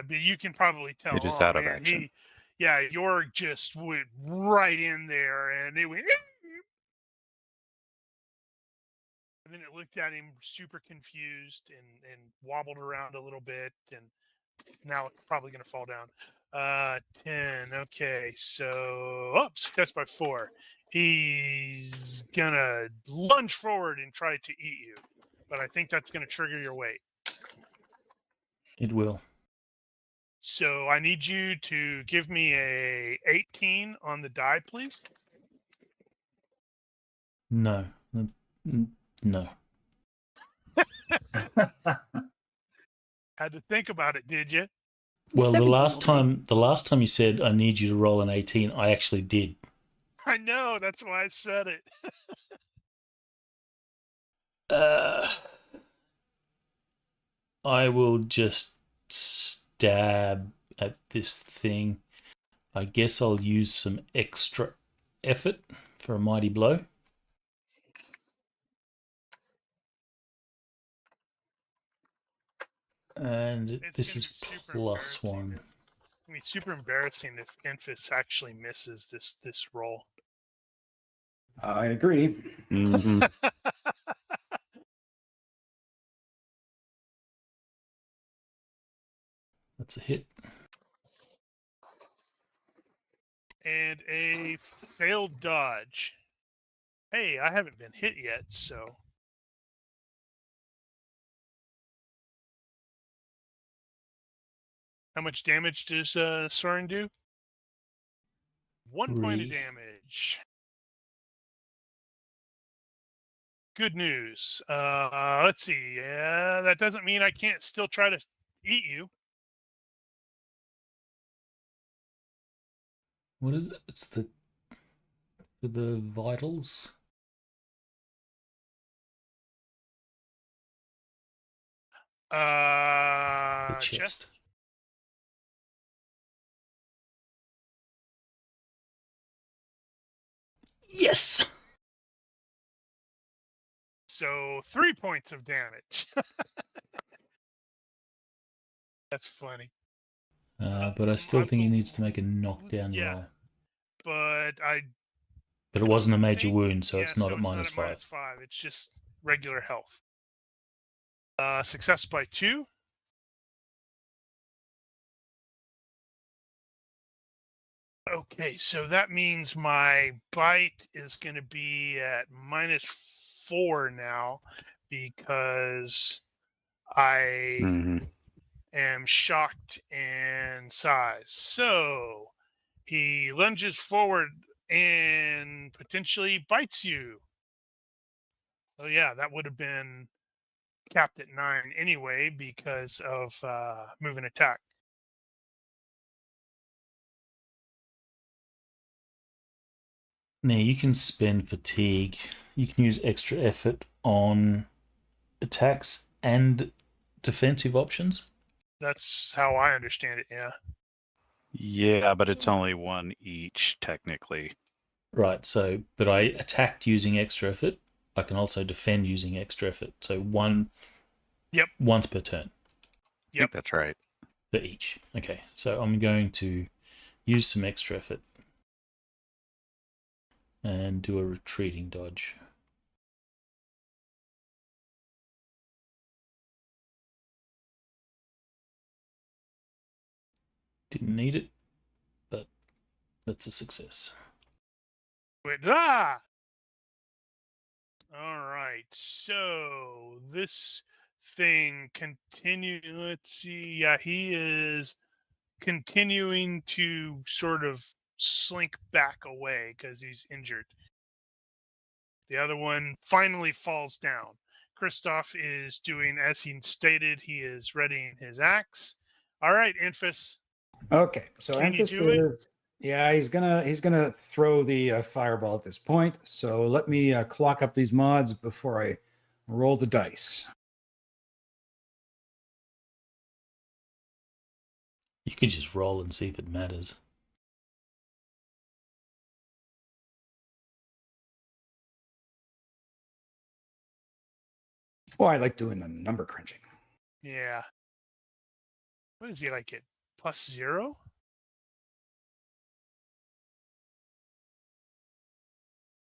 but you can probably tell. It is Oh out of man, action. York just went right in there, and it went. And then it looked at him super confused and wobbled around a little bit, and now it's probably going to fall down. 10. Okay, so success by 4. He's gonna lunge forward and try to eat you, but I think that's gonna trigger your weight. It will. So I need you to give me a 18 on the die, please. No. No. Had to think about it, did you? Well, the 17 last will do. time you said I need you to roll an 18, I actually did. I know, that's why I said it. I will just stab at this thing. I guess I'll use some extra effort for a mighty blow. And It's this gonna is be super plus embarrassing. 1. I mean, super embarrassing if Enfys actually misses this roll. I agree. Mhm. That's a hit. And a failed dodge. Hey, I haven't been hit yet, so. How much damage does Soren do? 1 point of 3. damage. Good news. Let's see. Yeah, that doesn't mean I can't still try to eat you. What is it? It's the vitals. The Chest. chest. Yes. So 3 points of damage. That's funny. But I still I think he bel- needs to make a knockdown yeah. roll. But I But it wasn't a major think- wound, so yeah, it's not at it's minus not at -5. It's just regular health. Success by 2. Okay, so that means my bite is going to be at -4 now because I Mhm. am shocked in size. So he lunges forward and potentially bites you. Oh yeah, that would have been capped at 9 anyway because of move and attack. Now you can spend fatigue. You can use extra effort on attacks and defensive options. That's how I understand it. Yeah. Yeah, but it's only 1 each, technically. Right, so, but I attacked using extra effort. I can also defend using extra effort. So one. Yep. Once per turn. I think that's right. For each. Okay, so I'm going to use some extra effort and do a retreating dodge. Didn't need it, but that's a success. All right. So this thing continue. Let's see. Yeah, he is continuing to sort of slink back away because he's injured. The other one finally falls down. Kristoff is doing as he stated. He is readying his axe. All right, Enfys. Okay, so Can you emphasis do it? is yeah, he's gonna throw the fireball at this point. So let me clock up these mods before I roll the dice. You could just roll and see if it matters. Oh, I like doing the number crunching. Yeah. What is he like at +0?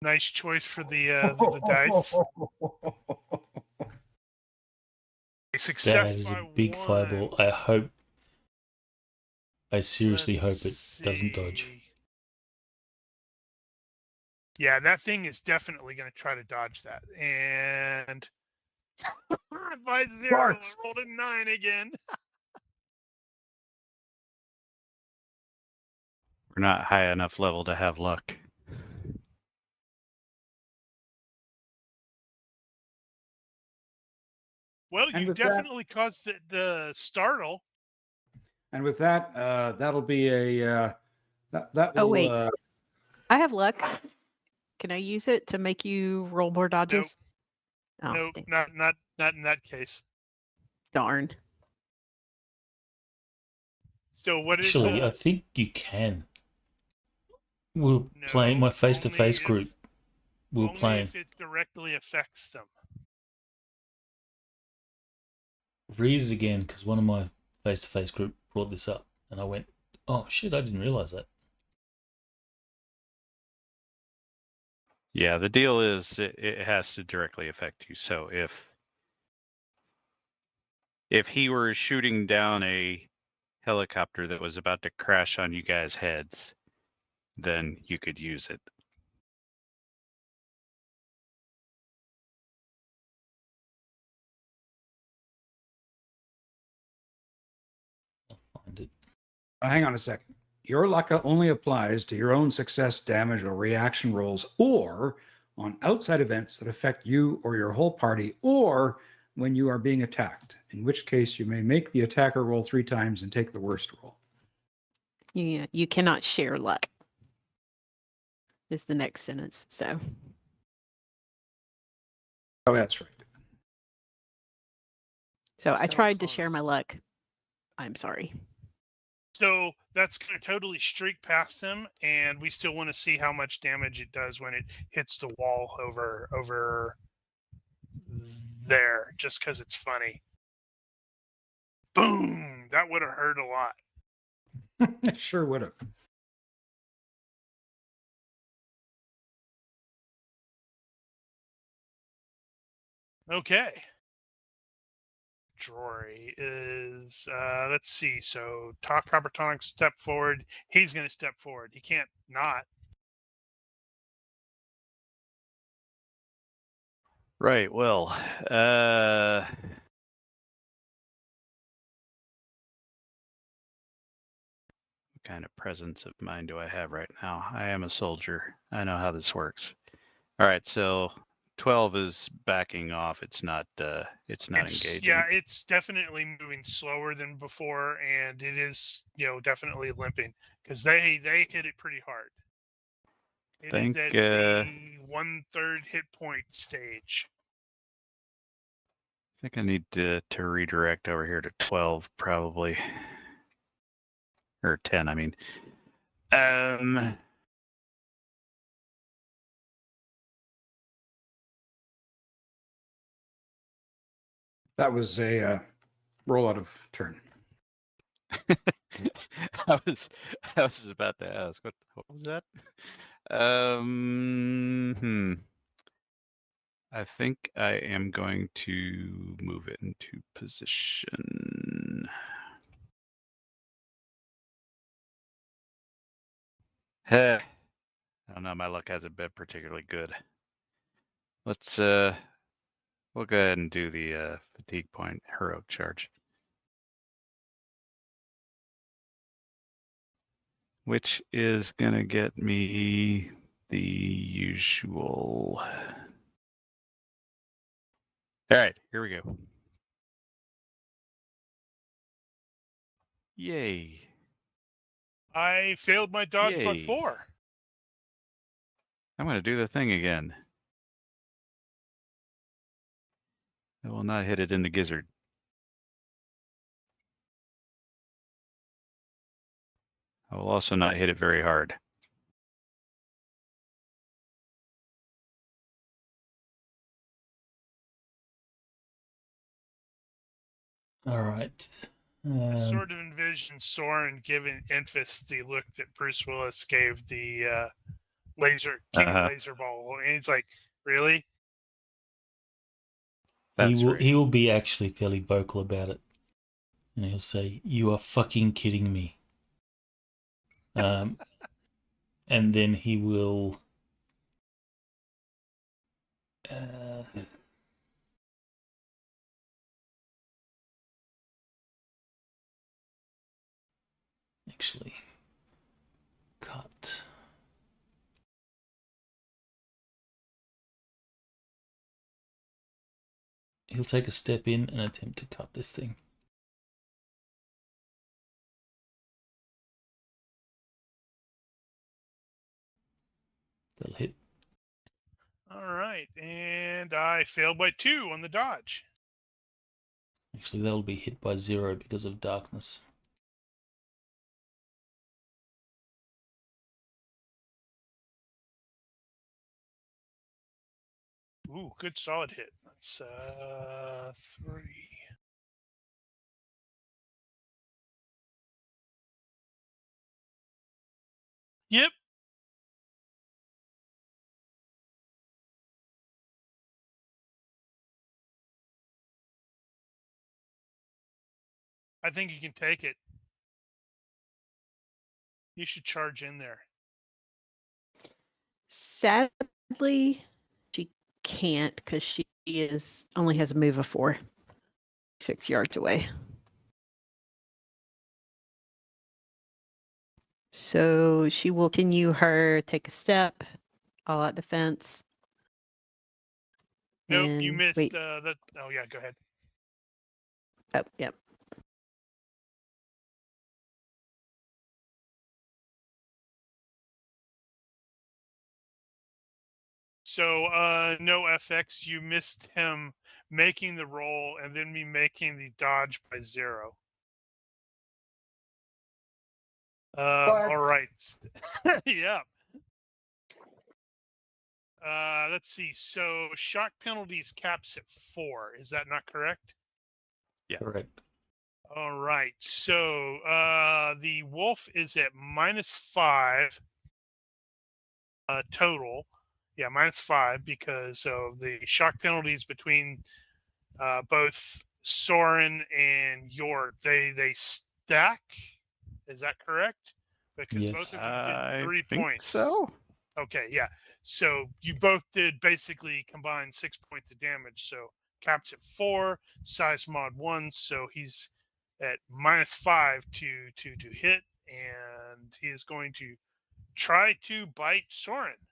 Nice choice for the dice. Success That is by a big 1. fireball. I seriously hope it doesn't dodge. Yeah, that thing is definitely going to try to dodge that. And by 0, I rolled a 9 again. We're not high enough level to have luck. Well, And you with that- definitely caused the startle. And with that, that'll be a that Oh, will. wait. I have luck. Can I use it to make you roll more dodges? Oh, Nope, dang. not in that case. Darn. So what is Actually, I think you can. We're playing my face-to-face group. We're only playing. if it directly affects them. Read it again, because one of my face-to-face group brought this up, and I went, "Oh shit! I didn't realize that." Yeah, the deal is it has to directly affect you. So if he were shooting down a helicopter that was about to crash on you guys' heads, then you could use it. Find it. Hang on a second. Your luck only applies to your own success, damage, or reaction rolls, or on outside events that affect you or your whole party, or when you are being attacked, in which case you may make the attacker roll 3 times and take the worst roll. You cannot share luck. Is the next sentence. So Oh, that's right. I tried to share my luck. I'm sorry. So that's going to totally streak past them, and we still want to see how much damage it does when it hits the wall over there, just because it's funny. Boom! That would have hurt a lot. It sure would have. Okay. Drory is, let's see. So, Coppertonic step forward. He's going to step forward. He can't not. Right. Well, what kind of presence of mind do I have right now? I am a soldier. I know how this works. All right. So 12 is backing off. It's not engaging. Yeah, it's definitely moving slower than before, and it is, definitely limping because they hit it pretty hard. It is at the 1/3 hit point stage. I think I need to redirect over here to 12 probably. Or 10, I mean. That was a roll out of turn. I was about to ask what was that? I think I am going to move it into position. I don't know, my luck hasn't been particularly good. Let's we'll go ahead and do the fatigue point heroic charge. Which is gonna get me the usual. All right, here we go. Yay. I failed my dodge but Yay. 4. I'm gonna do the thing again. I will not hit it in the gizzard. I will also not hit it very hard. All right. I sort of envisioned Soren giving Enfys the look that Bruce Willis gave the King Laser Ball, and he's like, "Really?" He will be actually fairly vocal about it, and he'll say, "You are fucking kidding me." And then he will. Actually, cut. He'll take a step in and attempt to cut this thing. They'll hit. All right, and I failed by 2 on the dodge. Actually, they'll be hit by 0 because of darkness. Ooh, good solid hit. That's 3. Yep. I think you can take it. You should charge in there. Sadly, she can't because she only has a move of 4, 6 yards away. So she will continue her take a step, all out defense. Nope, you and missed wait. that. Oh yeah, go ahead. Oh, yep. So no FX. You missed him making the roll and then me making the dodge by 0. All right. Yeah. Let's see. So shock penalties caps at 4. Is that not correct? Yeah. Correct. All right. So the wolf is at -5 total. Yeah, -5 because of the shock penalties between both Soren and York. They stack. Is that correct? Because Yes. both of you did I 3 think points. so. Okay, yeah. So you both did basically combined 6 points of damage. So caps at 4, size mod 1. So he's at -5 to hit, and he is going to try to bite Soren.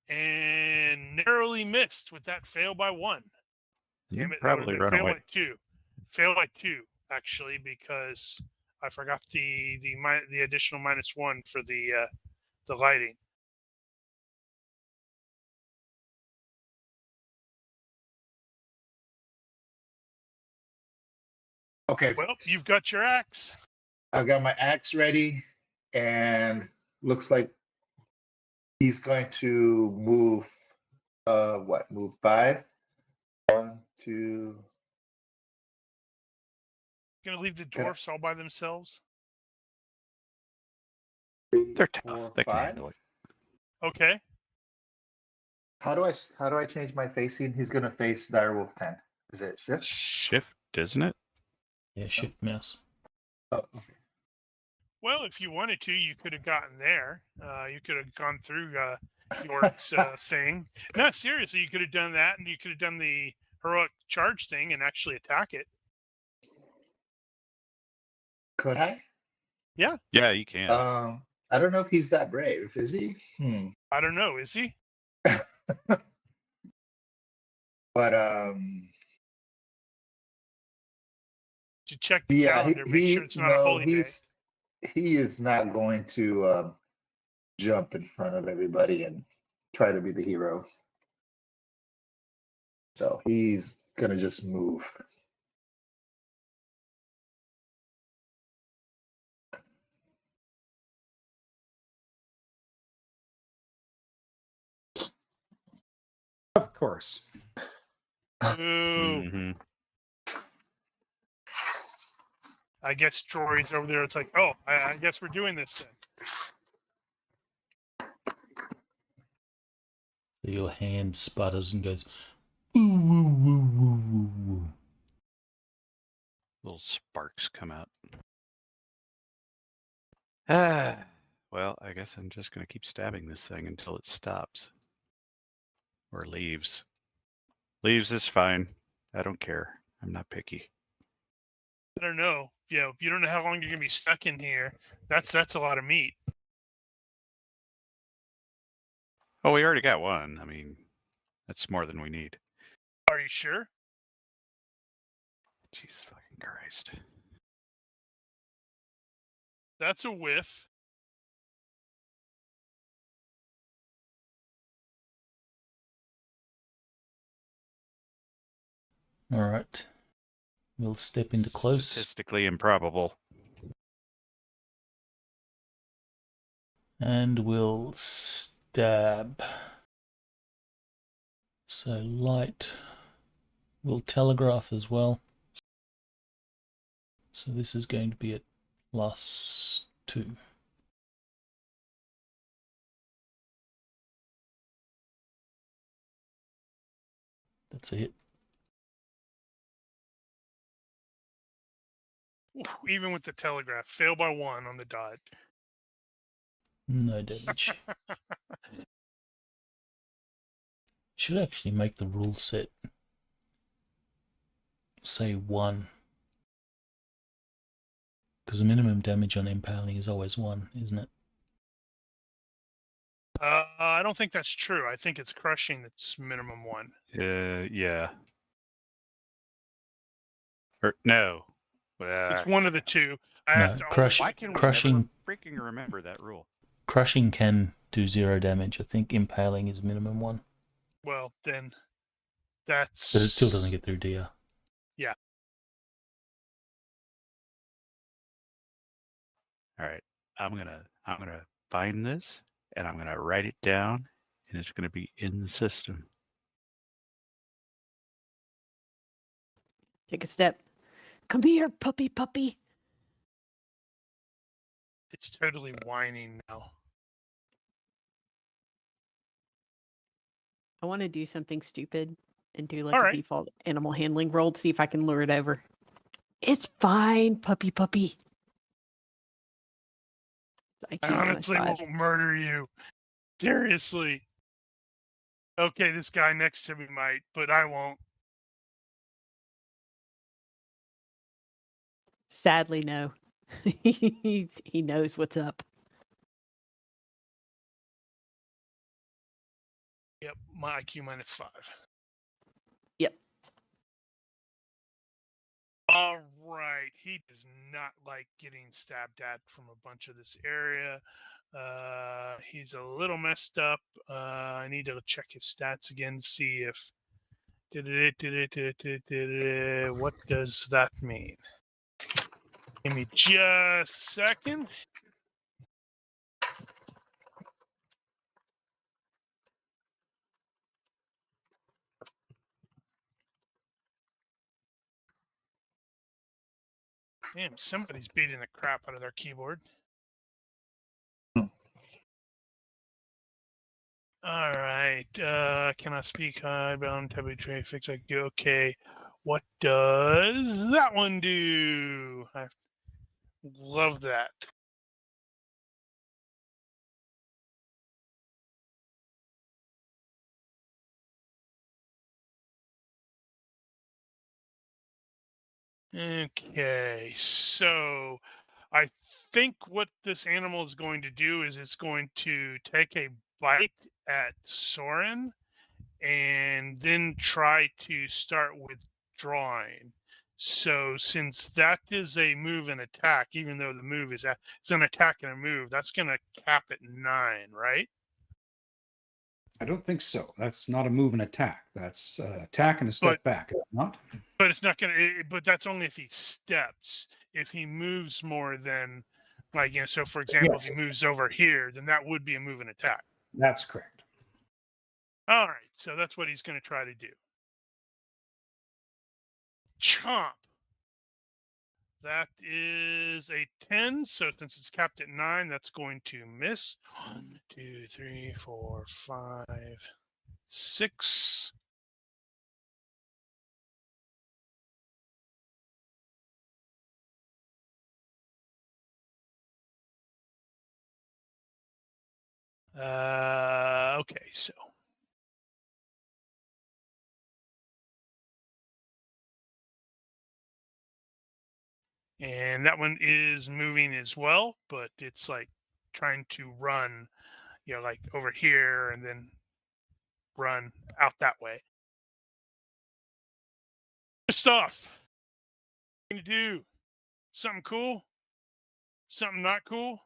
And narrowly missed with that fail by 1. You Damn it, that would probably have been run fail away. by 2. Fail by 2, actually, because I forgot the additional -1 for the lighting. Okay, Well, you've got your axe. I've got my axe ready, and looks like he's going to move. What? Move 5. 1, 2. Gonna leave the Can I- dwarfs all by themselves. 3, They're tough. 4, They can 5. handle it. Okay. How do I change my facing? He's gonna face Direwolf 10. Is it shift? Shift, isn't it? Yeah, shift mouse. Oh, okay. Well, if you wanted to, you could have gotten there. You could have gone through York's thing. No, seriously, you could have done that, and you could have done the heroic charge thing and actually attack it. Could I? Yeah. Yeah, you can. I don't know if he's that brave. Is he? I don't know. Is he? But To check the yeah, calendar, make sure it's not a holy day. he is not going to jump in front of everybody and try to be the hero. So he's gonna just move. Of course. Ooh. Mhm. I guess Jory's over there. It's like, oh, I guess we're doing this then. Your hand sputters and goes, woo, woo, woo, woo, woo, woo. Little sparks come out. Ah. Well, I guess I'm just going to keep stabbing this thing until it stops. Or leaves. Leaves is fine. I don't care. I'm not picky. I don't know. You know, you don't know how long you're gonna be stuck in here. That's a lot of meat. Oh, we already got one. I mean, that's more than we need. Are you sure? Jesus fucking Christ. That's a whiff. All right. We'll step into close. Statistically improbable. And we'll stab. So light will telegraph as well. So this is going to be at +2. That's a hit. Even with the telegraph, fail by 1 on the dot. No damage. Should actually make the rule set say 1. Because the minimum damage on impaling is always 1, isn't it? I don't think that's true. I think it's crushing that's minimum 1. Yeah. Or no. It's one of the two. I No, have to Why can we crushing- never freaking remember that rule? Crushing can do 0 damage. I think impaling is minimum 1. Well, then that's. But it still doesn't get through DR. Yeah. All right. I'm gonna find this and I'm gonna write it down and it's gonna be in the system. Take a step. Come here, puppy. It's totally whining now. I want to do something stupid and do like All a right. default animal handling roll to see if I can lure it over. It's fine, puppy. It's I IQ honestly -5. won't murder you. Seriously. Okay, this guy next to me might, but I won't. Sadly, no. He knows what's up. Yep, my IQ -5. Yep. All right. He does not like getting stabbed at from a bunch of this area. He's a little messed up. I need to check his stats again to see if. What does that mean? Give me just a second. Damn, somebody's beating the crap out of their keyboard. All right. Cannot speak hidebound, taboo tray, fix IQ. Okay. What does that one do? I love that. Okay, so I think what this animal is going to do is it's going to take a bite at Soren and then try to start withdrawing. So since that is a move and attack, even though the move is it's an attack and a move, that's going to cap at 9, right? I don't think so. That's not a move and attack. That's attack and a step back. Is it not? But it's not going to. But that's only if he steps. If he moves more than, like, you know, so for example, Yes. if he moves over here, then that would be a move and attack. That's correct. All right, so that's what he's going to try to do. Chomp. That is a 10. So since it's capped at 9, that's going to miss. 1, 2, 3, 4, 5, 6. Okay, so. And that one is moving as well, but it's like trying to run, you know, like over here and then run out that way. Stuff. What are you gonna do? Something cool? Something not cool?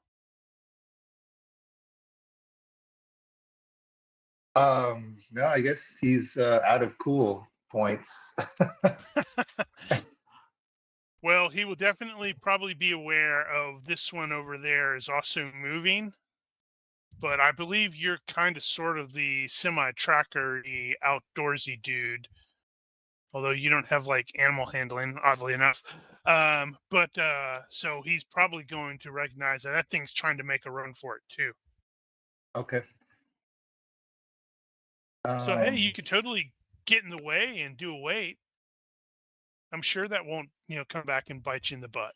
No, I guess he's out of cool. points. Well, he will definitely probably be aware of this one over there is also moving. But I believe you're kind of sort of the semi-tracker-y, outdoorsy dude. Although you don't have like animal handling, oddly enough. So he's probably going to recognize that thing's trying to make a run for it too. Okay. So hey, you could totally get in the way and do a wait. I'm sure that won't, come back and bite you in the butt.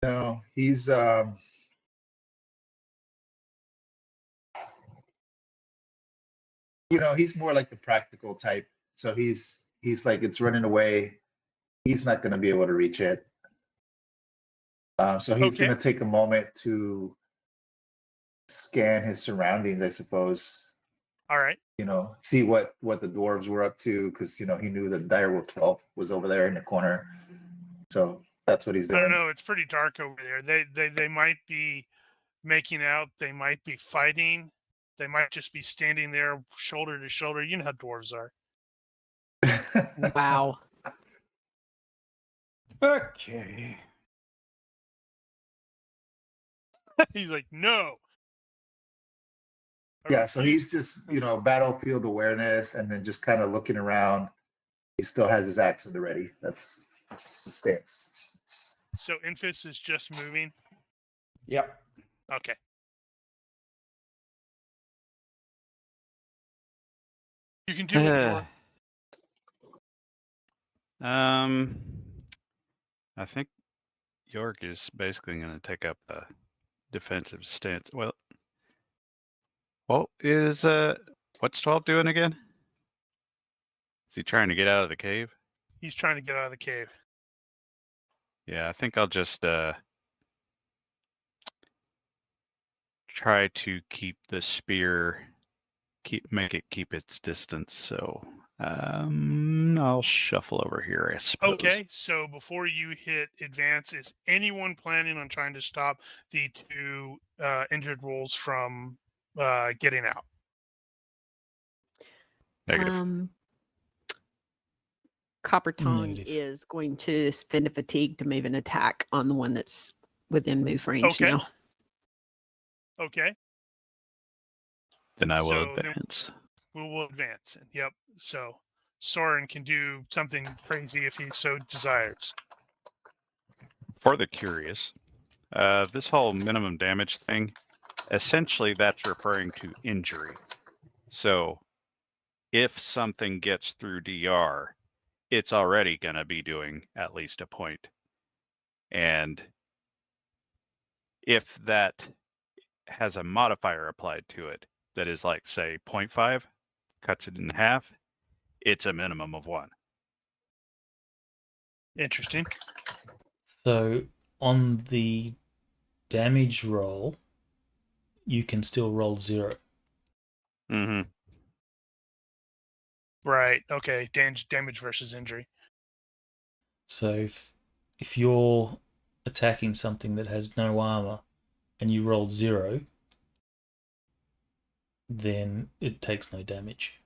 No, he's he's more like the practical type. So he's like, it's running away. He's not going to be able to reach it. So he's Okay. going to take a moment to scan his surroundings, I suppose. All right. See what the dwarves were up to, because he knew that Direwolf 12 was over there in the corner. So that's what he's I don't doing. know. It's pretty dark over there. They might be making out. They might be fighting. They might just be standing there shoulder to shoulder. You know how dwarves are. Wow. Okay. He's like, no. I Yeah, so refuse. he's just, battlefield awareness, and then just kind of looking around. He still has his axe in the ready. That's the stance. So Infus is just moving. Yep. Okay. You can do it. York. I think York is basically going to take up a defensive stance. Well, what's 12 doing again? Is he trying to get out of the cave? He's trying to get out of the cave. Yeah, I think I'll just try to keep the spear, make it keep its distance. So I'll shuffle over here, I suppose. Okay, so before you hit advance, is anyone planning on trying to stop the two injured wolves from getting out? Negative. Copper Tongue Negative. is going to spend a fatigue to move an attack on the one that's within move range Okay. now. Okay. Then I will So then- advance. We will advance. Yep. So Soren can do something crazy if he so desires. For the curious, this whole minimum damage thing, essentially that's referring to injury. So if something gets through DR, it's already going to be doing at least a point. And if that has a modifier applied to it that is like, say, 0.5, cuts it in half, it's a minimum of 1. Interesting. So on the damage roll, you can still roll 0. Mm-hmm. Right. Okay. Damage versus injury. So if you're attacking something that has no armor and you roll 0, then it takes no damage.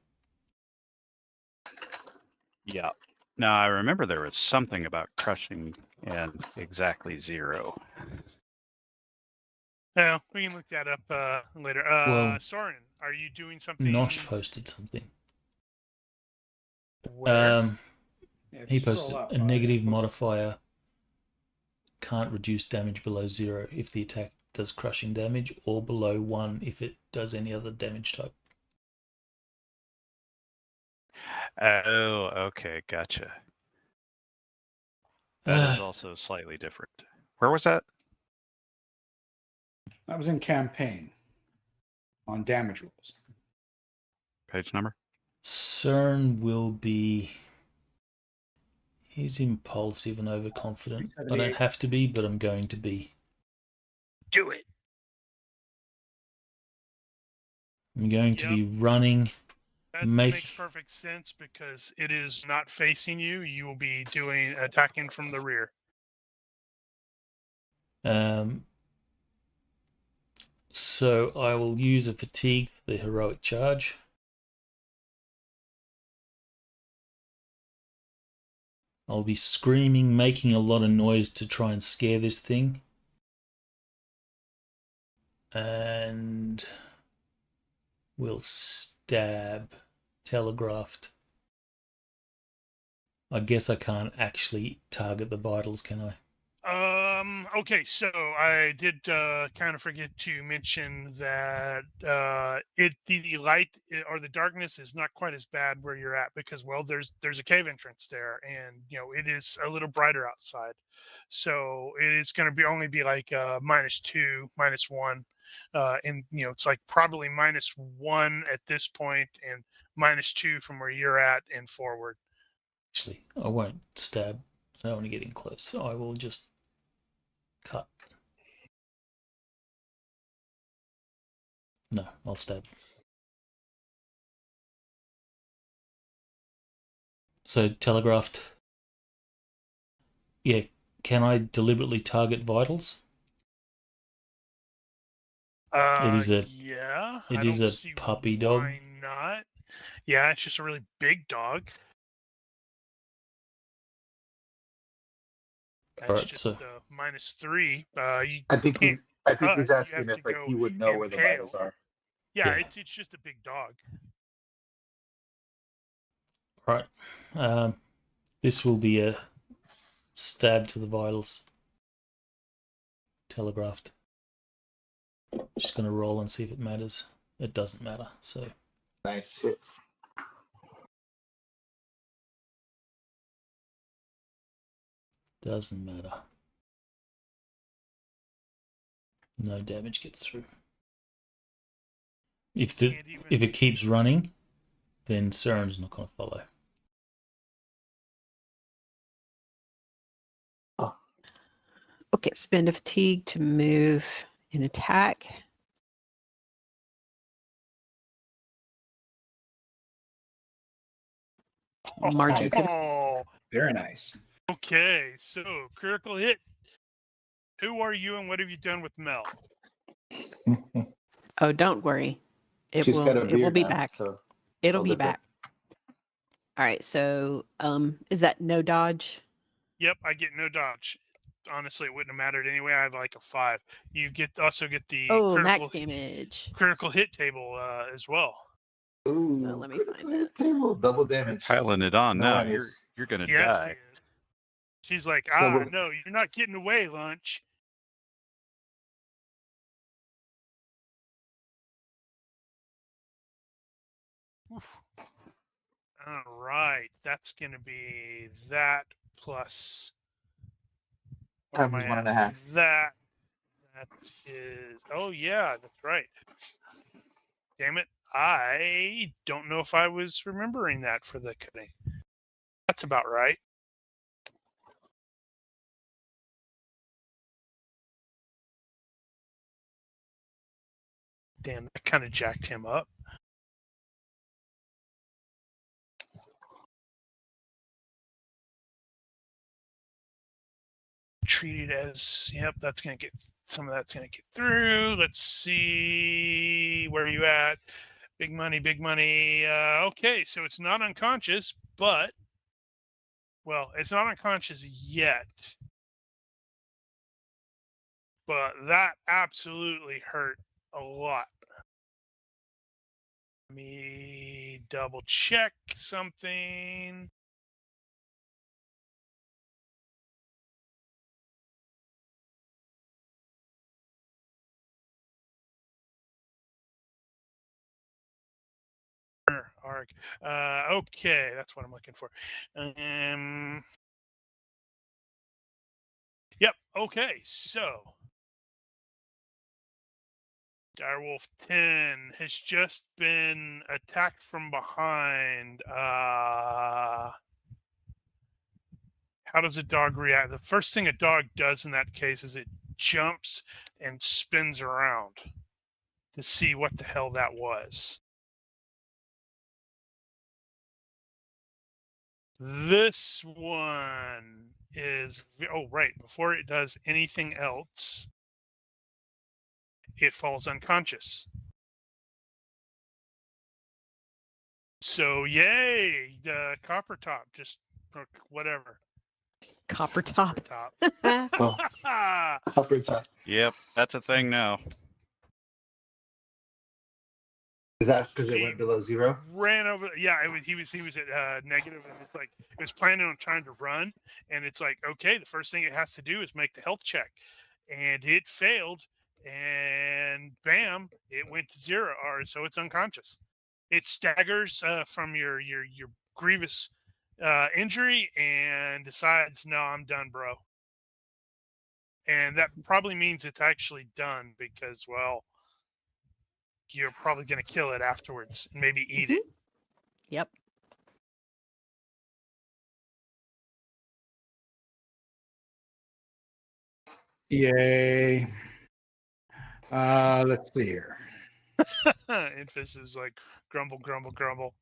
Yeah. Now, I remember there was something about crushing and exactly 0. Yeah, we can look that up later. Well, Soren, are you doing something? Nosh posted something. Where? Yeah, He scroll posted up, a negative modifier can't reduce damage below 0 if the attack does crushing damage, or below 1 if it does any other damage type. Oh, okay, gotcha. That is also slightly different. Where was that? That was in campaign on damage rolls. Page number? CERN will be... He's impulsive and overconfident. I don't have to be, but I'm going to be. Do it. I'm going to be running. That makes perfect sense because it is not facing you. You will be attacking from the rear. So I will use a fatigue for the heroic charge. I'll be screaming, making a lot of noise to try and scare this thing. And we'll stab telegraphed. I guess I can't actually target the vitals, can I? Okay, so I did kind of forget to mention that the light or the darkness is not quite as bad where you're at because there's a cave entrance there, and it is a little brighter outside, so it is going to only be like -2, -1, and it's like probably -1 at this point and -2 from where you're at and forward. Actually, I won't stab. I don't want to get in close, so I will just cut. No, I'll stab. So telegraphed. Yeah, can I deliberately target vitals? It is a Yeah. it I is don't a see puppy dog. why not. Yeah, it's just a really big dog. That's Alright, just so -3. You I think can't I think cut. he's You asking have to if like go he would know where the vitals impale. are. Yeah, Yeah. it's just a big dog. right. This will be a stab to the vitals. Telegraphed. Just gonna roll and see if it matters. It doesn't matter, so Nice hit. doesn't matter. No damage gets through. If it keeps running, then Seren's not gonna follow. Okay, spend a fatigue to move and attack. Margin. Oh, Very nice. okay. So critical hit. Who are you and what have you done with Mel? Oh, don't worry. It She's got a will beard be now, back. so It'll all be different. back. All right, so is that no dodge? Yep, I get no dodge. Honestly, it wouldn't have mattered anyway. I have like a 5. You also get the Oh, max damage. critical hit table as well. Ooh, Well, let me critical find hit table, double damage. Piling it on No now. one is- You're gonna Yeah, die. she is. She's like, Double- no, you're not getting away, lunch. Oof. All right, that's going to be that plus. What am Times I 1.5. at? That is. Oh yeah, that's right. Damn it! I don't know if I was remembering that for the cutting. That's about right. Damn, that kind of jacked him up. Treated as, yep, that's going to get, some of that's going to get through. Let's see, where are you at? Big money, big money. Okay, so it's not unconscious, but, well, it's not unconscious yet. But that absolutely hurt a lot. Let me double check something. Arg. Okay, that's what I'm looking for. Yep. Okay, so Direwolf 10 has just been attacked from behind. How does a dog react? The first thing a dog does in that case is it jumps and spins around to see what the hell that was. This one is, oh, right, before it does anything else, it falls unconscious. So yay, the copper top, just or whatever. Copper top. Top. Oh, upper top. Yep, that's a thing now. Is that because it He went below 0? ran over. Yeah, he was at negative, and it's like it was planning on trying to run, and it's like, okay, the first thing it has to do is make the health check, and it failed, and bam, it went to 0, or so it's unconscious. It staggers from your grievous injury and decides, no, I'm done, bro. And that probably means it's actually done because, well, you're probably going to kill it afterwards and maybe eat it. Yep. Yay. Let's see here. Infus is like grumble, grumble, grumble.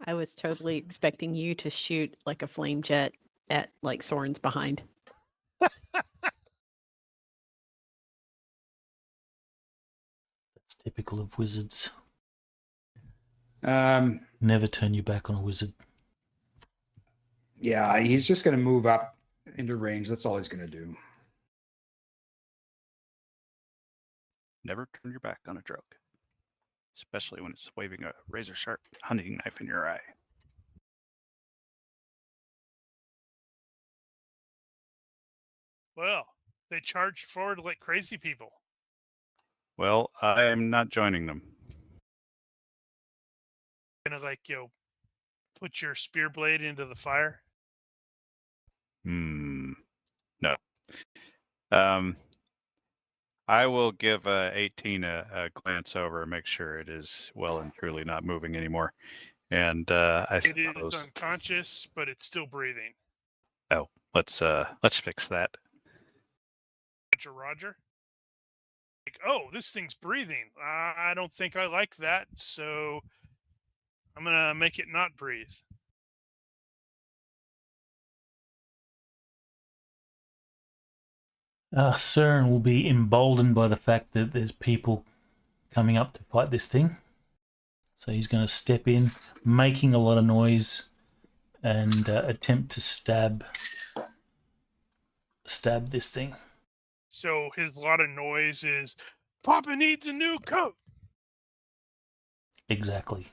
I was totally expecting you to shoot like a flame jet at like Soren's behind. That's typical of wizards. Um, Never turn your back on a wizard. yeah, he's just going to move up into range. That's all he's going to do. Never turn your back on a drug, especially when it's waving a razor-sharp hunting knife in your eye. Well, they charged forward like crazy people. Well, I'm not joining them. Gonna like, put your spear blade into the fire. No. I will give 18 a glance over and make sure it is well and truly not moving anymore. And I It suppose, is unconscious, but it's still breathing. let's fix that. Roger. Like, oh, this thing's breathing. I don't think I like that, so I'm gonna make it not breathe. Cern will be emboldened by the fact that there's people coming up to fight this thing. So he's going to step in, making a lot of noise, and attempt to stab this thing. So his lot of noise is, Papa needs a new coat. Exactly.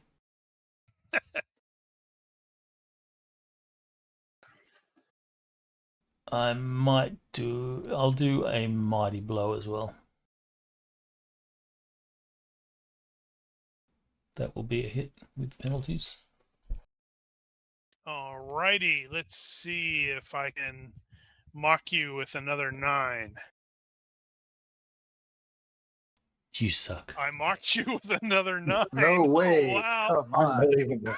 I'll do a mighty blow as well. That will be a hit with penalties. Alrighty, let's see if I can mock you with another 9. You suck. I mocked you with another 9. No way. Oh, wow. Come on. Unbelievable.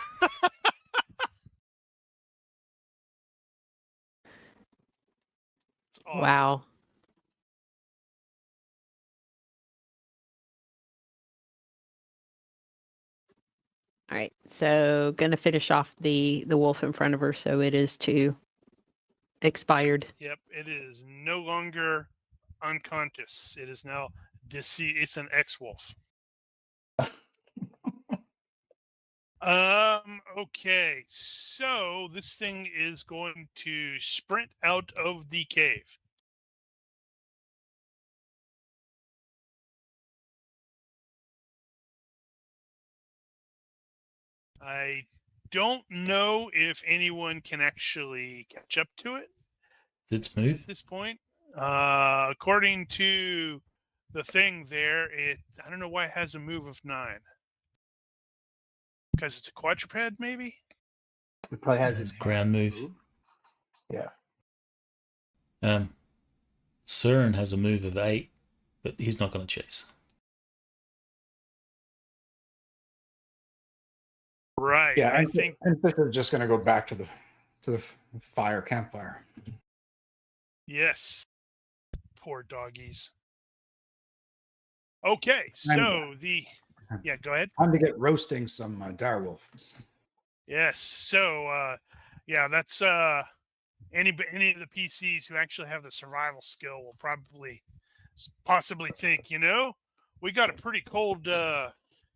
It's awesome. Wow. All right, so gonna finish off the wolf in front of her, so it is 2 expired. Yep, it is no longer unconscious. It is now deceased. It's an ex-wolf. Okay, so this thing is going to sprint out of the cave. I don't know if anyone can actually catch up to it Its move. at this point. According to the thing there, I don't know why it has a move of 9. Because it's a quadruped, maybe? It probably has It's its ground move. Yeah. Cern has a move of 8, but he's not going to chase. Right. Yeah, I and think this is just going to go back to the campfire. yes. Poor doggies. Okay, so yeah, go ahead. Time to get roasting some direwolf. Yes. So yeah, that's any of the PCs who actually have the survival skill will probably possibly think, we got a pretty cold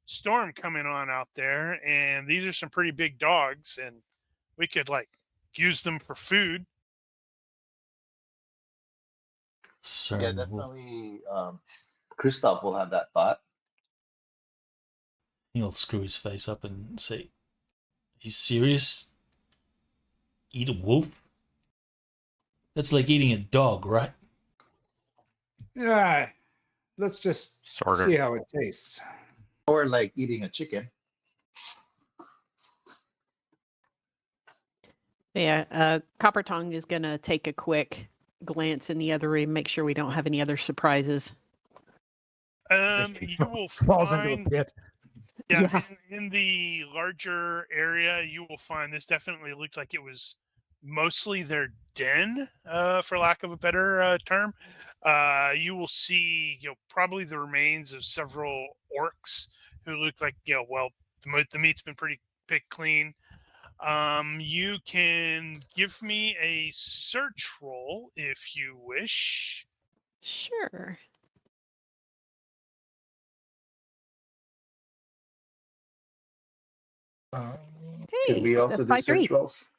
storm coming on out there, and these are some pretty big dogs, and we could use them for food. So Yeah, definitely. Christoph will have that thought. he'll screw his face up and say, "Are you serious? Eat a wolf? That's like eating a dog, right?" Yeah, let's just Sort of. see how it tastes. Or like eating a chicken. Yeah, Copper Tongue is going to take a quick glance in the other room, make sure we don't have any other surprises. You will Falls into a find, pit. yeah, Yeah. in the larger area, you will find this definitely looked like it was mostly their den, for lack of a better term. You will see, probably the remains of several orcs who look like, the meat's been pretty picked clean. You can give me a search roll if you wish. Sure. Could Hey, we also that's do by search 3. rolls?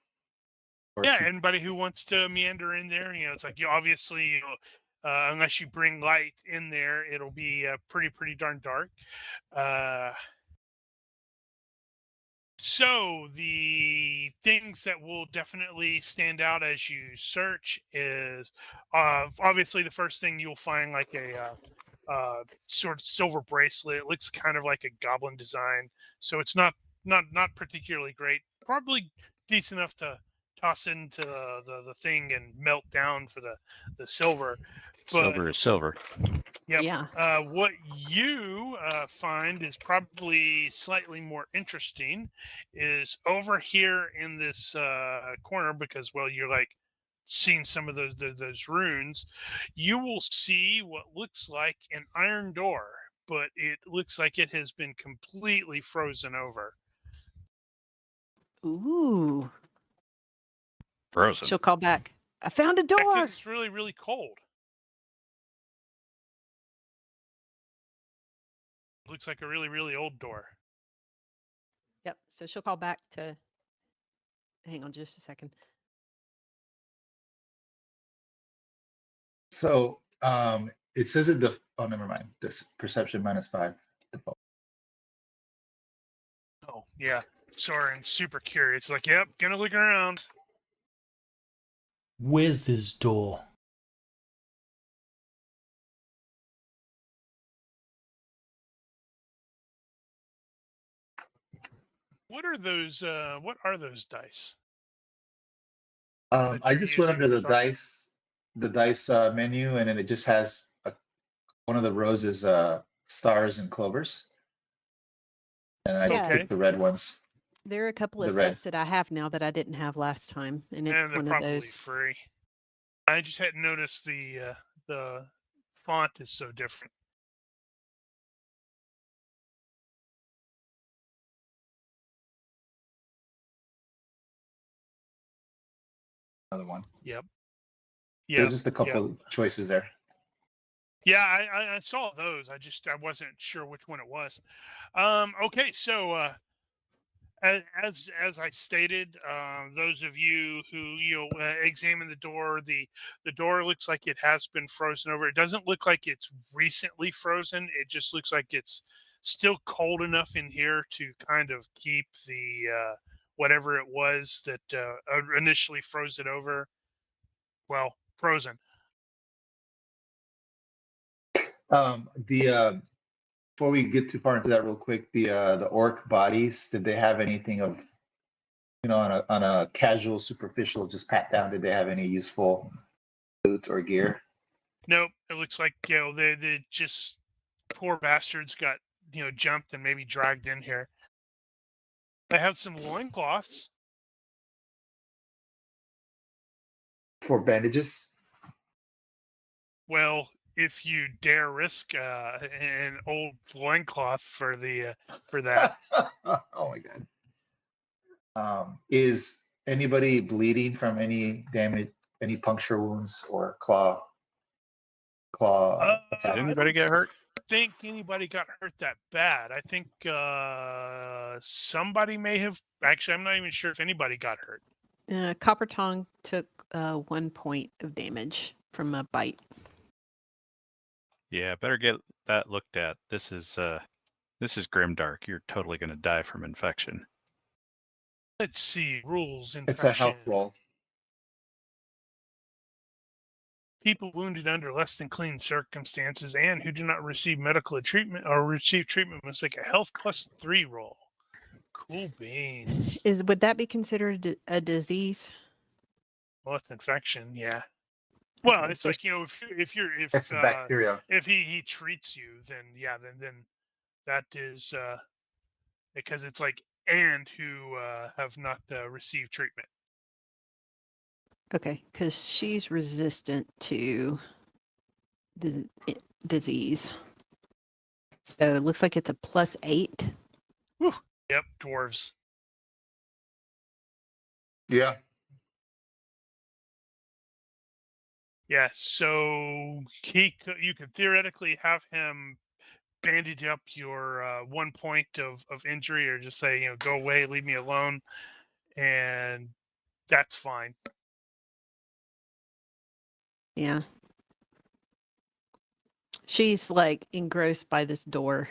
Or Yeah, should- anybody who wants to meander in there, it's like you obviously, unless you bring light in there, it'll be pretty darn dark. So the things that will definitely stand out as you search is obviously the first thing you'll find like a sort of silver bracelet. It looks kind of like a goblin design, so it's not particularly great. Probably decent enough to toss into the thing and melt down for the silver. But Silver is silver. Yep. Yeah. What you find is probably slightly more interesting is over here in this corner, because you're seeing some of those runes. You will see what looks like an iron door, but it looks like it has been completely frozen over. Ooh. Frozen. She'll call back. I found a door. Because it's really cold. Looks like a really old door. Yep. So she'll call back to. Hang on just a second. So it says it oh, never mind. This perception -5. Oh yeah. Soren's super curious. Like, yep, gonna look around. Where's this door? What are those? What are those dice? I you're just went using, under the Christoph? dice menu, and then it just has one of the rows is stars and clovers, and I just Yeah. picked the red ones. There are a couple of The red. sets that I have now that I didn't have last time, and it's And they're one of probably those. free. I just hadn't noticed the font is so different. Another one. Yep. There's Yeah. just a couple choices there. Yeah, I saw those. I wasn't sure which one it was. Okay, so as I stated, those of you who examine the door, the door looks like it has been frozen over. It doesn't look like it's recently frozen. It just looks like it's still cold enough in here to kind of keep the whatever it was that initially froze it over. Well, frozen. Before we get too far into that, real quick, the orc bodies, did they have anything of, on a casual, superficial, just pat down? Did they have any useful loot or gear? Nope. It looks like they just poor bastards got jumped and maybe dragged in here. They have some loincloths. For bandages? Well, if you dare risk an old loincloth for that. Oh my god. Is Anybody bleeding from any damage, any puncture wounds or claw attack? Did anybody get hurt? Think anybody got hurt that bad. I think somebody may have. Actually, I'm not even sure if anybody got hurt. Copper Tongue took 1 point of damage from a bite. Yeah, better get that looked at. This is grimdark. You're totally going to die from infection. Let's see. Rules. It's a health Infection. roll. People wounded under less than clean circumstances and who do not receive medical treatment or receive treatment must make a health +3 roll. Cool beans. Would that be considered a disease? Well, it's infection, yeah. Well, Okay, it's so like, if It's the bacteria. if he treats you, then yeah, then that is because it's like and who have not received treatment. Okay, because she's resistant to disease. So it looks like it's a +8. Whew. Yep, dwarves. Yeah. Yeah, so you could theoretically have him bandage up your 1 point of injury, or just say, go away, leave me alone, and that's fine. Yeah. She's like engrossed by this door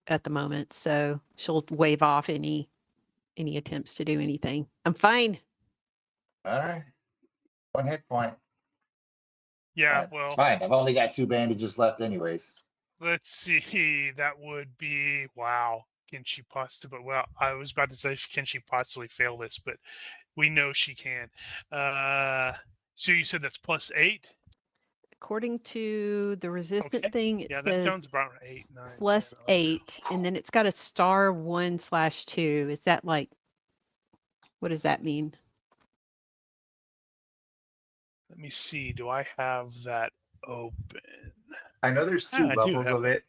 at the moment, so she'll wave off any attempts to do anything. I'm fine. All right. 1 hit point. Yeah, Fine. well, Fine. I've only got 2 bandages left, anyways. let's see. That would be wow. Can she possibly? Well, I was about to say, can she possibly fail this? But we know she can. So you said that's +8. According to the resistant Okay. thing, it Yeah, that says sounds about 8, 9, 10, plus 11. 8, and then it's got a star 1/2. Is that like, what does that mean? Let me see. Do I have that open? I know there's 2 I do levels have of it. it,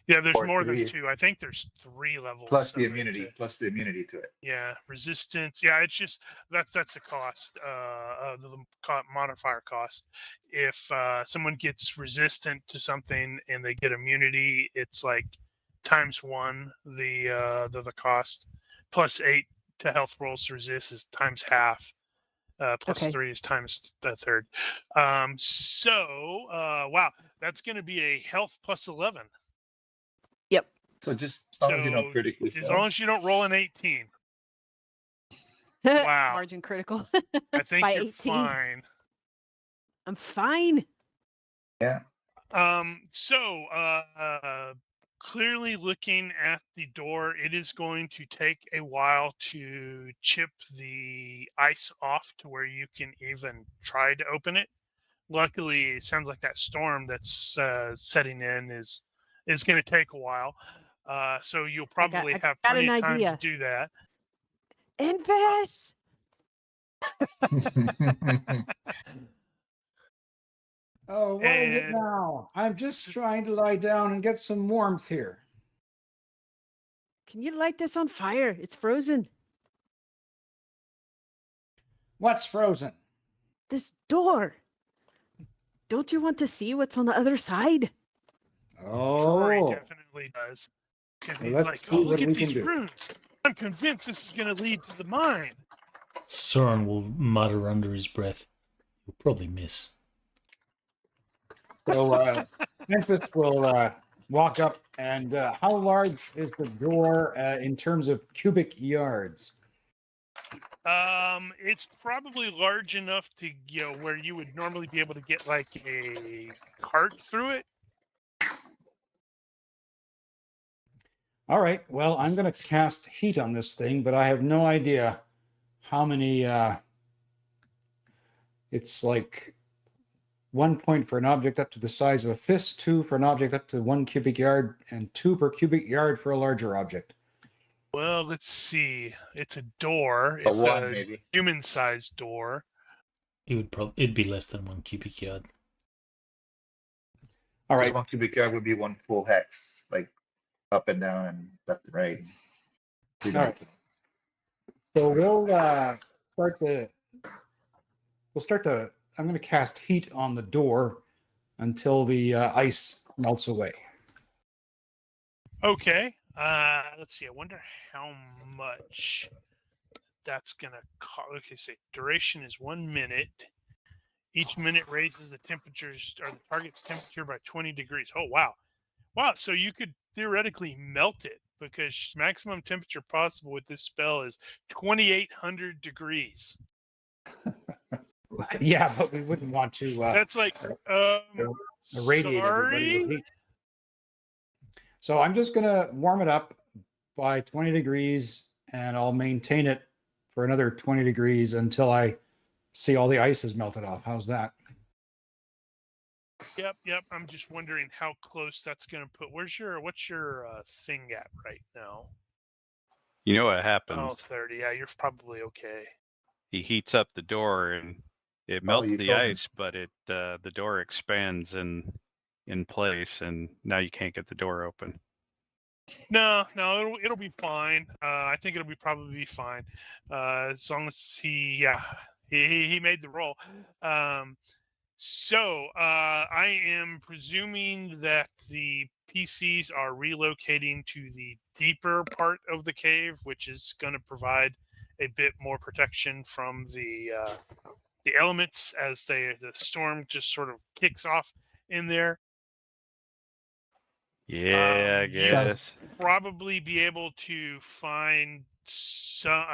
Yeah, there's or more 3, than 2. I think there's 3 levels. plus the of it. immunity to it. Yeah, resistance. Yeah, it's just that's the cost. The modifier cost. If someone gets resistant to something and they get immunity, it's like ×1 the cost. +8 to health rolls to resist is times half. Okay. +3 is times the third. Wow, that's going to be a health +11. Yep. So just as long as you don't So critically as fail. long as you don't roll an 18. Wow. Margin critical. I think By you're 18. fine. I'm fine. Yeah. Clearly looking at the door, it is going to take a while to chip the ice off to where you can even try to open it. Luckily, it sounds like that storm that's setting in is going to take a while. So you'll probably have got plenty an of time to idea. do that. Invest. Oh, what is it And- now? I'm just trying to lie down and get some warmth here. Can you light this on fire? It's frozen. What's frozen? This door. Don't you want to see what's on the other side? Curry Oh, definitely does. Because Well, he's let's like, see oh, look what at we can these do." runes. I'm convinced this is going to lead to the mine. Soren will mutter under his breath. You'll probably miss. so Memphis will walk up, and how large is the door in terms of cubic yards? It's probably large enough to, where you would normally be able to get like a cart through it. All right. Well, I'm going to cast heat on this thing, but I have no idea how many. It's like 1 point for an object up to the size of a fist, 2 for an object up to 1 cubic yard, and 2 per cubic yard for a larger object. Well, let's see. It's a door. A It's 1 a maybe. human-sized door. It'd be less than 1 cubic yard. All right. 1 cubic yard would be 1 full hex, like up and down and left and right. All right. So we'll start the. I'm going to cast heat on the door until the ice melts away. Okay. Let's see. I wonder how much that's gonna cost. Okay, say duration is 1 minute. Each minute raises the temperatures or the target's temperature by 20 degrees. Oh wow. Wow, so you could theoretically melt it because maximum temperature possible with this spell is 2,800 degrees. Yeah, but we wouldn't want to That's like irradiate everybody with sorry? heat. So I'm just going to warm it up by 20 degrees, and I'll maintain it for another 20 degrees until I see all the ice is melted off. How's that? Yep. I'm just wondering how close that's gonna put. What's your thing at right now? You know what Oh, happens? 30. Yeah, you're probably okay. He heats up the door and it Oh, melts you the told me. ice, but the door expands in place, and now you can't get the door open. No, it'll be fine. I think it'll probably be fine. As long as he made the roll. So I am presuming that the PCs are relocating to the deeper part of the cave, which is going to provide a bit more protection from the elements as the storm just sort of kicks off in there. Yeah, I You guess. probably be able to find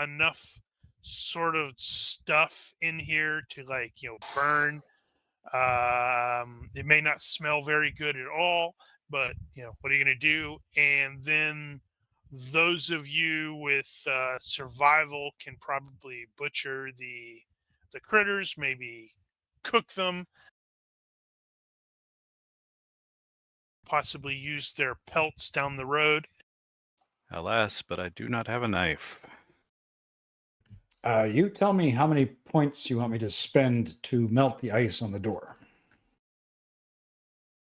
enough sort of stuff in here to burn. It may not smell very good at all, but what are you going to do? And then those of you with survival can probably butcher the critters, maybe cook them, possibly use their pelts down the road. Alas, but I do not have a knife. You tell me how many points you want me to spend to melt the ice on the door.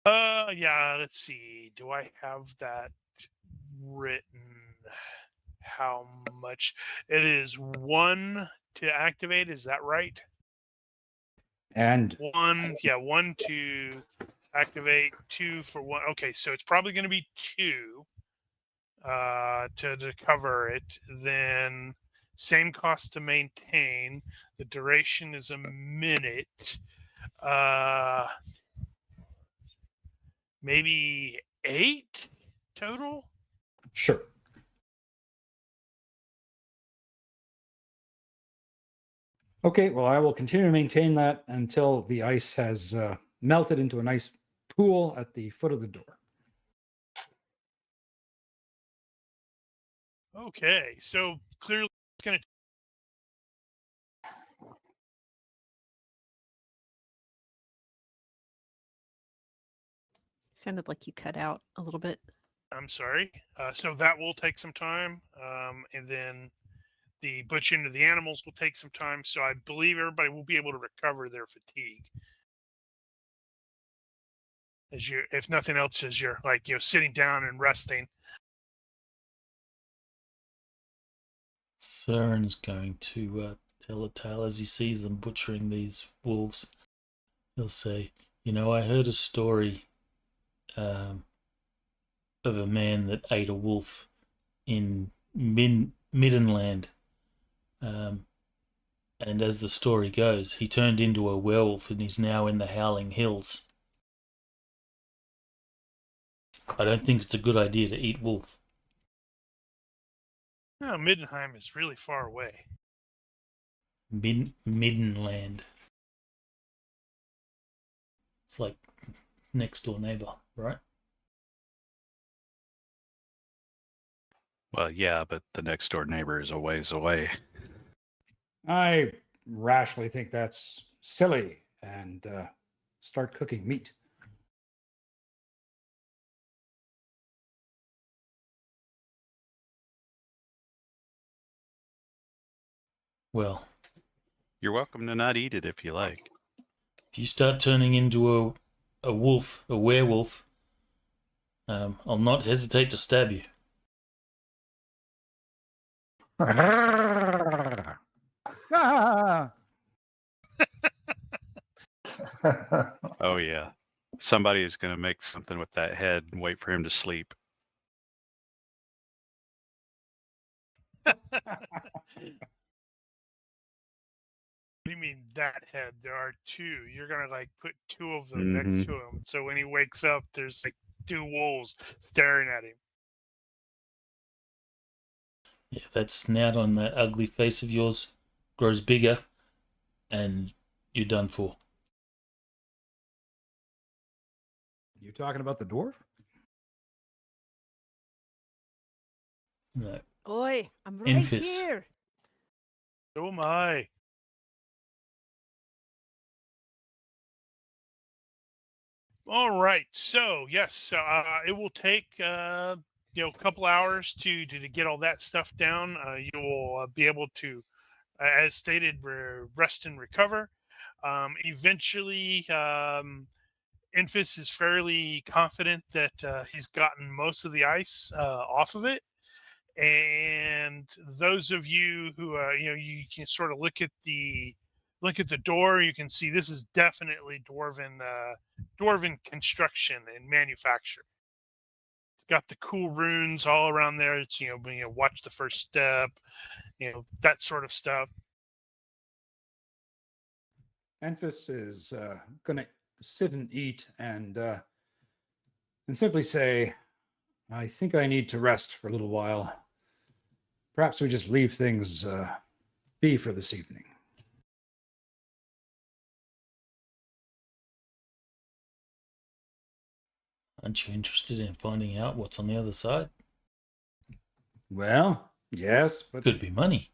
Yeah, let's see. Do I have that written? How much? It is 1 to activate, is that right? And 1 to activate, 2 for 1. Okay, so it's probably going to be 2 to cover it. Then same cost to maintain. The duration is a minute. Maybe 8 total. sure. Okay, well, I will continue to maintain that until the ice has melted into a nice pool at the foot of the door. Okay, so clearly it's going to. Sounded like you cut out a little bit. I'm sorry. So that will take some time, and then the butchering of the animals will take some time. So I believe everybody will be able to recover their fatigue, if nothing else, as you're sitting down and resting. Søren's going to tell a tale as he sees them butchering these wolves. He'll say, I heard a story of a man that ate a wolf in Middenland. And as the story goes, he turned into a werewolf and is now in the Howling Hills. I don't think it's a good idea to eat wolf. No, Middenheim is really far away. Middenland. It's like next door neighbor, right? Well, yeah, but the next door neighbor is a ways away. I rationally think that's silly and start cooking meat. Well, You're welcome to not eat it if you like. if you start turning into a wolf, a werewolf, I'll not hesitate to stab you. Ah! Oh yeah. Somebody is going to make something with that head and wait for him to sleep. What do you mean that head? There are two. You're gonna like put two of them Mhm. next to him, so when he wakes up, there's like two wolves staring at him. Yeah, that snout on that ugly face of yours grows bigger, and you're done for. You talking about the dwarf? No. Oi, I'm right Enfys. here. Oh my! All right. So yes, it will take a couple hours to get all that stuff down. You will be able to, as stated, rest and recover. Eventually, Infus is fairly confident that he's gotten most of the ice off of it. And those of you who you can sort of look at the door, you can see this is definitely dwarven construction and manufacture. It's got the cool runes all around there. It's watch the first step, that sort of stuff. Enfys is going to sit and eat and simply say, I think I need to rest for a little while. Perhaps we just leave things be for this evening. Aren't you interested in finding out what's on the other side? Well, yes, but Could be money.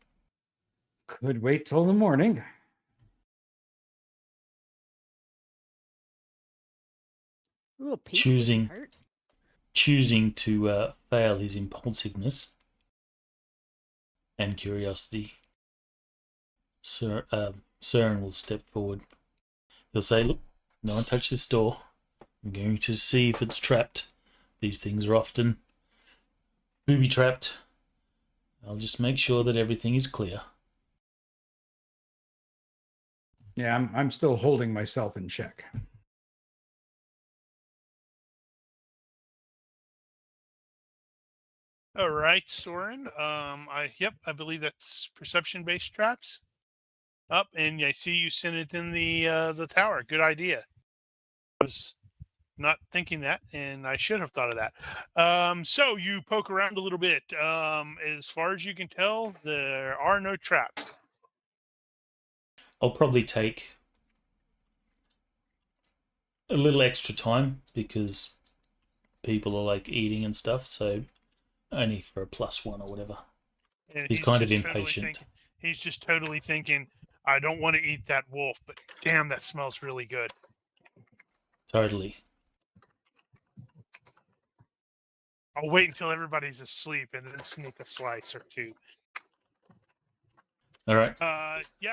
could wait till the morning. Ooh, people getting hurt. Choosing to fail his impulsiveness and curiosity, Søren will step forward. He'll say, look, no one touch this door. I'm going to see if it's trapped. These things are often booby-trapped. I'll just make sure that everything is clear. Yeah, I'm still holding myself in check. All right, Soren. I believe that's perception-based traps. Up, and I see you sent it in the tower. Good idea. I was not thinking that, and I should have thought of that. So you poke around a little bit. As far as you can tell, there are no traps. I'll probably take a little extra time because people are like eating and stuff, so only for a +1 or whatever. And He's kind of just impatient. He's just totally thinking, I don't want to eat that wolf, but damn, that smells really good. Totally. I'll wait until everybody's asleep and then sneak a slice or two. All right.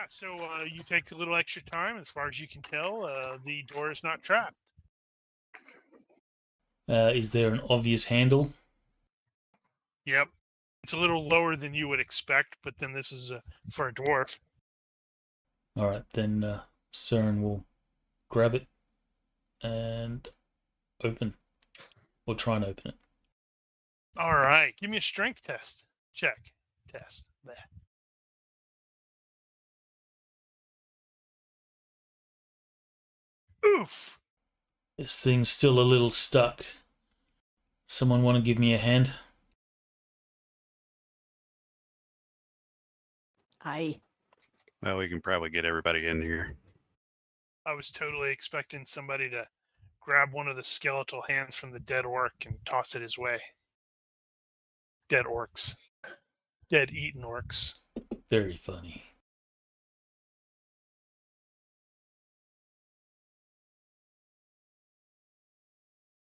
So you take a little extra time. As far as you can tell, the door is not trapped. Is there an obvious handle? Yep. It's a little lower than you would expect, but then this is for a dwarf. All right, then Søren will grab it and open, or try and open it. All right. Give me a strength test. Check. Test. There. Oof. This thing's still a little stuck. Someone want to give me a hand? Well, we can probably get everybody in here. I was totally expecting somebody to grab one of the skeletal hands from the dead orc and toss it his way. Dead orcs. Dead eaten orcs. Very funny.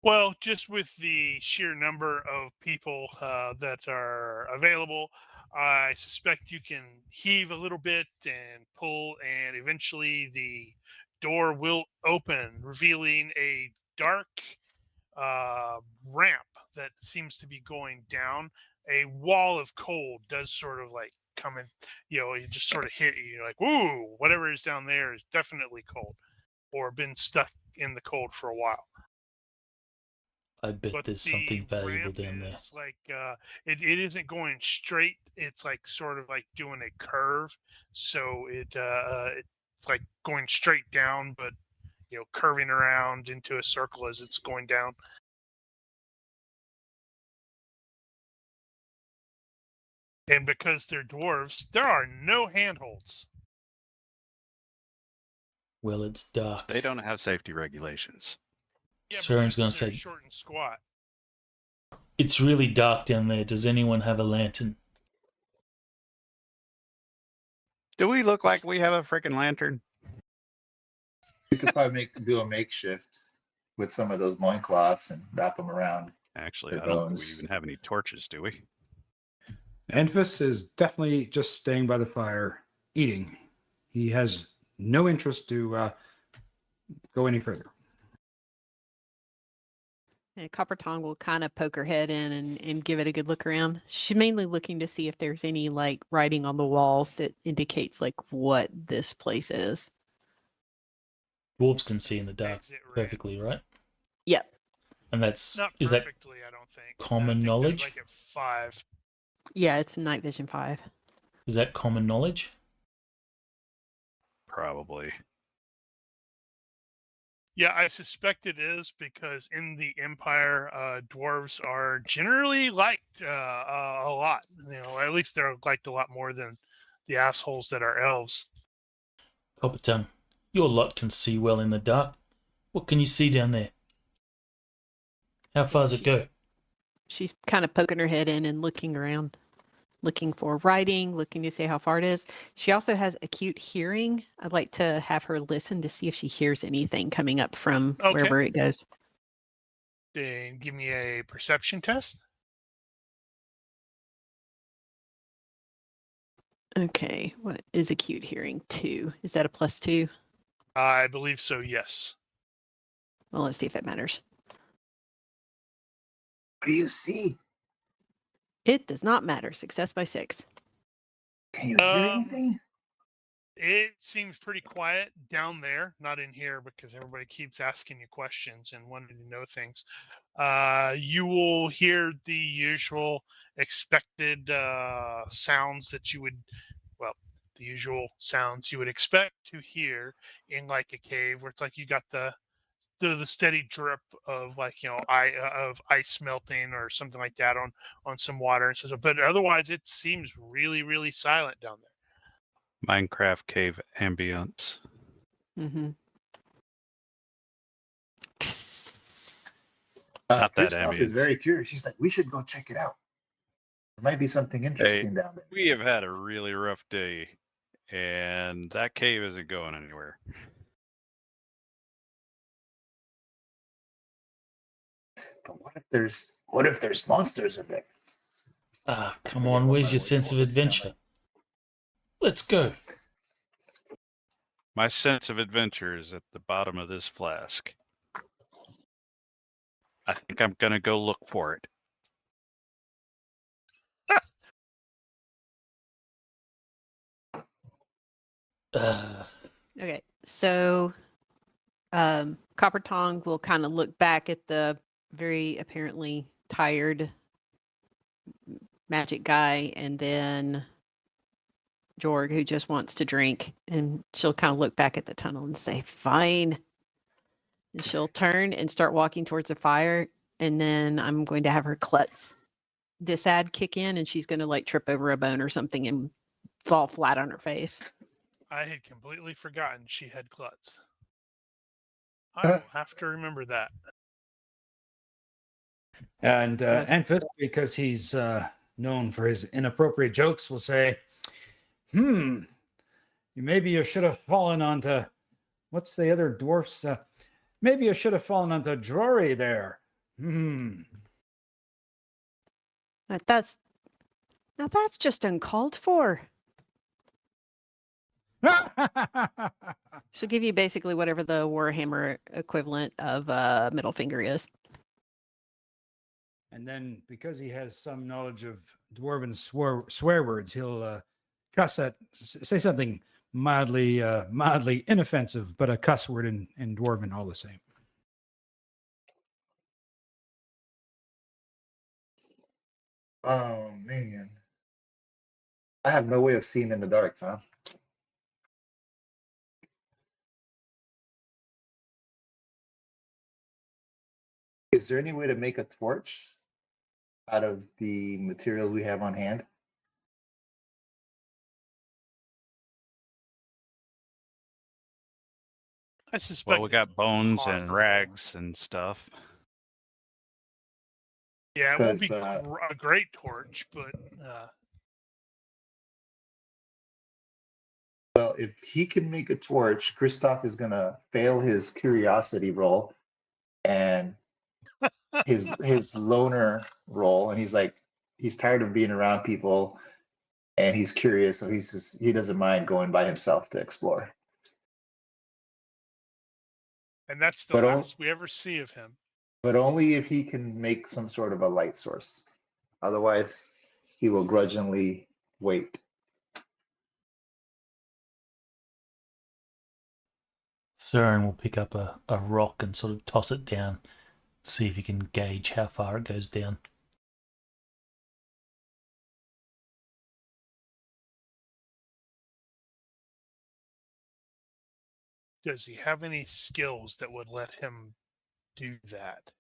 Well, just with the sheer number of people that are available, I suspect you can heave a little bit and pull, and eventually the door will open, revealing a dark ramp that seems to be going down. A wall of cold does sort of like coming, it just sort of hit you. You're like, "Ooh, whatever is down there is definitely cold, or been stuck in the cold for a while." I bet But there's the something valuable ramp down there. is like it isn't going straight. It's like sort of like doing a curve, so it's like going straight down, but curving around into a circle as it's going down. And because they're dwarves, there are no handholds. Well, it's dark. They don't have safety regulations. Yeah, Soren's because gonna they're say, short and squat. it's really dark down there. Does anyone have a lantern? Do we look like we have a freaking lantern? We could probably do a makeshift with some of those loincloths and wrap them around. Actually, Their I don't think we bones. even have any torches, do we? Anfis is definitely just staying by the fire, eating. He has no interest to go any further. And Copper Tongue will kind of poke her head in and give it a good look around. She's mainly looking to see if there's any like writing on the walls that indicates like what this place is. Dwarves can see in the dark Exit ramp. perfectly, right? Yep. And that's Not is that perfectly, I don't think. common I think they're, knowledge? like at 5. Yeah, it's night vision 5. is that common knowledge? Probably. Yeah, I suspect it is because in the Empire, dwarves are generally liked a lot. At least they're liked a lot more than the assholes that are elves. Copper Tongue, your lot can see well in the dark. What can you see down there? How far does it go? She's kind of poking her head in and looking around, looking for writing, looking to see how far it is. She also has acute hearing. I'd like to have her listen to see if she hears anything coming up from Okay. wherever it goes. Then give me a perception test. Okay, what is acute hearing? 2. Is that a +2? I believe so, yes. Well, let's see if it matters. What do you see? It does not matter. Success by 6. Can you hear anything? It seems pretty quiet down there, not in here because everybody keeps asking you questions and wanting to know things. You will hear the usual expected sounds that you would, the usual sounds you would expect to hear in like a cave where it's like you got the steady drip of of ice melting or something like that on some water and so. But otherwise, it seems really, really silent down there. Minecraft cave ambience. Mm-hmm. Not that Kristoff is ambient. very curious. She's like, we should go check it out. There might be something interesting down there. We have had a really rough day, and that cave isn't going anywhere. But what if there's monsters in there? Ah, come on, where's your sense of adventure? Let's go. My sense of adventure is at the bottom of this flask. I think I'm gonna go look for it. Okay, so Copper Tongue will kind of look back at the very apparently tired magic guy and then Jorg, who just wants to drink, and she'll kind of look back at the tunnel and say, fine. And she'll turn and start walking towards the fire, and then I'm going to have her klutz disad kick in, and she's going to like trip over a bone or something and fall flat on her face. I had completely forgotten she had klutz. I will have to remember that. And Anfis, because he's known for his inappropriate jokes, will say, maybe you should have fallen onto, what's the other dwarf's? Maybe you should have fallen onto Drory there. That's just uncalled for. She'll give you basically whatever the Warhammer equivalent of middle finger is. And then, because he has some knowledge of dwarven swear words, he'll cuss at, say something mildly inoffensive, but a cuss word in Dwarven all the same. Oh man, I have no way of seeing in the dark, huh? Is there any way to make a torch out of the materials we have on hand? I suspect. Well, we got bones and possible. rags and stuff. Yeah, it won't be 'Cause, a great torch, but Well, if he can make a torch, Kristoff is gonna fail his curiosity roll and his loner roll, and he's tired of being around people, and he's curious, so he doesn't mind going by himself to explore. and that's the But last we ever see of him. But only if he can make some sort of a light source. Otherwise, he will grudgingly wait. Søren will pick up a rock and sort of toss it down, see if he can gauge how far it goes down. Does he have any skills that would let him do that?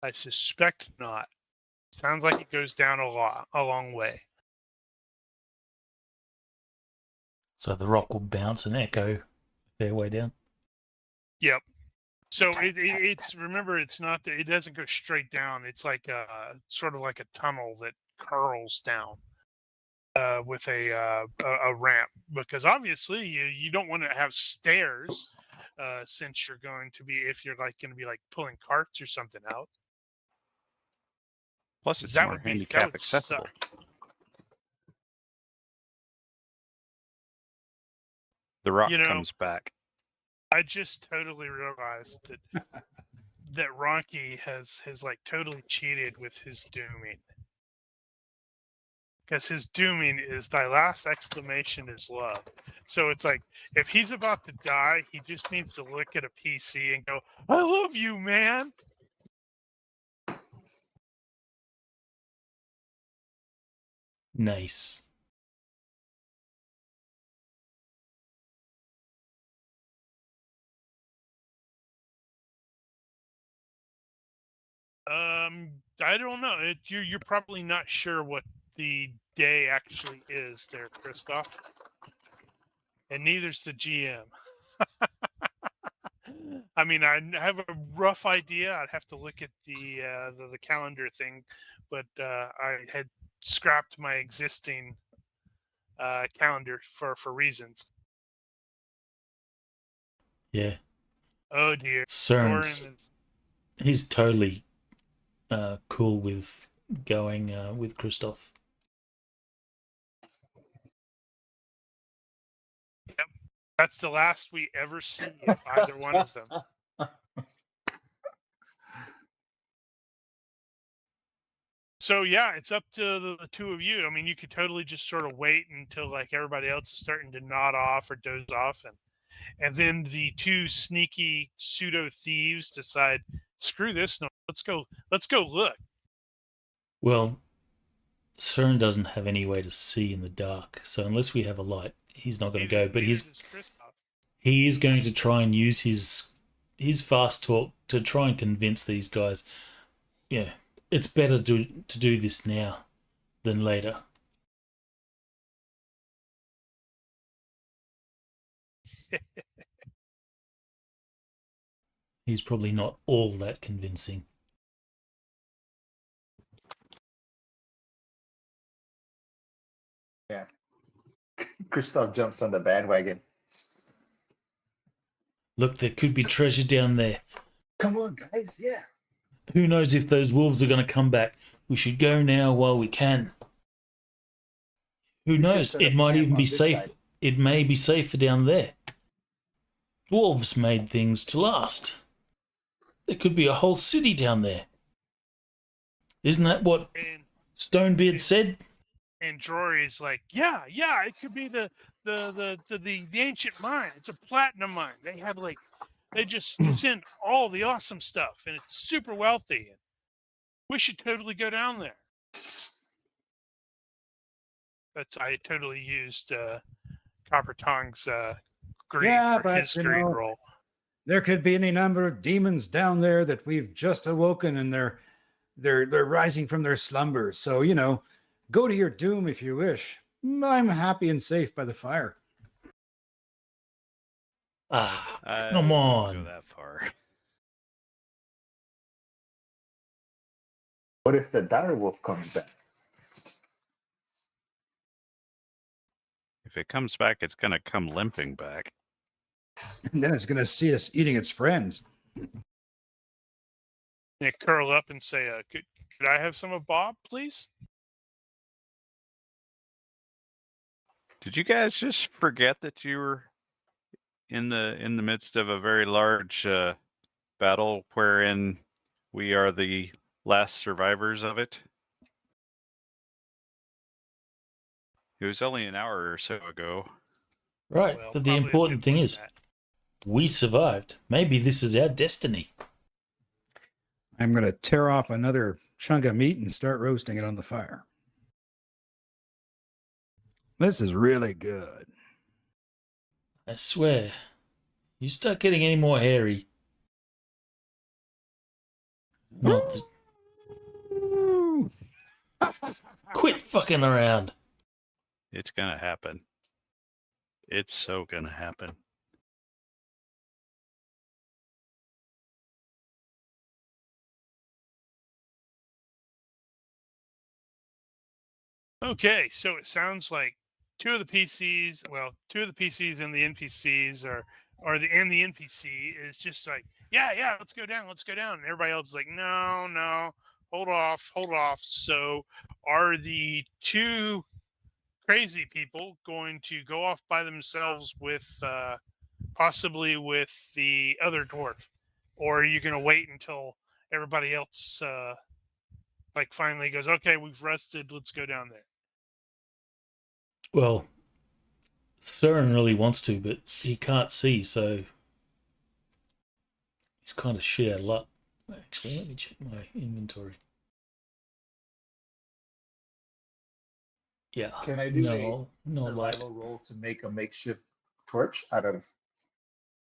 I suspect not. Sounds like it goes down a long way. So the rock will bounce and echo their way down. Yep. So it's remember, it's not that it doesn't go straight down. It's like sort of like a tunnel that curls down with a ramp, because obviously you don't want to have stairs since you're going to be, if you're like going to be like pulling carts or something out. Plus, it's That more would be- that handicap would accessible. suck. The rock You know- comes back. I just totally realized that that Ronki has like totally cheated with his dooming. Because his dooming is thy last exclamation is love. So it's like, if he's about to die, he just needs to look at a PC and go, I love you, man. Nice. I don't know. You're probably not sure what the day actually is there, Christoph. And neither's the GM. I mean, I have a rough idea. I'd have to look at the calendar thing, but I had scrapped my existing calendar for reasons. Yeah. Oh dear. Søren's, Doran is- he's totally cool with going with Kristoff. That's the last we ever see of either one of them. So yeah, it's up to the two of you. I mean, you could totally just sort of wait until like everybody else is starting to nod off or doze off, and then the two sneaky pseudo thieves decide, screw this, no, let's go look. Well, Søren doesn't have any way to see in the dark, so unless we have a light, he's not going to go. But Neither does Christoph. he is going to try and use his fast talk to try and convince these guys. Yeah, it's better to do this now than later. He's probably not all that convincing. Yeah. Kristoff jumps on the bandwagon. Look, there could be treasure down there. Come on, guys. Yeah. Who knows if those wolves are going to come back? We should go now while we can. Who should knows? set It up might camp even on be this safe. side. It may be safer down there. Dwarves made things to last. There could be a whole city down there. Isn't that what And Stonebeard said. And Drory's like, yeah, it could be the ancient mine. It's a platinum mine. They just send all the awesome stuff, and it's super wealthy. And we should totally go down there. I totally used Copper Tongue's greed Yeah, for but, his you greed know, roll. There could be any number of demons down there that we've just awoken, and they're rising from their slumbers. So, you know, go to your doom if you wish. I'm happy and safe by the fire. Ah, I come wouldn't on. go that far. What if the dire wolf comes back? If it comes back, it's going to come limping back. And then it's going to see us eating its friends. They curl up and say, could I have some of Bob, please? Did you guys just forget that you were in the midst of a very large battle wherein we are the last survivors of it? It was only an hour or so ago. Right, Well, but the probably a important bit thing more is than that. we survived. Maybe this is our destiny. I'm going to tear off another chunk of meat and start roasting it on the fire. This is really good. I swear. You start getting any more hairy. Not th- Woo! Quit fucking around. It's going to happen. It's so going to happen. Okay, so it sounds like two of the PCs and the NPCs and the NPC is just like, yeah, let's go down. And everybody else is like, no, hold off. So are the two crazy people going to go off by themselves with possibly with the other dwarf, or are you going to wait until everybody else like finally goes, okay, we've rested, let's go down there? Well, Søren really wants to, but he can't see, so he's kind of shit out of luck. Actually, let me check my inventory. Yeah. Can I do no, a not light. survival roll to make a makeshift torch out of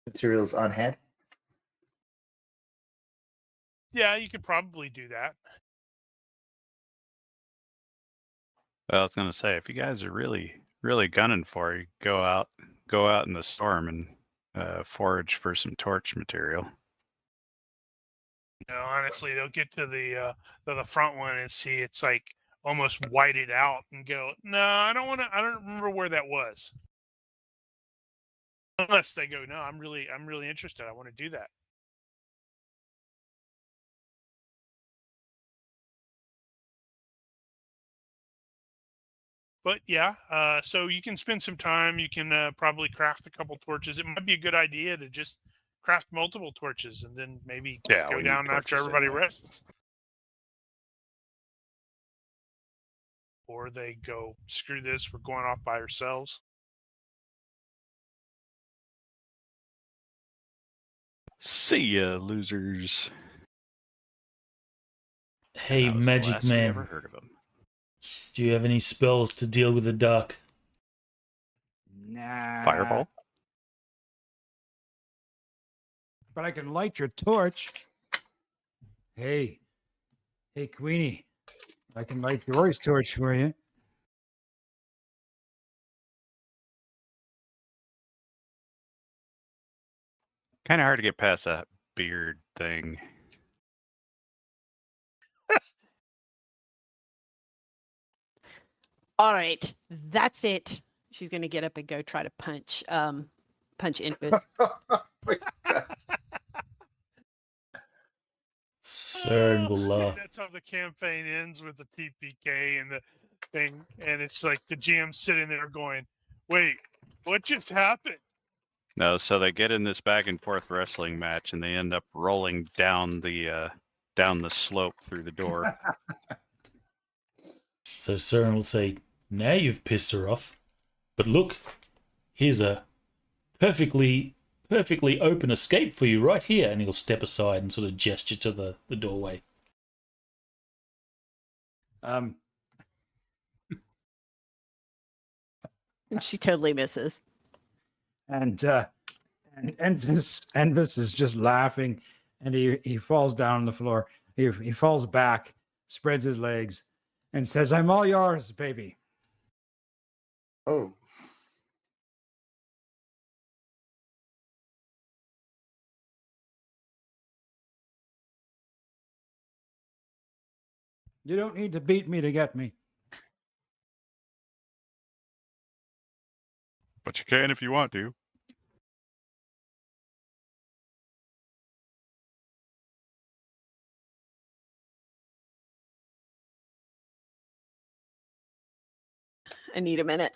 materials on hand? Yeah, you could probably do that. Well, I was going to say, if you guys are really, really gunning for it, go out in the storm and forage for some torch material. You know, honestly, they'll get to the front one and see it's like almost whited out and go, no, I don't remember where that was. Unless they go, no, I'm really interested. I want to do that. But yeah, so you can spend some time. You can probably craft a couple torches. It might be a good idea to just craft multiple torches and then maybe Yeah, go we need down after torches everybody anyway. rests. Or they go, screw this, we're going off by ourselves. See ya, losers. Hey, That was the Magic last we ever Man, heard of him. do you have any spells to deal with the dark? Nah. Fireball? But I can light your torch. Hey, Queenie, I can light Dory's torch for you. Kind of hard to get past that beard thing. All right, that's it. She's gonna get up and go try to punch Infus. Søren will laugh. That's how the campaign ends, with the TPK and the thing, and it's like the GM sitting there going, "Wait, what just happened?" No, so they get in this back and forth wrestling match, and they end up rolling down the slope through the door. So Søren will say, now you've pissed her off. But look, here's a perfectly open escape for you right here. And he'll step aside and sort of gesture to the doorway. And she totally misses. And Envis is just laughing, and he falls down on the floor. He falls back, spreads his legs, and says, "I'm all yours, baby." Oh, You don't need to beat me to get me. But you can if you want to. I need a minute.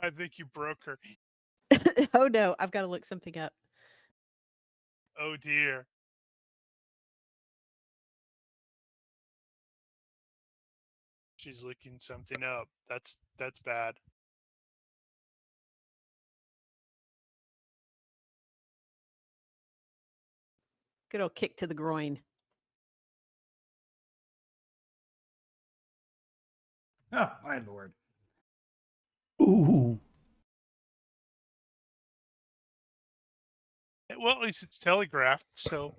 I think you broke her. Oh no, I've got to look something up. Oh dear. She's looking something up. That's bad. Good old kick to the groin. Oh, my lord. Ooh. Well, at least it's telegraphed, so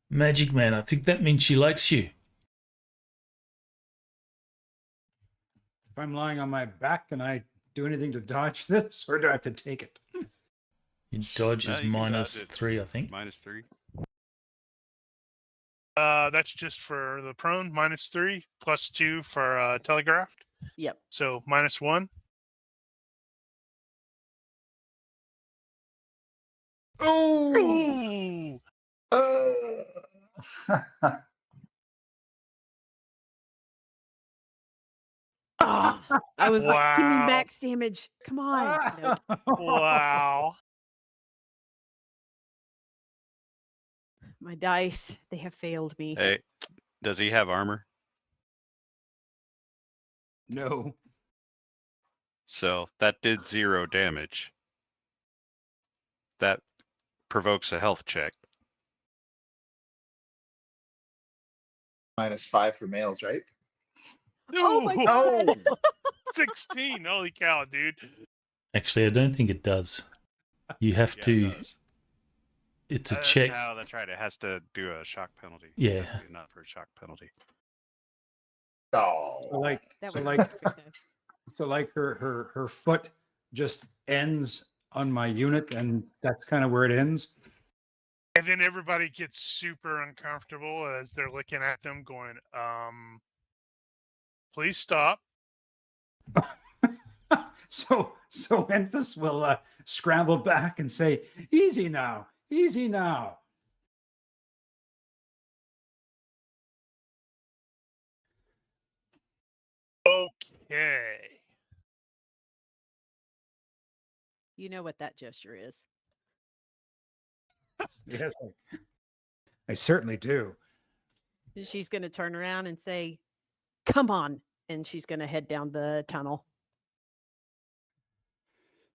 Magic Man, I think that means she likes you. If I'm lying on my back, can I do anything to dodge this, or do I have to take it? Your dodge No, is you can minus dodge it. 3, I think. -3. that's just for the prone, -3, +2 for telegraphed. Yep. So -1. Oh! Ooh! Oh, I was like, give me Wow. max damage. Come on. Nope. Wow. My dice, they have failed me. Hey, does he have armor? No. So that did 0 damage. That provokes a health check. -5 for males, right? Oh my Ooh, god. 16. Holy cow, dude. Actually, I don't think it does. You have Yeah, to. it does. It's a check. No, that's right. It has to do a shock penalty. Yeah. It has to be enough for a shock penalty. Oh, So like, That so was like, perfect, though. so like her foot just ends on my unit, and that's kind of where it ends. And then everybody gets super uncomfortable as they're looking at them going, please stop. So Memphis will scramble back and say, "Easy now, easy now." Okay. You know what that gesture is. Yes, I certainly do. And she's going to turn around and say, come on. And she's going to head down the tunnel.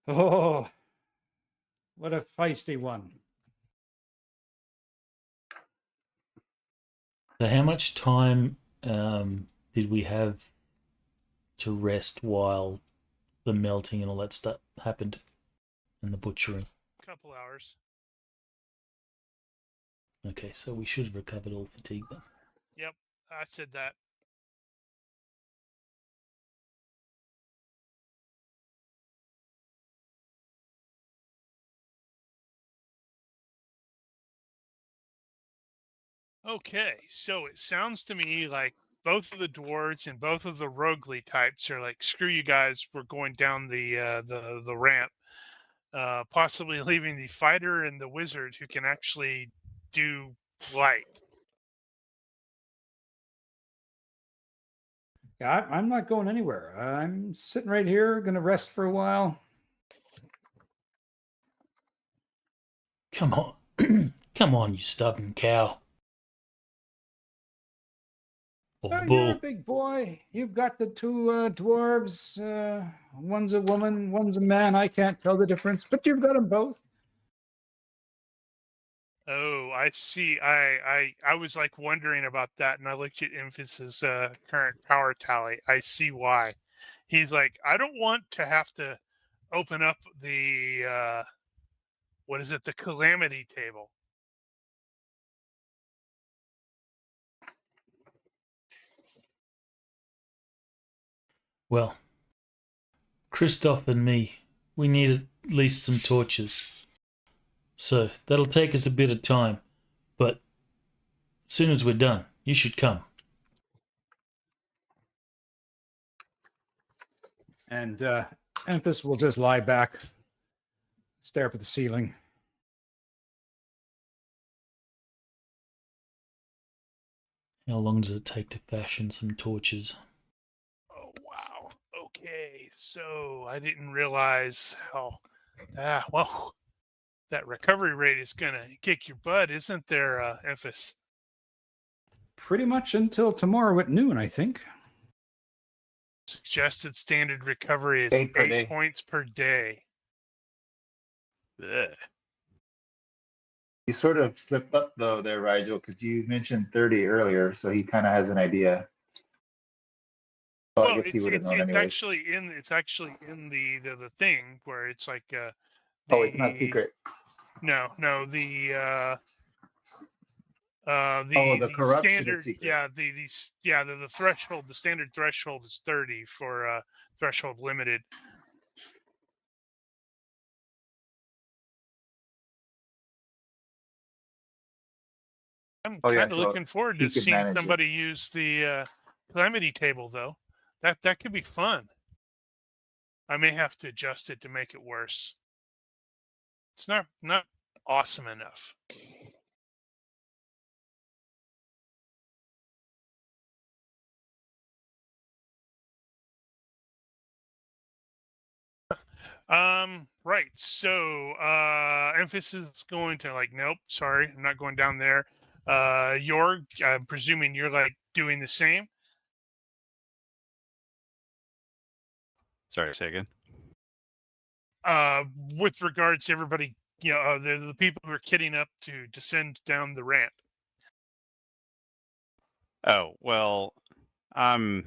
Oh, what a feisty one. So, how much time did we have to rest while the melting and all that stuff happened and the butchering? Couple hours. Okay, so we should have recovered all fatigue then. Yep, I said that. Okay, so it sounds to me like both of the dwarves and both of the roguely types are like, screw you guys, we're going down the ramp. Possibly leaving the fighter and the wizard who can actually do light. Yeah, I'm not going anywhere. I'm sitting right here, gonna rest for a while. Come on. Come on, you stubborn cow. Or Oh, you're a bull. big boy. You've got the two dwarves. One's a woman, one's a man. I can't tell the difference, but you've got them both. Oh, I see. I was like wondering about that, and I looked at Emphasis' current power tally. I see why. He's like, I don't want to have to open up the what is it, the calamity table. Well, Christoph and me, we need at least some torches. So that'll take us a bit of time, but as soon as we're done, you should come. And Emphas will just lie back, stare up at the ceiling. How long does it take to fashion some torches? Oh wow. Okay, so I didn't realize how. Well, that recovery rate is gonna kick your butt, isn't there, Emphasis? Pretty much until tomorrow at noon, I think. Suggested standard recovery is 8 per 8 day. points per day. Ugh. You sort of slipped up though there, Rigel, because you mentioned 30 earlier, so he kind of has an idea. Well, I Well, guess he would have known it's anyways. actually in the thing where it's like Oh, it's not the secret. no the Oh, the the corruption is standard secret. the threshold, the standard threshold is 30 for threshold limited. I'm Oh, yeah, kind of so looking forward he to could seeing manage it. somebody use the calamity table though. That could be fun. I may have to adjust it to make it worse. It's not awesome enough. Right. So, Emphasis is going to like, nope, sorry, I'm not going down there. Yorg, I'm presuming you're like doing the same. Sorry, say again. With regards to everybody, the people who are kitting up to descend down the ramp. Oh, well, I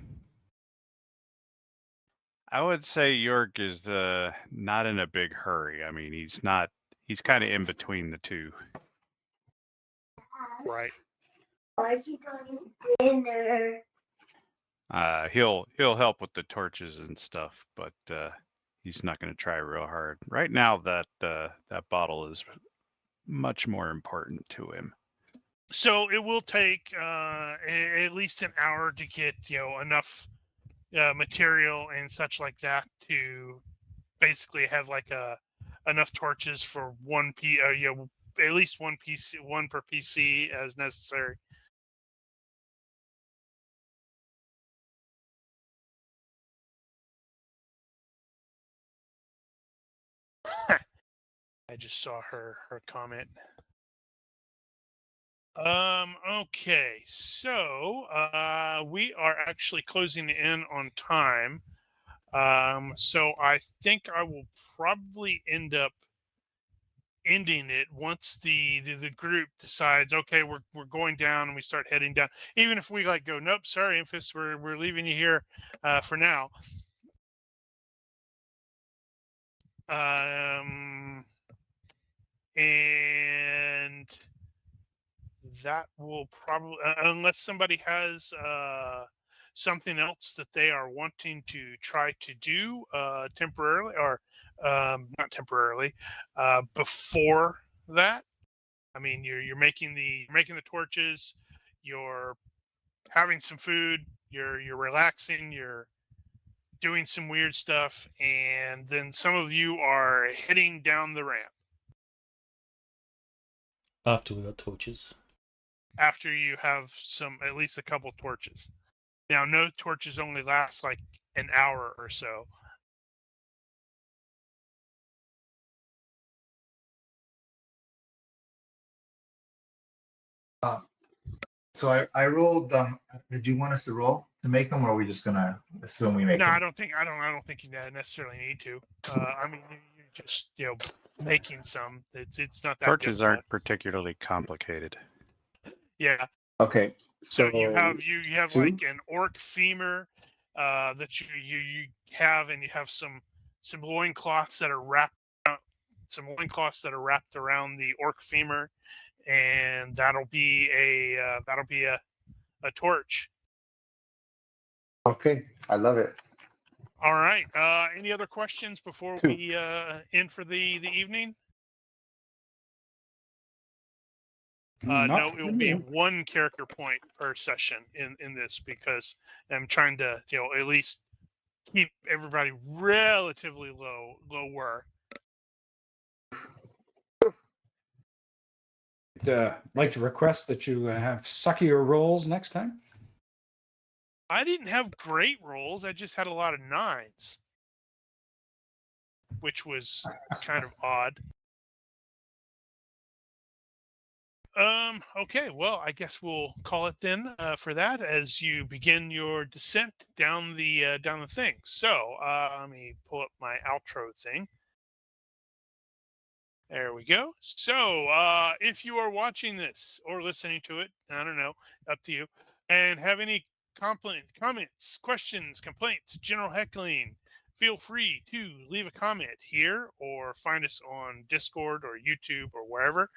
would say York is not in a big hurry. I mean, he's kind of in between the two. Right. Are you going dinner? He'll help with the torches and stuff, but he's not going to try real hard. Right now that that bottle is much more important to him. So it will take at least an hour to get enough material and such like that to basically have like enough torches for at least one PC, one per PC as necessary. I just saw her comment. Okay, so we are actually closing in on time. So I think I will probably end up ending it once the group decides, okay, we're going down, and we start heading down. Even if we like go, nope, sorry, Infus, we're leaving you here for now. And that will probably, unless somebody has something else that they are wanting to try to do temporarily, or not temporarily, before that. I mean, you're making the torches, you're having some food, you're relaxing, you're doing some weird stuff, and then some of you are heading down the ramp After we got torches. after you have at least a couple torches. Now, no torches only last like an hour or so. So I rolled. Did you want us to roll to make them, or are we just gonna assume we make No, them? I don't think you necessarily need to. I mean, you just making some. It's not that Torches difficult. aren't particularly complicated. Yeah. Okay. So you have two? like an orc femur that you have, and you have some loincloths that are wrapped around the orc femur, and that'll be a torch. Okay, I love it. All right. Any other questions before Two. we end for the evening? Not No, it will from be me. 1 character point per session in this, because I'm trying to at least keep everybody relatively lower. Like to request that you have suckier rolls next time. I didn't have great rolls. I just had a lot of 9s, which was kind of odd. Okay, well, I guess we'll call it then for that, as you begin your descent down the thing. So let me pull up my outro thing. There we go. So if you are watching this or listening to it, I don't know, up to you, and have any comments, questions, complaints, general heckling, feel free to leave a comment here or find us on Discord or YouTube or wherever.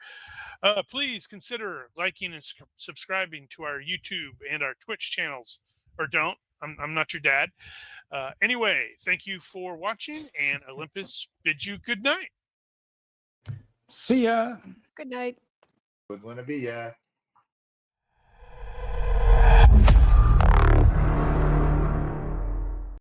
Please consider liking and subscribing to our YouTube and our Twitch channels, or don't. I'm not your dad. Anyway, thank you for watching, and Olympus bids you good night. See ya. Good night. We're gonna be